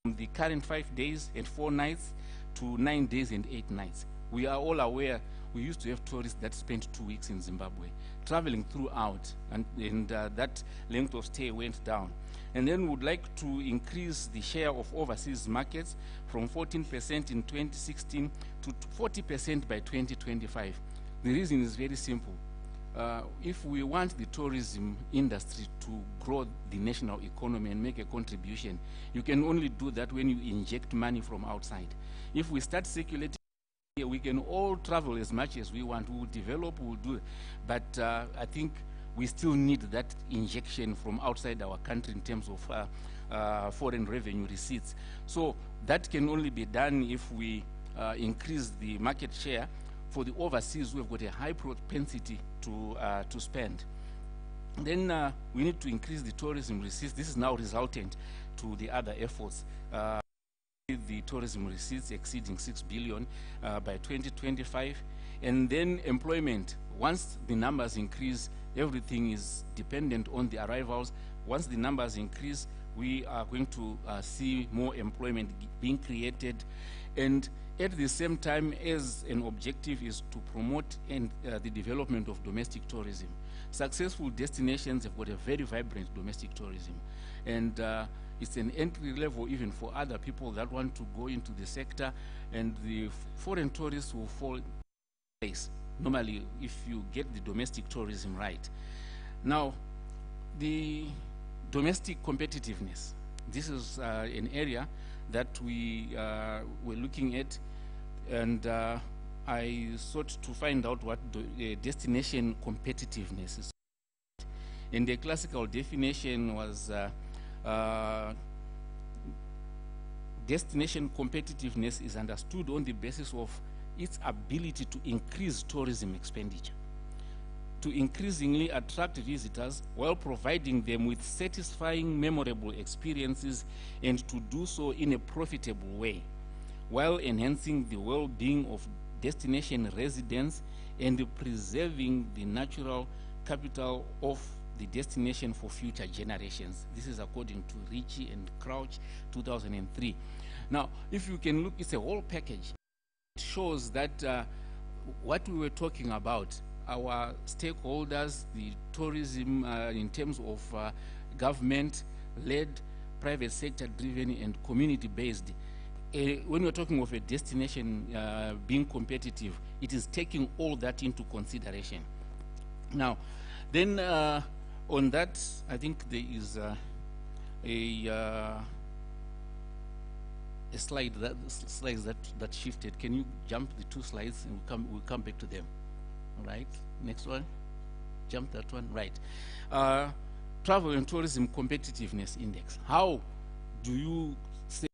the current 5 days and 4 nights to 9 days and 8 nights. We are all aware we used to have tourists that spent 2 weeks in Zimbabwe, traveling throughout, and that length of stay went down. And then we would like to increase the share of overseas markets from 14% in 2016 to 40% by 2025. The reason is very simple. If we want the tourism industry to grow the national economy and make a contribution, you can only do that when you inject money from outside. If we start circulating, we can all travel as much as we want. We will develop, we will do it. But I think we still need that injection from outside our country in terms of foreign revenue receipts. So that can only be done if we increase the market share for the overseas who have got a high propensity to spend. Then we need to increase the tourism receipts. This is now resultant to the other efforts. The tourism receipts exceeding 6 billion by 2025. And then employment. Once the numbers increase, everything is dependent on the arrivals. Once the numbers increase, we are going to see more employment being created. And at the same time, as an objective is to promote the development of domestic tourism. Successful destinations have got a very vibrant domestic tourism. And it's an entry level even for other people that want to go into the sector, and the foreign tourists will fall in place normally if you get the domestic tourism right. Now, the domestic competitiveness. This is an area that we were looking at, and I sought to find out what destination competitiveness is. And the classical definition was destination competitiveness is understood on the basis of its ability to increase tourism expenditure, to increasingly attract visitors while providing them with satisfying, memorable experiences, and to do so in a profitable way, while enhancing the well-being of destination residents and preserving the natural capital of the destination for future generations. This is according to Ritchie and Crouch, 2003. Now, if you can look, it's a whole package. It shows that what we were talking about, our stakeholders, the tourism in terms of government-led, private sector-driven, and community-based. When we're talking of a destination being competitive, it is taking all that into consideration. Now, then on that, I think there is a slide that shifted. Can you jump the two slides and we'll come back to them? All right, next one. Jump that one, right. Travel and Tourism Competitiveness Index. How do you say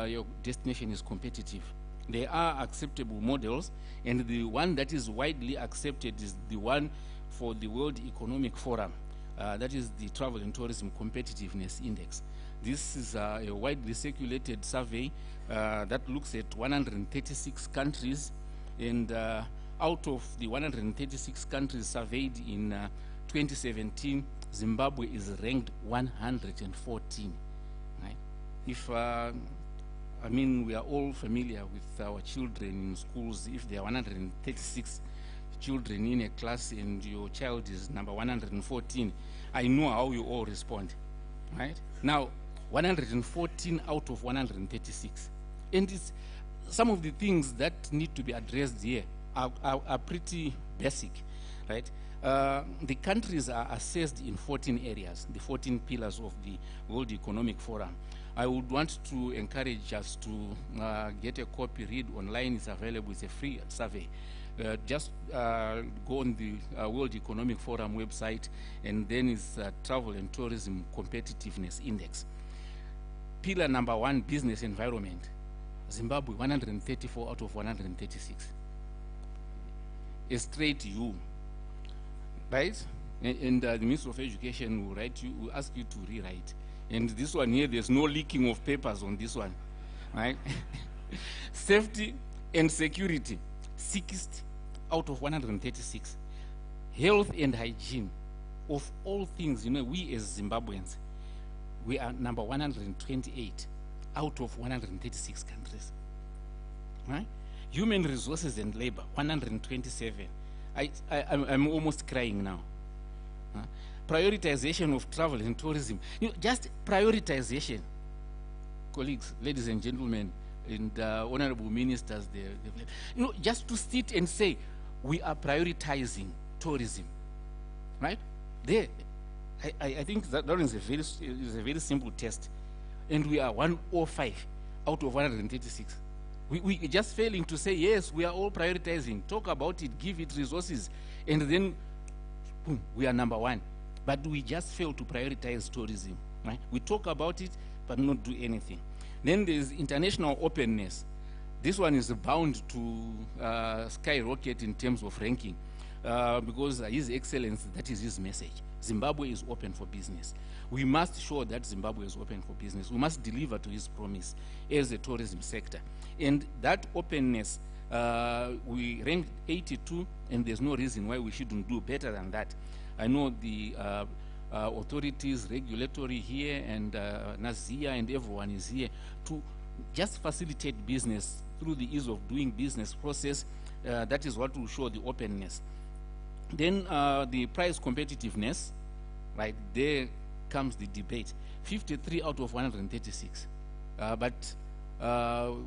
your destination is competitive? There are acceptable models, and the one that is widely accepted is the one for the World Economic Forum. That is the Travel and Tourism Competitiveness Index. This is a widely circulated survey that looks at 136 countries, and out of the 136 countries surveyed in 2017, Zimbabwe is ranked 114. Right? If I mean, we are all familiar with our children in schools. If there are 136 children in a class and your child is number 114, I know how you all respond, right? Now, 114 out of 136. And it's, some of the things that need to be addressed here are pretty basic, right? The countries are assessed in 14 areas, the 14 pillars of the World Economic Forum. I would want to encourage us to get a copy, read online. It's available. It's a free survey. Just go on the World Economic Forum website, and then it's Travel and Tourism Competitiveness Index. Pillar number 1, business environment. Zimbabwe, 134 out of 136. A straight U, right? And the Minister of Education will will ask you to rewrite. And this one here, there's no leaking of papers on this one, right? Safety and security, 60 out of 136. Health and hygiene, of all things, you know, we as Zimbabweans, we are number 128 out of 136 countries, right? Human resources and labor, 127. I'm almost crying now. Prioritization of travel and tourism. You know, just prioritization. Colleagues, ladies and gentlemen, and honorable ministers, you know, just to sit and say, we are prioritizing tourism, right? There, I think that is a very simple test. And we are 105 out of 136. We just failing to say, yes, we are all prioritizing. Talk about it, give it resources, and then, boom, we are number 1. But we just fail to prioritize tourism, right? We talk about it, but not do anything. Then there's international openness. This one is bound to skyrocket in terms of ranking because His Excellency, that is his message. Zimbabwe is open for business. We must show that Zimbabwe is open for business. We must deliver to his promise as a tourism sector. And that openness, we ranked 82, and there's no reason why we shouldn't do better than that. I know the authorities, regulatory here, and Nazia and everyone is here to just facilitate business through the ease of doing business process. That is what will show the openness. Then the price competitiveness, right, there comes the debate. 53 out of 136. But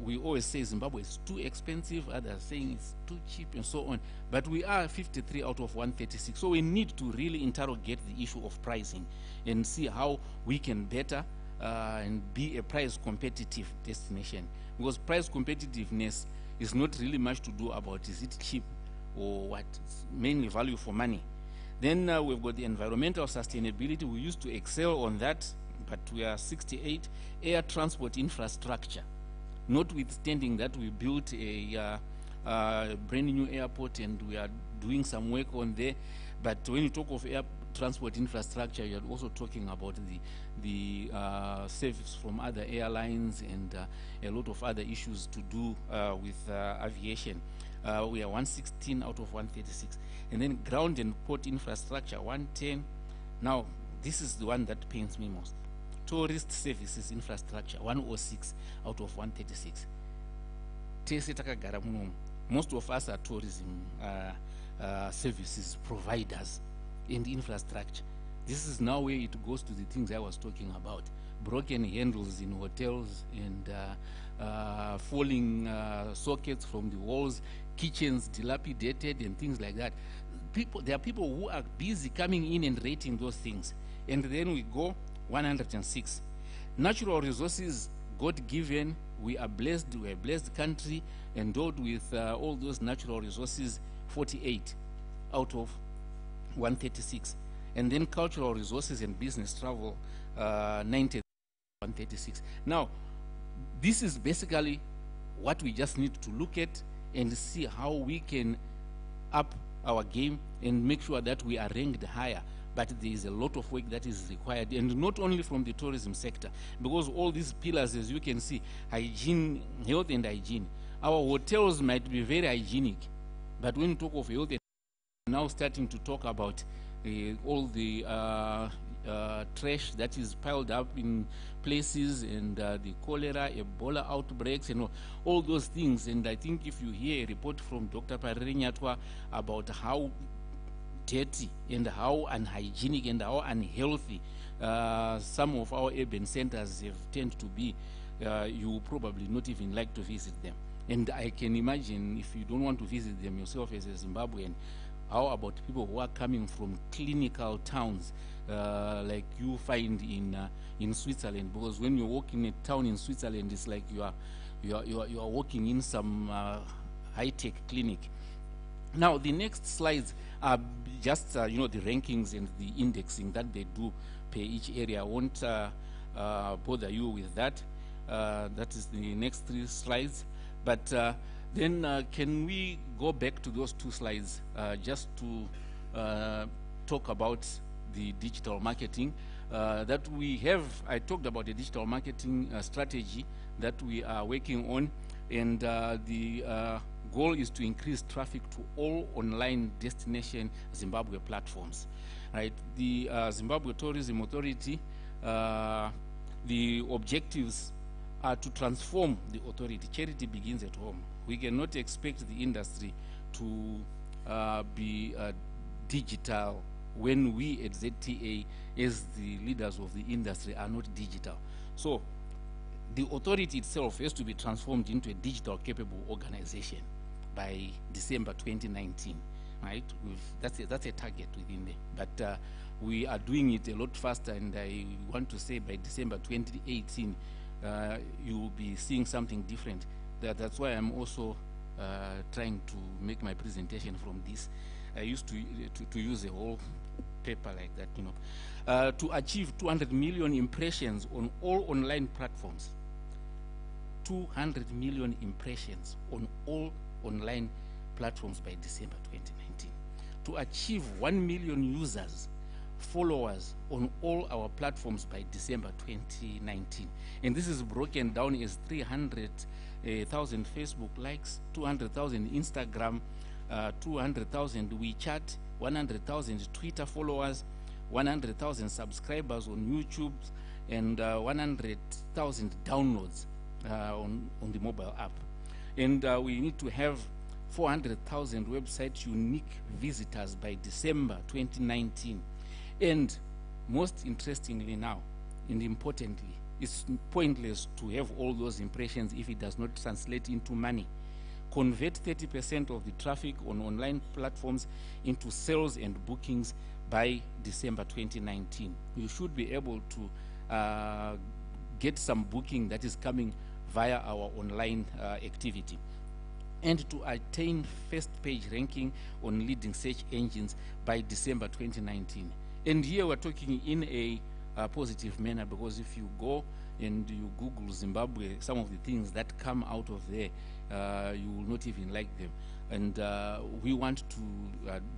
we always say Zimbabwe is too expensive, others saying it's too cheap and so on. But we are 53 out of 136. So we need to really interrogate the issue of pricing and see how we can better and be a price competitive destination. Because price competitiveness is not really much to do about is it cheap or what. It's mainly value for money. Then we've got the environmental sustainability. We used to excel on that, but we are 68. Air transport infrastructure. Notwithstanding that we built a brand new airport and we are doing some work on there, but when you talk of air transport infrastructure, you're also talking about the service from other airlines and a lot of other issues to do with aviation. We are 116 out of 136. And then ground and port infrastructure, 110. Now, this is the one that pains me most. Tourist services infrastructure, 106 out of 136. Most of us are tourism services providers and infrastructure. This is now where it goes to the things I was talking about. Broken handles in hotels and falling sockets from the walls, kitchens dilapidated and things like that. There are people who are busy coming in and rating those things. And then we go 106. Natural resources, God-given, we are blessed, we're a blessed country, endowed with all those natural resources, 48 out of 136. And then cultural resources and business travel, 90, 136. Now, this is basically what we just need to look at and see how we can up our game and make sure that we are ranked higher. But there is a lot of work that is required, and not only from the tourism sector, because all these pillars, as you can see, hygiene, health and hygiene. Our hotels might be very hygienic, but when you talk of health, now starting to talk about all the trash that is piled up in places and the cholera, Ebola outbreaks, and all those things. And I think if you hear a report from Dr. Parere about how dirty and how unhygienic and how unhealthy some of our urban centers have tended to be, you will probably not even like to visit them. And I can imagine if you don't want to visit them yourself as a Zimbabwean, how about people who are coming from clinical towns like you find in Switzerland? Because when you walk in a town in Switzerland, it's like you are walking in some high-tech clinic. Now, the next slides are just the rankings and the indexing that they do per each area. I won't bother you with that. That is the next 3 slides. But then can we go back to those 2 slides just to talk about the digital marketing that we have. I talked about the digital marketing strategy that we are working on, and the goal is to increase traffic to all online destination Zimbabwe platforms. Right, the Zimbabwe Tourism Authority, the objectives are to transform the authority. Charity begins at home. We cannot expect the industry to be digital when we at ZTA, as the leaders of the industry, are not digital. So the authority itself has to be transformed into a digital capable organization by December 2019, right? That's a target within there. But we are doing it a lot faster, and I want to say by December 2018, you will be seeing something different. That's why I'm also trying to make my presentation from this. I used to use a whole paper like that, to achieve 200 million impressions on all online platforms. 200 million impressions on all online platforms by December 2019. To achieve 1 million users followers on all our platforms by December 2019. And this is broken down as 300,000 Facebook likes, 200,000 Instagram, 200,000 WeChat, 100,000 Twitter followers, 100,000 subscribers on YouTube, and 100,000 downloads on the mobile app. And we need to have 400,000 website unique visitors by December 2019. And most interestingly now, and importantly, it's pointless to have all those impressions if it does not translate into money. Convert 30% of the traffic on online platforms into sales and bookings by December 2019. You should be able to get some booking that is coming via our online activity, and to attain first page ranking on leading search engines by December 2019. And here we're talking in a positive manner, because if you go and you Google Zimbabwe, some of the things that come out of there, you will not even like them. And we want to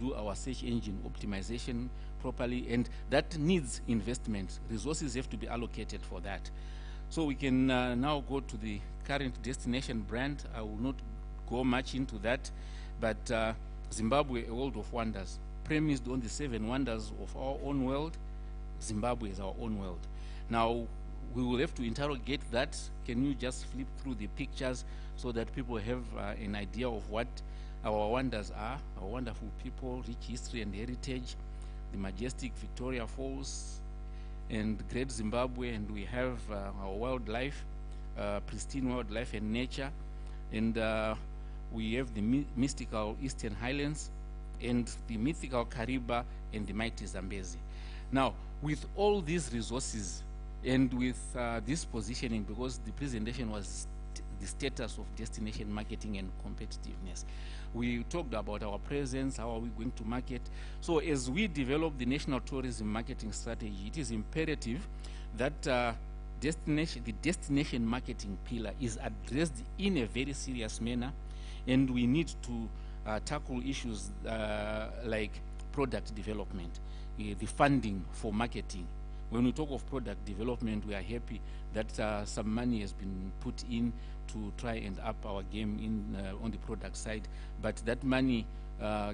do our search engine optimization properly, and that needs investment. Resources have to be allocated for that. So we can now go to the current destination brand. I will not go much into that, but Zimbabwe, a world of wonders, premised on the 7 wonders of our own world. Zimbabwe is our own world. Now, we will have to interrogate that. Can you just flip through the pictures so that people have an idea of what our wonders are, our wonderful people, rich history and heritage, the majestic Victoria Falls, and great Zimbabwe, and we have our wildlife, pristine wildlife and nature, and we have the mystical Eastern Highlands, and the mythical Kariba, and the mighty Zambezi. Now, with all these resources and with this positioning, because the presentation was the status of destination marketing and competitiveness, we talked about our presence, how are we going to market. So as we develop the national tourism marketing strategy, it is imperative that the destination marketing pillar is addressed in a very serious manner, and we need to tackle issues like product development, the funding for marketing. When we talk of product development, we are happy that some money has been put in to try and up our game in on the product side, but that money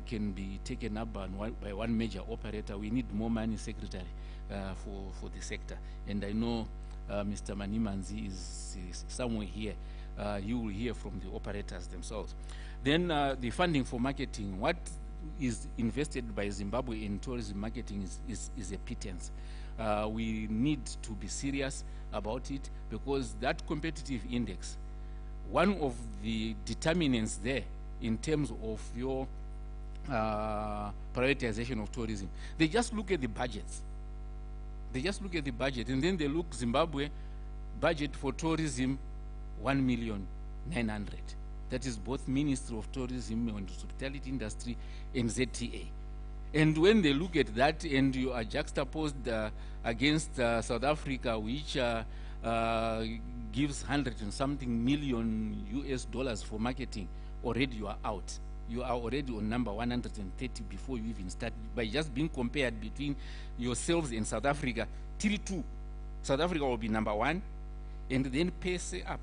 can be taken up by one major operator. We need more money, Secretary, for the sector. And I know Mr. Manimanzi is somewhere here. You will hear from the operators themselves. Then the funding for marketing, what is invested by Zimbabwe in tourism marketing is a pittance. We need to be serious about it, because that competitive index, one of the determinants there in terms of your prioritization of tourism, they just look at the budgets. They just look at the budget, and then they look Zimbabwe budget for tourism 1,900,000. That is both Ministry of Tourism and Hospitality Industry and ZTA. And when they look at that, and you are juxtaposed against South Africa, which gives 100 and something million US for marketing, already you are out. You are already on number 130 before you even start, by just being compared between yourselves and South Africa. Till 2, South Africa will be number 1, and then pace up.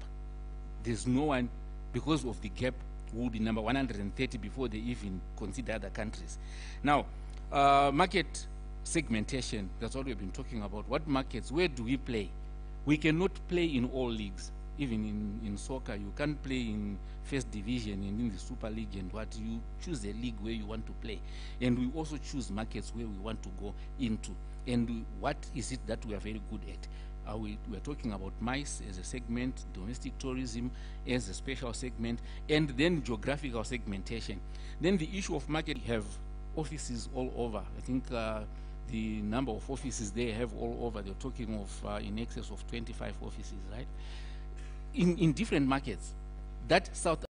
There's no one, because of the gap, will be number 130 before they even consider other countries. Now, market segmentation, that's what we've been talking about. What markets, where do we play? We cannot play in all leagues. Even in soccer, you can't play in first division and in the Super League and what. You choose a league where you want to play. And we also choose markets where we want to go into. And what is it that we are very good at? We are talking about MICE as a segment, domestic tourism as a special segment, and then geographical segmentation. Then the issue of market, have offices all over. I think the number of offices they have all over, they're talking of in excess of 25 offices, right? In different markets. That South